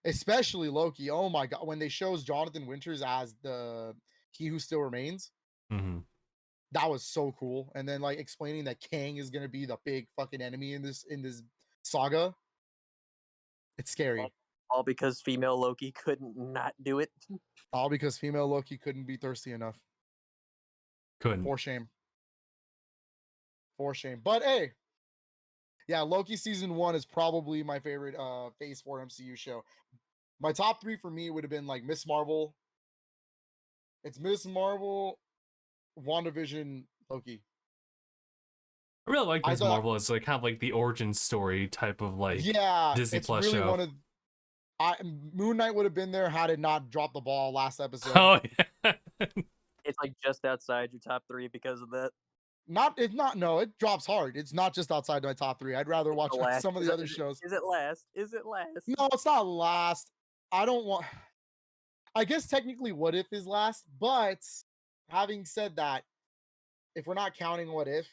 Especially Loki. Oh my god, when they shows Jonathan Winters as the He Who Still Remains. That was so cool. And then like explaining that Kang is gonna be the big fucking enemy in this saga. It's scary. All because female Loki couldn't not do it. All because female Loki couldn't be thirsty enough. Couldn't. For shame. But hey, yeah, Loki season 1 is probably my favorite Phase 4 MCU show. My top 3 for me would have been like Miss Marvel. It's Miss Marvel, WandaVision, Loki. I really like Miss Marvel. It's like kind of like the origin story type of like Disney Plus really show. Moon Knight would have been there had it not dropped the ball last episode. Oh yeah. It's like just outside your top 3 because of that. No, it drops hard. It's not just outside my top 3. I'd rather watch some of the other shows. Is it last? No, it's not last. I guess technically What If is last, but having said that, if we're not counting What If,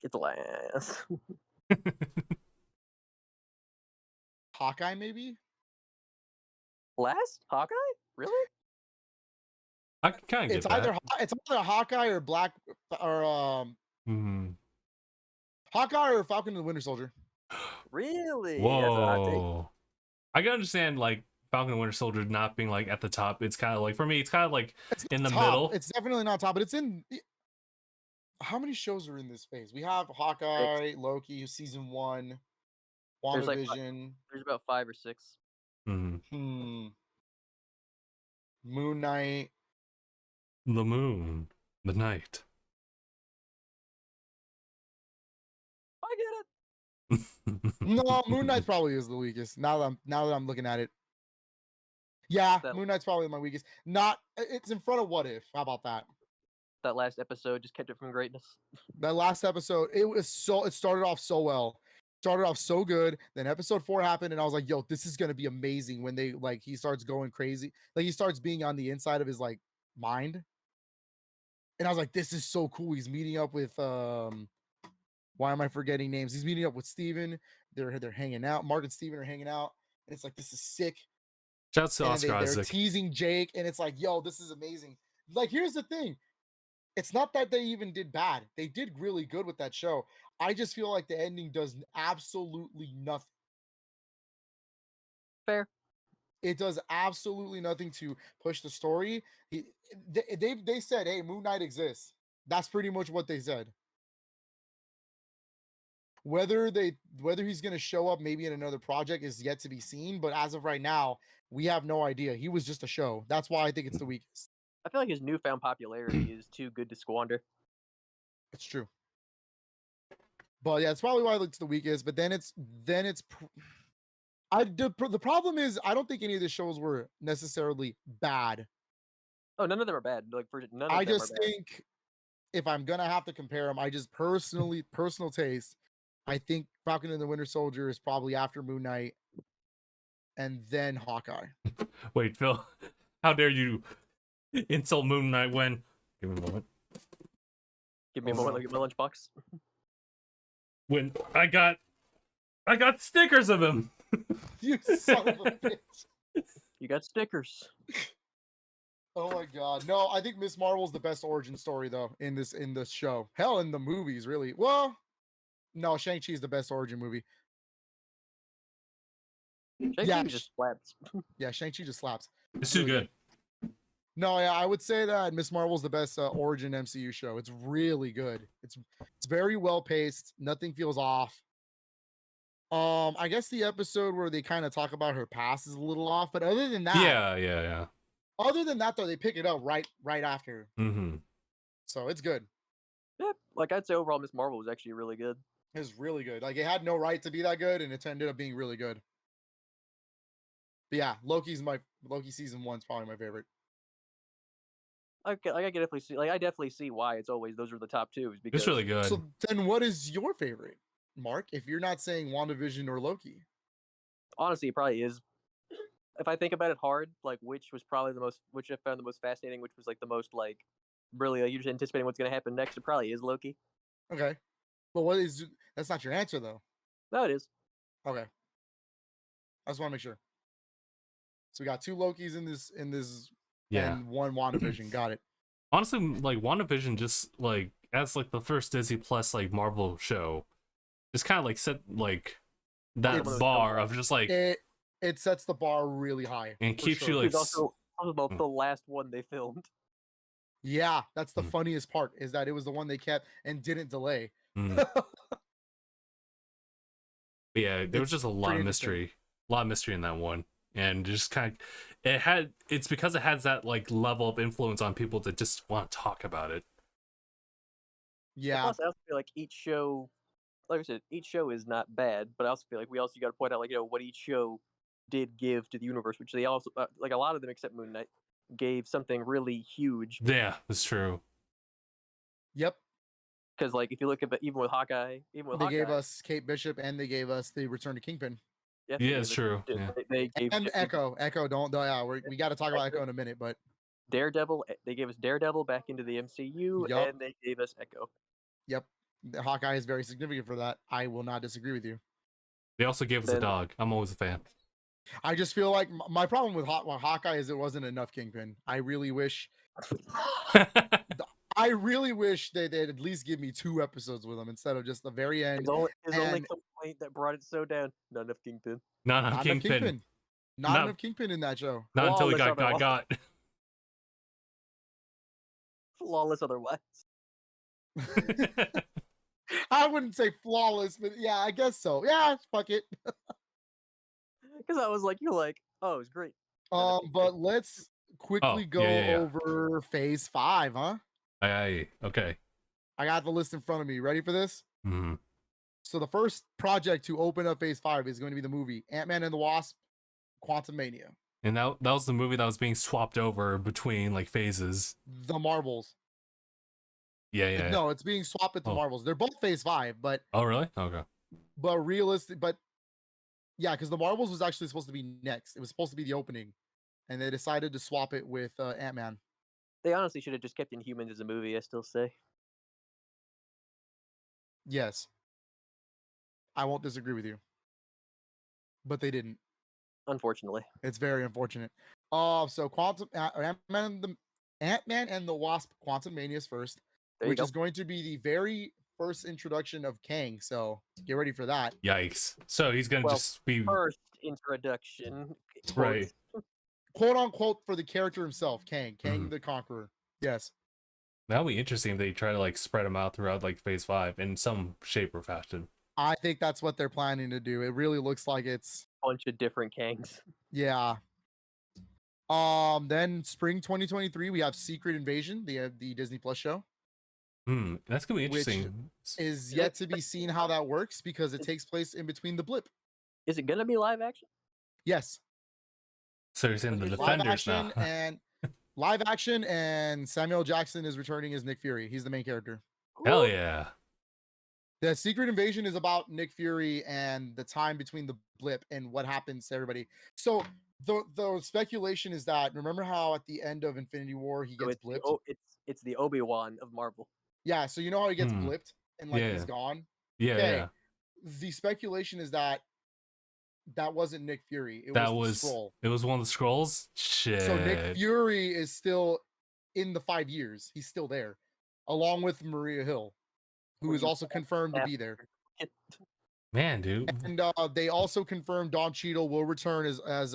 it's last. Hawkeye maybe? Last? Hawkeye? Really? I can kind of get that. It's either Hawkeye or Hawkeye or Falcon and the Winter Soldier. Really? Whoa. I can understand like Falcon and Winter Soldier not being like at the top. It's kind of like, for me, it's kind of like in the middle. It's definitely not top, but it's in. how many shows are in this phase? We have Hawkeye, Loki, season 1, There's like WandaVision, there's about 5 or 6. Mhm. Moon Knight. The moon, the night. I get it. No, Moon Knight probably is the weakest. Now that I'm looking at it. Yeah, That- Moon Knight's probably my weakest. Not it's in front of What If. How about that? That last episode just kept it from greatness. That last episode, it started off so well. Started off so good. Then episode 4 happened, and I was like, yo, this is gonna be amazing when they like he starts going crazy. Like he starts being on the inside of his like mind. And I was like, this is so cool. He's meeting up with why am I forgetting names? He's meeting up with Steven. They're hanging out. Mark and Steven are hanging out. And it's like, this is sick. Shouts to And Oscar they're Isaac. teasing Jake, and it's like, yo, this is amazing. Like, here's the thing. It's not that they even did bad. They did really good with that show. I just feel like the ending does absolutely nothing. Fair. It does absolutely nothing to push the story. They said, hey, Moon Knight exists. That's pretty much what they said. Whether he's going to show up maybe in another project is yet to be seen, but as of right now, we have no idea. He was just a show. That's why I think it's the weakest. I feel like his newfound popularity is too good to squander. It's true. But yeah, it's probably why it's the weakest, but then the problem is I don't think any of the shows were necessarily bad. Oh, none of them are bad. Like for none of I them just are bad. think if I'm going to have to compare them, I just personal taste, I think Falcon and the Winter Soldier is probably after Moon Knight and then Hawkeye. Wait, Phil, how dare you insult Moon Knight when... Give me a moment. Give me a moment to get my lunchbox. When I got stickers of him. You son of a bitch. You got stickers. Oh my god. No, I think Miss Marvel's the best origin story though in this show. Hell, in the movies, really. Well, no, Shang-Chi is the best origin movie. Shang-Chi just slaps. Yeah, Shang-Chi just slaps. It's too good. No, yeah, I would say that Miss Marvel's the best origin MCU show. It's really good. It's very well paced. Nothing feels off. I guess the episode where they kind of talk about her past is a little off, but other than that, Yeah. Other than that, though, they pick it up right after. Mm-hmm. So it's good. Yeah, like I'd say overall, Miss Marvel was actually really good. It was really good. Like it had no right to be that good, and it ended up being really good. But yeah, Loki season 1's probably my favorite. I definitely see why it's always those are the top 2s because It's really good. So then, what is your favorite, Mark? If you're not saying WandaVision or Loki, honestly, it probably is. If I think about it hard, like which I found the most fascinating, which was like the most like really like, you're just anticipating what's gonna happen next, it probably is Loki. okay. But that's not your answer though. No, it is. Okay. I just want to make sure. So we got 2 Lokis in this Yeah. and 1 WandaVision. Got it. Honestly, like WandaVision just like as like the first Disney Plus like Marvel show, just kind of like set like that It's- bar of just like It sets the bar really high and for keeps sure. you like It's also about the last one they filmed. Yeah, that's the Mm. funniest part is that it was the one they kept and didn't delay. Mm. But yeah, there was It's just a lot pretty of mystery, in that one, and just kind of it's because it has that like level of influence on people that just want to talk about it. Yeah, Plus, I also feel like each show, like I said, each show is not bad, but I also feel like we also got to point out like what each show did give to the universe, which they also like a lot of them except Moon Knight gave something really huge. Yeah, that's true. yep. Because like if you look at even with Hawkeye, They gave us Kate Bishop and they gave us the Return to Kingpin they Yeah, gave it's us- true. Yeah. They gave and Echo. Echo, don't. Yeah, we got to talk about Echo in a minute, but Daredevil. They gave us Daredevil back into the MCU, Yup. and they gave us Echo. yep, the Hawkeye is very significant for that. I will not disagree with you. They also gave us a Then- dog. I'm always a fan. I just feel like my problem with Hawkeye is it wasn't enough Kingpin. I really wish they'd at least give me 2 episodes with him instead of just the very end. His only and- complaint that brought it so down: not enough Kingpin. Not on Not enough Kingpin. Kingpin. Not Not- enough Kingpin in that show. Not until we Flawless got. Flawless otherwise. I wouldn't say flawless, but yeah, I guess so. Yeah, fuck it. Because I was like, you're like, oh, it's great. And then But let's quickly Oh, go yeah. over phase 5, huh? Okay. I got the list in front of me. Ready for this? Hmm. So the first project to open up phase 5 is going to be the movie Ant-Man and the Wasp: Quantumania. And that was the movie that was being swapped over between like phases. The Marvels. Yeah. No, it's being swapped into Oh. Marvels. They're both phase 5, but Oh, really? Okay. realistic, but yeah, because the Marvels was actually supposed to be next. It was supposed to be the opening, and they decided to swap it with Ant-Man. they honestly should have just kept Inhumans as a movie, I still say. Yes, I won't disagree with you, but they didn't. Unfortunately. It's very unfortunate. So Ant-Man and the Wasp: Quantumania is first, There you which go. is going to be the very first introduction of Kang. So get ready for that. Yikes. So he's gonna Well, just be First introduction. right. Quote unquote for the character himself, Kang Mhm. the Conqueror. Yes. That'll be interesting if they try to like spread them out throughout like phase 5 in some shape or fashion. I think that's what they're planning to do. It really looks like it's Bunch of different Kangs. yeah. Then spring 2023 we have Secret Invasion, the Disney Plus show, That's gonna be which interesting. is yet to be seen how that works because it takes place in between the blip. Is it gonna be live action? Yes, So you're saying the Live live Defenders now. action and Samuel Jackson is returning as Nick Fury. He's the main character. Hell Ooh. yeah. The Secret Invasion is about Nick Fury and the time between the blip and what happens to everybody. So the speculation is that, remember how at the end of Infinity War he So gets blipped? it's the Obi-Wan of Marvel. Yeah, so you know how he gets Hmm. blipped and like Yeah. he's gone? Yeah. Okay. The speculation is that that wasn't Nick Fury. It That was was the Skrull. it was one of the scrolls. Shit. So Nick Fury is still in the 5 years. He's still there, along with Maria Hill, who Well, is you also confirmed to be there. Man, dude. And they also confirmed Don Cheadle will return as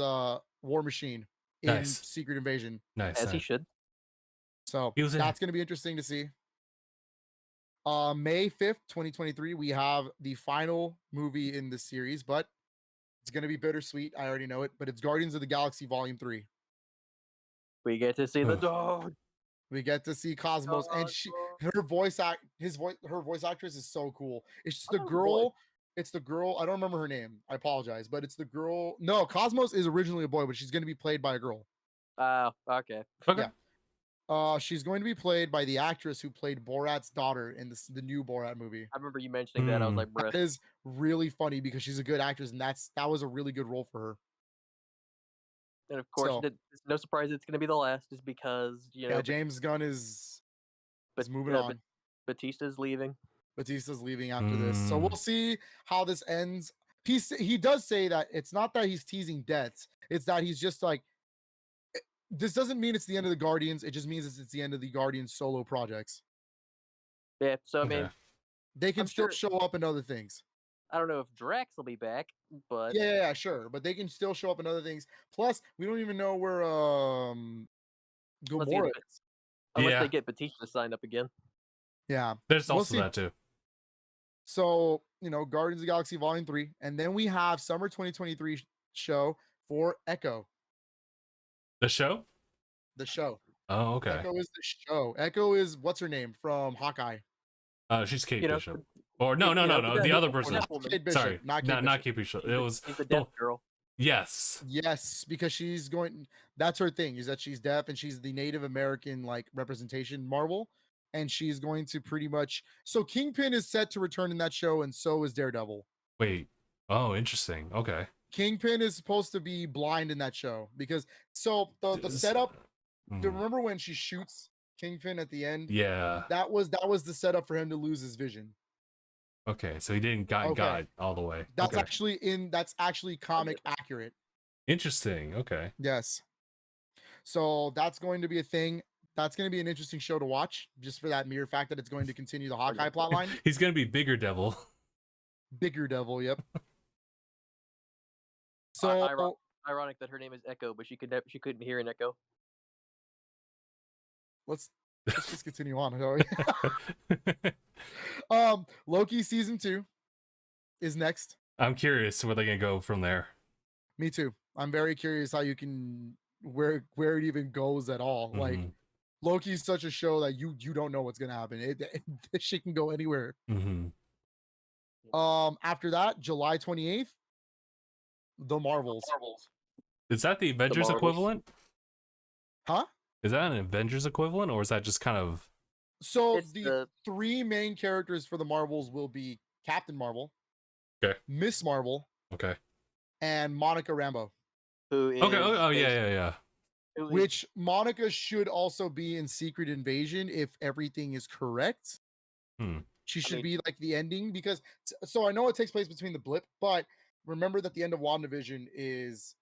War Machine in Nice. Secret Invasion. Nice. As he should. So He was in that's going to be interesting to see. May 5th, 2023, we have the final movie in this series, but it's going to be bittersweet. I already know it, but it's Guardians of the Galaxy Volume 3. We get to see the Ugh. dog. We get to see Cosmos, and her voice actress is so cool. It's just the Oh, boy. girl. It's the girl. I don't remember her name. I apologize, but it's the girl. No, Cosmos is originally a boy, but she's going to be played by a girl. Oh, okay. Okay. Yeah. She's going to be played by the actress who played Borat's daughter in the new Borat movie. I remember you mentioning that. I was like, bruh. That is really funny because she's a good actress, and that was a really good role for her. And of course, So- it's no surprise it's going to be the last, just because Yeah, James Gunn is moving on. Batista's leaving. Batista's leaving after this, so we'll see how this ends. He does say that it's not that he's teasing deaths; it's that he's just like, this doesn't mean it's the end of the Guardians. It just means it's the end of the Guardians solo projects. Yeah, so I mean, Okay. They can I'm still sure- show up in other things. I don't know if Drax will be back, but Yeah, sure, but they can still show up in other things. Plus, we don't even know where Unless they Gamora get- is. unless Yeah. they get Batista signed up again. Yeah. There's We'll also see. that too. So, Guardians of the Galaxy Volume 3. And then we have summer 2023 show for Echo, The show? the show. Oh, okay. Echo is the show. Echo is, what's her name from Hawkeye? She's Kate You know, Bishop. Or no, the the other Death person. Woman. Kate Bishop, Sorry, not Kate not Bishop. Kate Bishop. It was She's the Death Girl. yes. Yes, because she's going, that's her thing, is that she's deaf and she's the Native American like representation Marvel. And she's going to pretty much, so Kingpin is set to return in that show, and so is Daredevil. Wait. Oh, interesting. Okay. Kingpin is supposed to be blind in that show because the Does- setup. Mhm. Remember when she shoots Kingpin at the end? Yeah. That was the setup for him to lose his vision. Okay. So he didn't got Okay. all the way. That's Okay. that's actually comic accurate. Interesting. Okay. Yes. So that's going to be a thing. That's going to be an interesting show to watch, just for that mere fact that it's going to continue the Hawkeye plotline. He's gonna be bigger devil. Bigger Devil, yep. I- So Ironic that her name is Echo, but she couldn't hear an echo. let's Let's just continue on. Loki season 2 is next. I'm curious where they're gonna go from there. Me too. I'm very curious how you can where it even goes at all. Like Mhm. Loki's such a show that you don't know what's gonna happen. This shit can go anywhere. Mhm. After that, July 28th, The Marvels. Is that the Avengers Marvels. equivalent? Huh? Is that an Avengers equivalent, or is that just kind of? So It's the three main characters for the Marvels will be Captain Marvel, Okay. Miss Marvel, Okay. and Monica Rambeau. Who is Okay. Oh based- yeah. who is- Which Monica should also be in Secret Invasion if everything is correct. She should be like the ending because so I know it takes place between the blip, but remember that the end of WandaVision is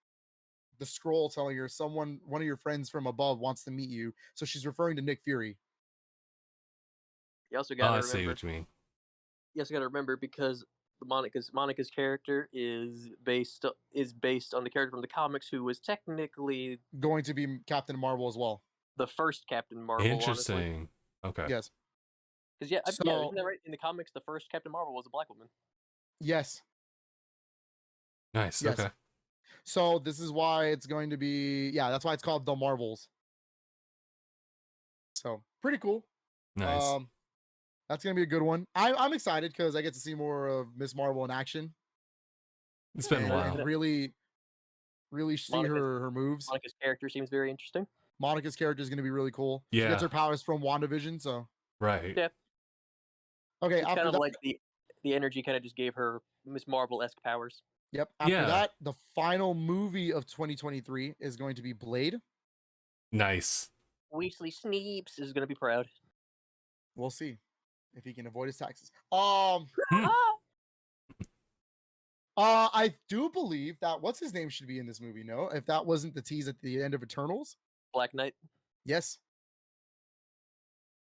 the scroll telling her one of your friends from above wants to meet you. So she's referring to Nick Fury. You also Oh, got I to see remember. what you mean. You also got to remember because Monica's character is based on the character from the comics who was technically Going to be Captain Marvel as well. the first Captain Marvel. Interesting. Okay. Yes. Because yeah, So- isn't that right? In the comics, the first Captain Marvel was a black woman. Yes. Nice. Yes. Okay. So this is why it's going to be that's why it's called The Marvels. So pretty cool. Nice. That's gonna be a good one. I'm excited because I get to see more of Miss Marvel in action. It's been a and, while. and really see Monica's- her moves. Monica's character seems very interesting. Monica's character is going to be really cool. She Yeah. gets her powers from WandaVision, so Right. Yeah. okay. It's After kind of that, like the energy kind of just gave her Miss Marvel-esque powers. yep. After Yeah. that, the final movie of 2023 is going to be Blade. Nice. Weasley Sneeps is going to be proud. We'll see if he can avoid his taxes. Hmm. I do believe that what's his name should be in this movie. No, if that wasn't the tease at the end of Eternals, Black Knight. yes.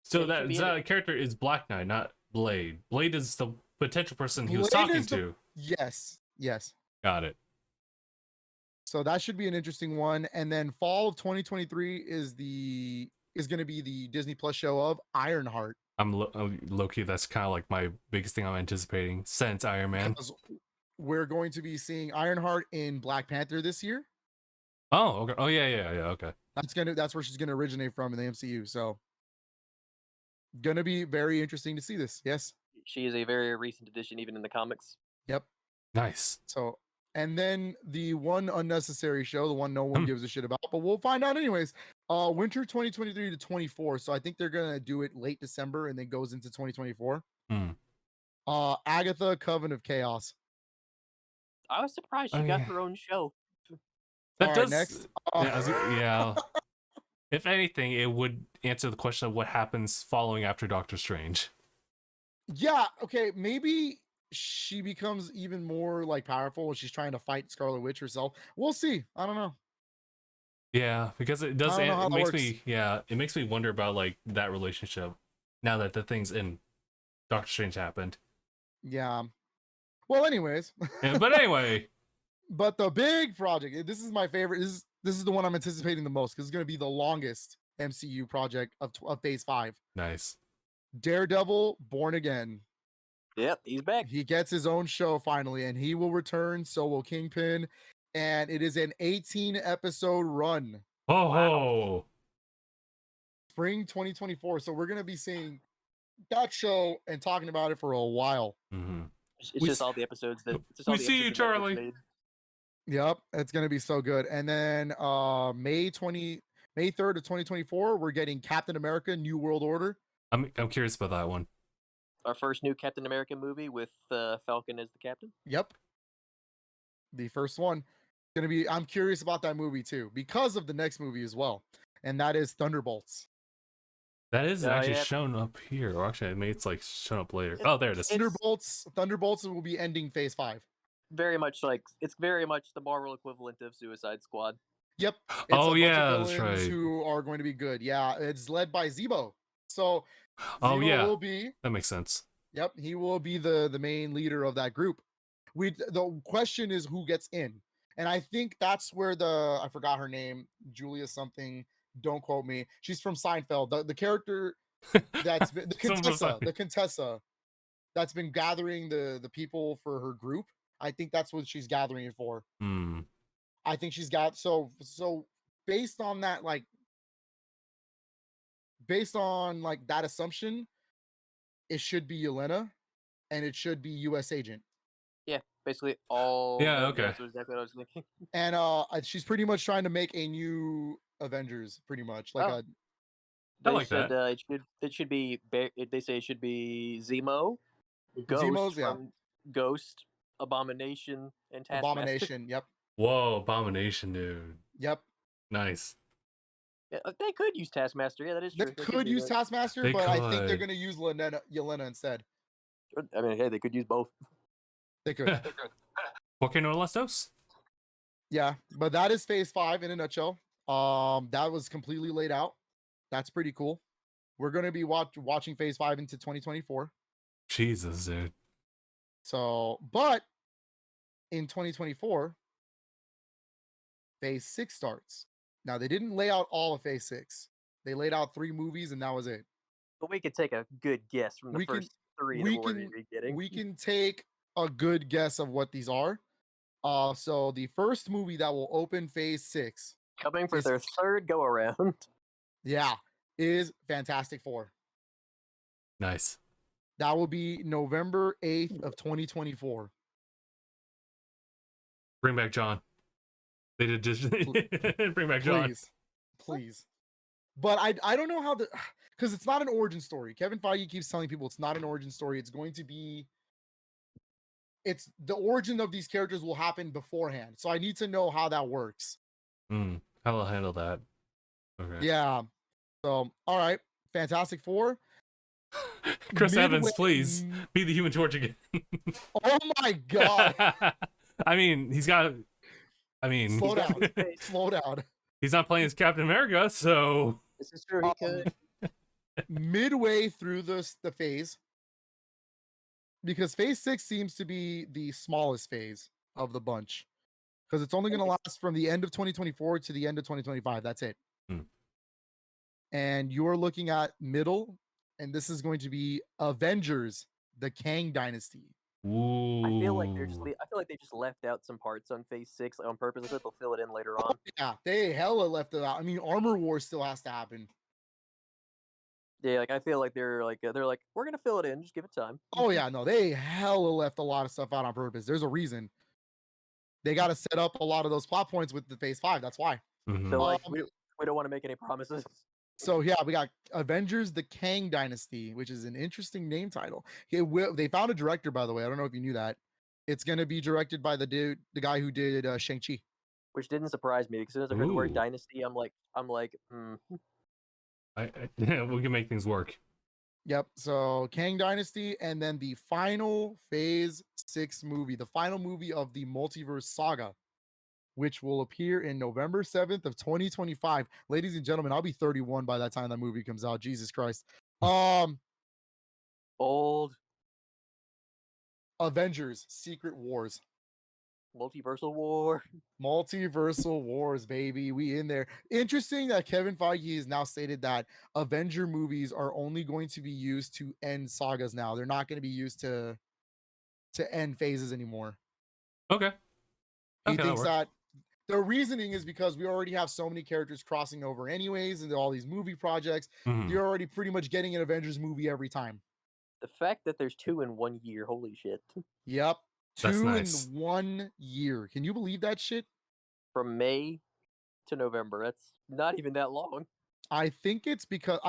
So Yeah, he should be in that character is Black Knight, not Blade. Blade is the potential person he was Blade talking is the- to. Yes. Got it. So that should be an interesting one. And then fall of 2023 is going to be the Disney Plus show of Ironheart. I'm low-key. That's kind of like my biggest thing I'm anticipating since Iron Man. Because we're going to be seeing Ironheart in Black Panther this year. Oh, okay. Oh, yeah. Okay. That's where she's gonna originate from in the MCU. So gonna be very interesting to see this. Yes. She is a very recent addition, even in the comics. Yep. Nice. So and then the one unnecessary show, the one no one gives a shit about, but we'll find out anyways. Winter 2023 to 24. So I think they're gonna do it late December and then goes into 2024. Agatha, Coven of Chaos. I was surprised she Oh, got yeah. her own show. That All right, does. next. Yeah. If anything, it would answer the question of what happens following after Doctor Strange. Yeah, okay, maybe she becomes even more like powerful when she's trying to fight Scarlet Witch herself. We'll see. I don't know. Yeah, because it does. I don't know how It that makes works. me. Yeah, it makes me wonder about like that relationship. Now that the things in Doctor Strange happened. Yeah. Well, anyways. But anyway. But the big project, this is my favorite. This is the one I'm anticipating the most because it's going to be the longest MCU project of Phase 5. Nice. Daredevil, Born Again. Yep, he's back. He gets his own show finally, and he will return. So will Kingpin, and it is an 18-episode run. Oh, Wow. Spring 2024. So we're going to be seeing that show and talking about it for a while. Mm-hmm. It's We just s- all the episodes that. It's just We all the see you, episodes that Netflix Charlie. made. Yep, it's gonna be so good. And then May 3rd of 2024, we're getting Captain America: New World Order. I'm curious about that one. Our first new Captain America movie with Falcon as the captain. Yep, the first one. Gonna be. I'm curious about that movie too because of the next movie as well, and that is Thunderbolts. That is Oh, actually yeah. shown up here, or actually, maybe it's like shown up later. Oh, there it is. Thunderbolts will be ending Phase 5. It's very much the Marvel equivalent of Suicide Squad. Yep. It's Oh, a bunch yeah, of that's villains right. who are going to be good. Yeah, it's led by Zebo. So Oh, Zebo yeah. will be. That makes sense. Yep, he will be the main leader of that group. The question is who gets in, and I think that's where I forgot her name, Julia something, Don't quote me. She's from Seinfeld. The character that's been, Someone from Seinfeld. the Contessa that's been gathering the people for her group. I think that's what she's gathering it for. Hmm. I think she's got so based on that, like that assumption, it should be Yelena and it should be US Agent. Yeah, basically all. Yeah, that- okay. That's exactly what I was thinking. And she's pretty much trying to make a new Avengers, pretty much like Oh. a They like said that. it should be. They say it should be Zemo, Ghost Zemo's, yeah. from Ghost, Abomination, and Taskmaster. Abomination. Yep. Whoa, Abomination, dude. Yep. Nice. Yeah, they could use Taskmaster. Yeah, that is They true. could use Taskmaster, They but I think they're could. going to use Yelena instead. I mean, hey, they could use both. They could. Porque no las dos? Yeah, but that is Phase 5 in a nutshell. That was completely laid out. That's pretty cool. We're going to be watching Phase 5 into 2024. Jesus, dude. So, but in 2024, Phase 6 starts. Now, they didn't lay out all of Phase 6. They laid out 3 movies, and that was it. But we could take a good guess from the We can- first 3 we that we're can- gonna be getting. We can take a good guess of what these are. So the first movie that will open Phase 6, Coming for is- their third go around. yeah, is Fantastic Four. Nice. That will be November 8th of 2024. Bring back John. They did just bring back John. Please. But I don't know how because it's not an origin story. Kevin Feige keeps telling people it's not an origin story. It's going to be, it's the origin of these characters will happen beforehand. So I need to know how that works. How will I handle that? Okay. Yeah. So, all right. Fantastic Four. Chris Evans, Midway- please be the Human Torch again. Oh my God. I mean, he's got. I mean, Slow down. Slow down. he's not playing as Captain America, so This is true. He could. Midway through the phase, because Phase 6 seems to be the smallest phase of the bunch, because it's only going to last from the end of 2024 to the end of 2025. That's it. And you're looking at middle, and this is going to be Avengers: The Kang Dynasty. Ooh. I feel like they just left out some parts on Phase 6 on purpose. I think they'll fill it in later on. Yeah, they hella left it out. I mean, Armor War still has to happen. Yeah, like I feel like they're like we're gonna fill it in. Just give it time. Oh yeah, no, they hella left a lot of stuff out on purpose. There's a reason. They got to set up a lot of those plot points with the Phase 5. That's why. Mhm. So like we don't want to make any promises. So yeah, we got Avengers: The Kang Dynasty, which is an interesting name title. They found a director, by the way. I don't know if you knew that. It's gonna be directed by the guy who did Shang-Chi. Which didn't surprise me because as soon as I heard the word Ooh. dynasty, I'm like, we can make things work. Yep. So Kang Dynasty, and then the final Phase 6 movie, the final movie of the multiverse saga, which will appear in November 7th of 2025. Ladies and gentlemen, I'll be 31 by that time that movie comes out. Jesus Christ. old Avengers: Secret Wars. multiversal war. Multiversal Wars, baby. We in there. Interesting that Kevin Feige has now stated that Avenger movies are only going to be used to end sagas now. They're not going to be used to end phases anymore. Okay. He Okay, thinks that that the reasoning is because we already have so many characters crossing over anyways into all these movie projects. Mhm. You're already pretty much getting an Avengers movie every time. The fact that there's 2 in 1 year, holy shit! Yep. That's 2 nice. in 1 year. Can you believe that shit? From May to November, that's not even that long. I think it's because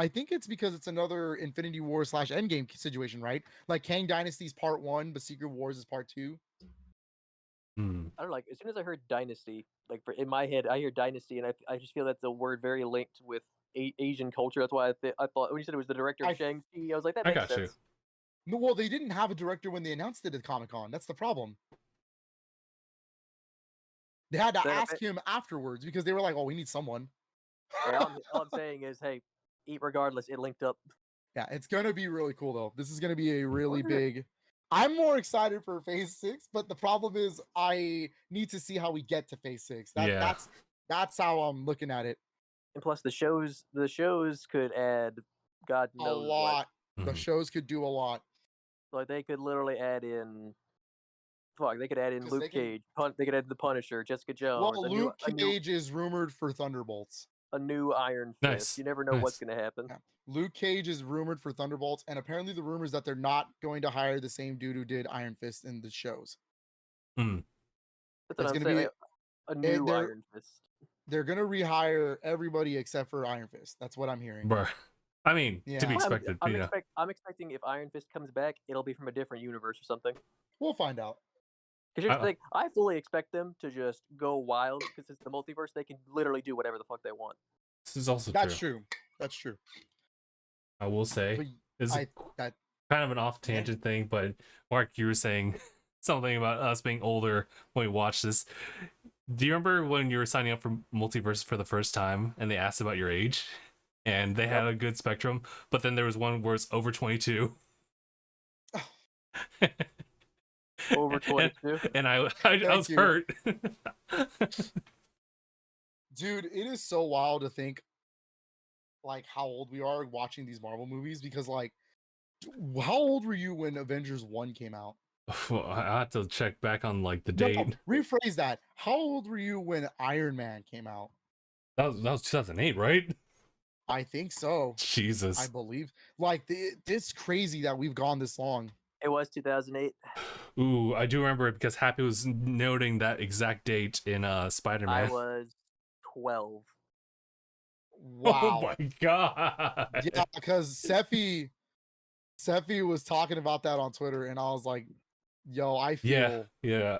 it's another Infinity War / Endgame situation, right? Like Kang Dynasty's part 1, but Secret Wars is part 2. Hmm. I don't know, like as soon as I heard dynasty, like in my head, I hear dynasty, and I just feel that's a word very linked with Asian culture. That's why I thought when you said it was the director of Shang-Chi, I was like, that I makes got you. sense. No, well, they didn't have a director when they announced it at Comic-Con. That's the problem. They had to Then ask him afterwards because they were like, "Oh, we need someone." Hey, all I'm saying is, hey, eat regardless. It linked up. Yeah, it's gonna be really cool though. This is gonna be a really Wonder- big. I'm more excited for Phase 6, but the problem is I need to see how we get to Phase 6. Yeah. That's how I'm looking at it. And plus, the shows could add God A knows what. lot. The Mhm. shows could do a lot Like they could literally add in. Fuck, they could add in because Luke they can. Cage. They could add the Punisher, Jessica Well, Jones, Luke Cage is rumored for Thunderbolts. a new Iron Fist. Nice. You never know what's Nice. gonna happen. Yeah. Luke Cage is rumored for Thunderbolts, and apparently the rumors that they're not going to hire the same dude who did Iron Fist in the shows. Mm. That's It's what I'm gonna saying. be A new they're Iron Fist. they're gonna rehire everybody except for Iron Fist. That's what I'm hearing. Bruh. I mean, to Yeah. be Well, expected. Yeah. I'm expecting if Iron Fist comes back, it'll be from a different universe or something. We'll find out. Because here's the thing, I fully expect them to just go wild because it's the multiverse. They can literally do whatever the fuck they want. This is also That's true. true. That's true. I will say, But this is that kind of an off tangent thing, but Mark, you were saying something about us being older when we watched this. Do you remember when you were signing up for Multiverse for the first time and they asked about your age? And they had a good spectrum, but then there was one where it's over 22. Over 22. And I was you. hurt. Dude, it is so wild to think like how old we are watching these Marvel movies because like how old were you when Avengers 1 came out? Well, I have to check back on like the No, date. rephrase that. How old were you when Iron Man came out? That was 2008, right? I think so. Jesus. I believe. Like it's crazy that we've gone this long. It was 2008. Ooh, I do remember it because Happy was noting that exact date in Spider-Man. I was 12. Wow. Oh my god. Yeah, because Sephi was talking about that on Twitter, and I was like, "Yo, I feel Yeah.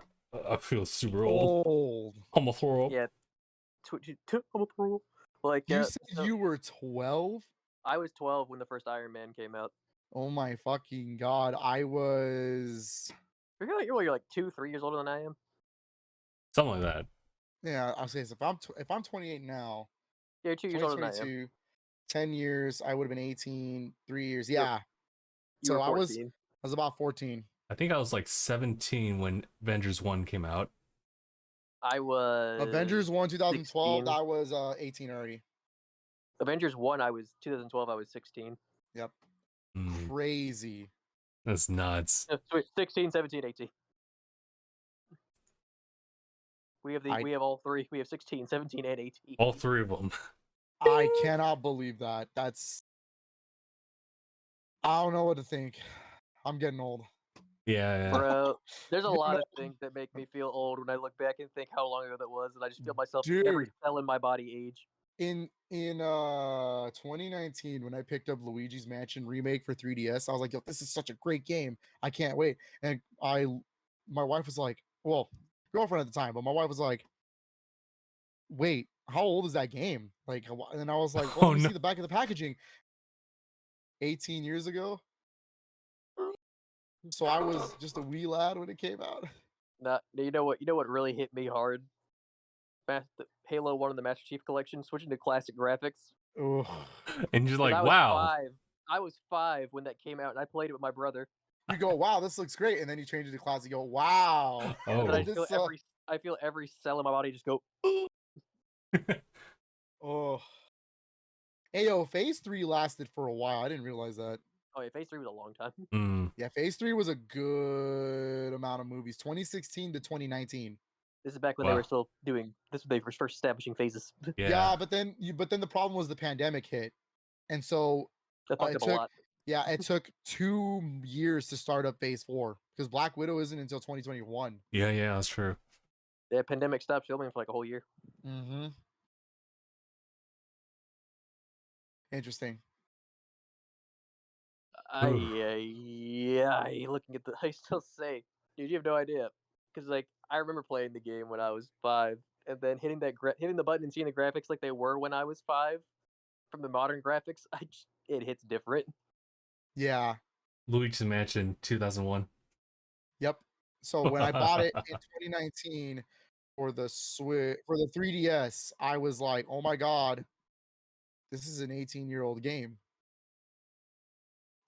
I feel super old. old." Almost throw up. Yeah. Like You said you were 12? I was 12 when the first Iron Man came out. Oh my fucking god! I was. You're like 2-3 years older than I am. Something like that. Yeah, I'll say this. If I'm 28 now, Yeah, you're 2 years older than I am. 2022, 10 years, I would have been 18. 3 years, yeah. You were So 14. I was about 14. I think I was like 17 when Avengers 1 came out. I was Avengers 1 2012. 16. I was 18 already. Avengers 1 2012 I was 16. Yep. Mm, Crazy. that's nuts. 16, 17, 18. We have all three. We have 16, 17, and 18. All three of them. I cannot believe that. I don't know what to think. I'm getting old. Yeah. Bro, there's a You lot know- of things that make me feel old when I look back and think how long ago that was, and I just feel myself Dude. every cell in my body age. In 2019, when I picked up Luigi's Mansion remake for 3DS, I was like, "Yo, this is such a great game! I can't wait!" And my wife was like, "Well, girlfriend at the time," but my wife was like, "Wait, how old is that game?" Like, and I was like, "Well, Oh, let me no. see the back of the packaging." 18 years ago. So I was just a wee lad when it came out. You know what really hit me hard? Halo 1 and the Master Chief Collection, switching to classic graphics. Ugh. And you're 'Cause like, I was wow. 5. I was 5 when that came out, and I played it with my brother. You go, "Wow, this looks great," and then you change it to classic. You go, "Wow." Oh. And I This, feel every cell in my body just go. oh. Hey, yo, Phase 3 lasted for a while. I didn't realize that. Oh yeah, Phase 3 was a long time. Mm. Yeah, Phase 3 was a good amount of movies. 2016 to 2019. This is back when they Wow. were still doing. This was they were first establishing phases. Yeah. But then the problem was the pandemic hit. And so That fucked up a lot. yeah, it took 2 years to start up Phase 4 because Black Widow isn't until 2021. Yeah, that's true. The pandemic stopped filming for like a whole year. Mm-hmm. Interesting. Looking at I still say, dude, you have no idea, because like I remember playing the game when I was 5, and then hitting the button and seeing the graphics like they were when I was 5, from the modern graphics, it hits different. Yeah. Luigi's Mansion 2001. Yep. So when I bought it in 2019 for the 3DS, I was like, "Oh my god, this is an 18-year-old game.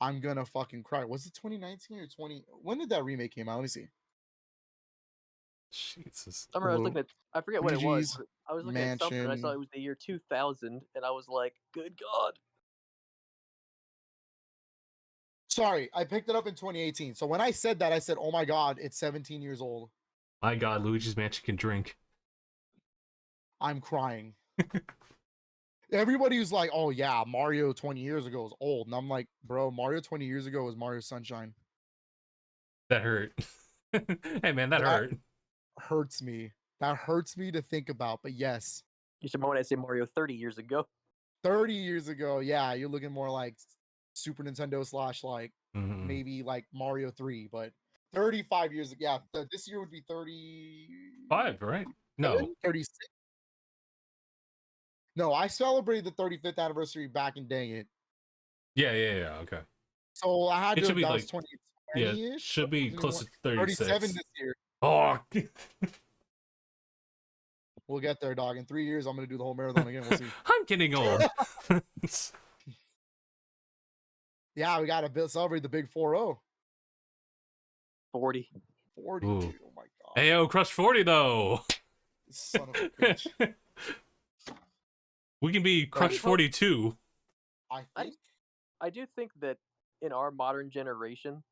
I'm gonna fucking cry." Was it 2019 or 20? When did that remake came out? Let me see. Jesus. I remember I was looking at, I forget what it was. Luigi's But I was looking at something and I saw Mansion. it was the year 2000, and I was like, good God. Sorry, I picked it up in 2018. So when I said that, I said, "Oh my God, it's 17 years old." My God, Luigi's Mansion can drink. I'm crying. Everybody was like, "Oh yeah, Mario 20 years ago was old," and I'm like, "Bro, Mario 20 years ago was Mario Sunshine." That hurt. Hey man, that That hurt. hurts me. That hurts me to think about. But yes, You should want to say Mario 30 years ago. 30 years ago, yeah, you're looking more like Super Nintendo slash like Mhm. maybe like Mario 3, but 35 years ago, yeah, this year would be 30. 5, right? No. 36. No, I celebrated the 35th anniversary back in DangIT. Yeah. Okay. So I had It to, should be that like, was yeah, 2020-ish. should be close to 37 36. this year. Oh, We'll get there, dog. In 3 years, I'm gonna do the whole marathon again. We'll see. I'm getting old. Yeah, we gotta celebrate the big 4-0. 40. 40, Ooh. dude. Oh my God. Ayo, Crush 40 though. Son of a bitch. We can be Crush 42. I think. I do think that in our modern generation,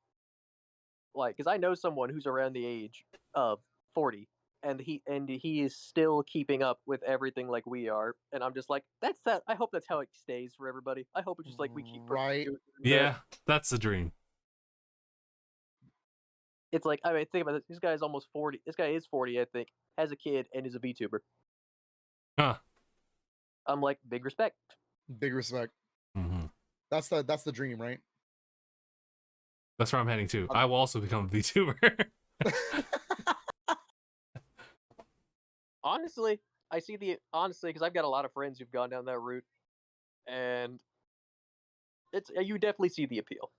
like, because I know someone who's around the age of 40, and he is still keeping up with everything like we are, and I'm just like, that's that. I hope that's how it stays for everybody. I hope it's just like we keep Right. doing Yeah, that's the dream. It's like, I mean, think about it. This guy's almost 40. This guy is 40, I think, has a kid, and is a VTuber. Huh. I'm like, big respect. Big respect. Mm-hmm. That's the dream, right? That's where I'm heading to. I will also become a VTuber. Honestly, because I've got a lot of friends who've gone down that route, and you definitely see the appeal.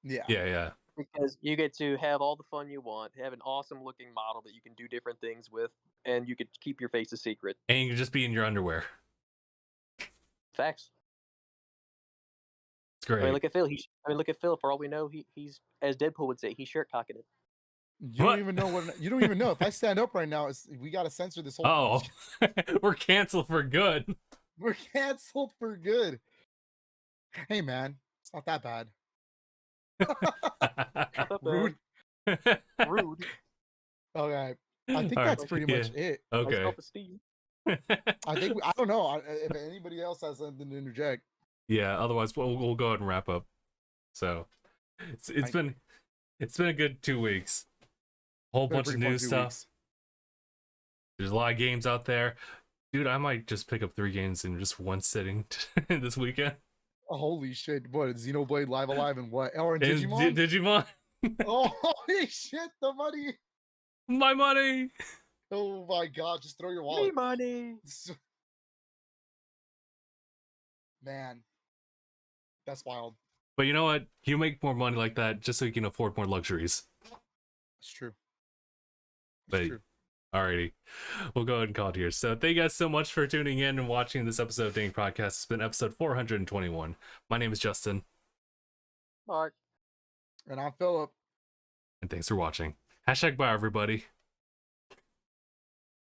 Yeah. Yeah. Because you get to have all the fun you want, have an awesome looking model that you can do different things with, and you could keep your face a secret. And you can just be in your underwear. Facts. It's great. I mean, look at Phil. Look at Phil. For all we know, he's, as Deadpool would say, he's shirt cocking it. You don't even know what. You don't even know. If I stand up right now, we gotta censor this whole. Oh, we're canceled for good. We're canceled for good. Hey man, it's not that bad. Rude. Rude. Okay, I think All that's right, pretty much it. Okay. Self-esteem. I think I don't know if anybody else has something to interject. Yeah. Otherwise, we'll go ahead and wrap up. So, it's been a good 2 weeks. Whole bunch of new stuff. There's a lot of games out there, dude. I might just pick up 3 games in just one sitting this weekend. Holy shit! What, Xenoblade Live Alive and what? Or Digimon? Digimon. Oh, holy shit! The money. My money. Oh my God! Just throw your Me wallet. money. Man, that's wild. But you know what? You make more money like that just so you can afford more luxuries. It's true. But True. alrighty, we'll go ahead and call it here. So thank you guys so much for tuning in and watching this episode of DangIT Prodcast. It's been episode 421. My name is Justin. Mark. And I'm Philip. And thanks for watching. #bye everybody.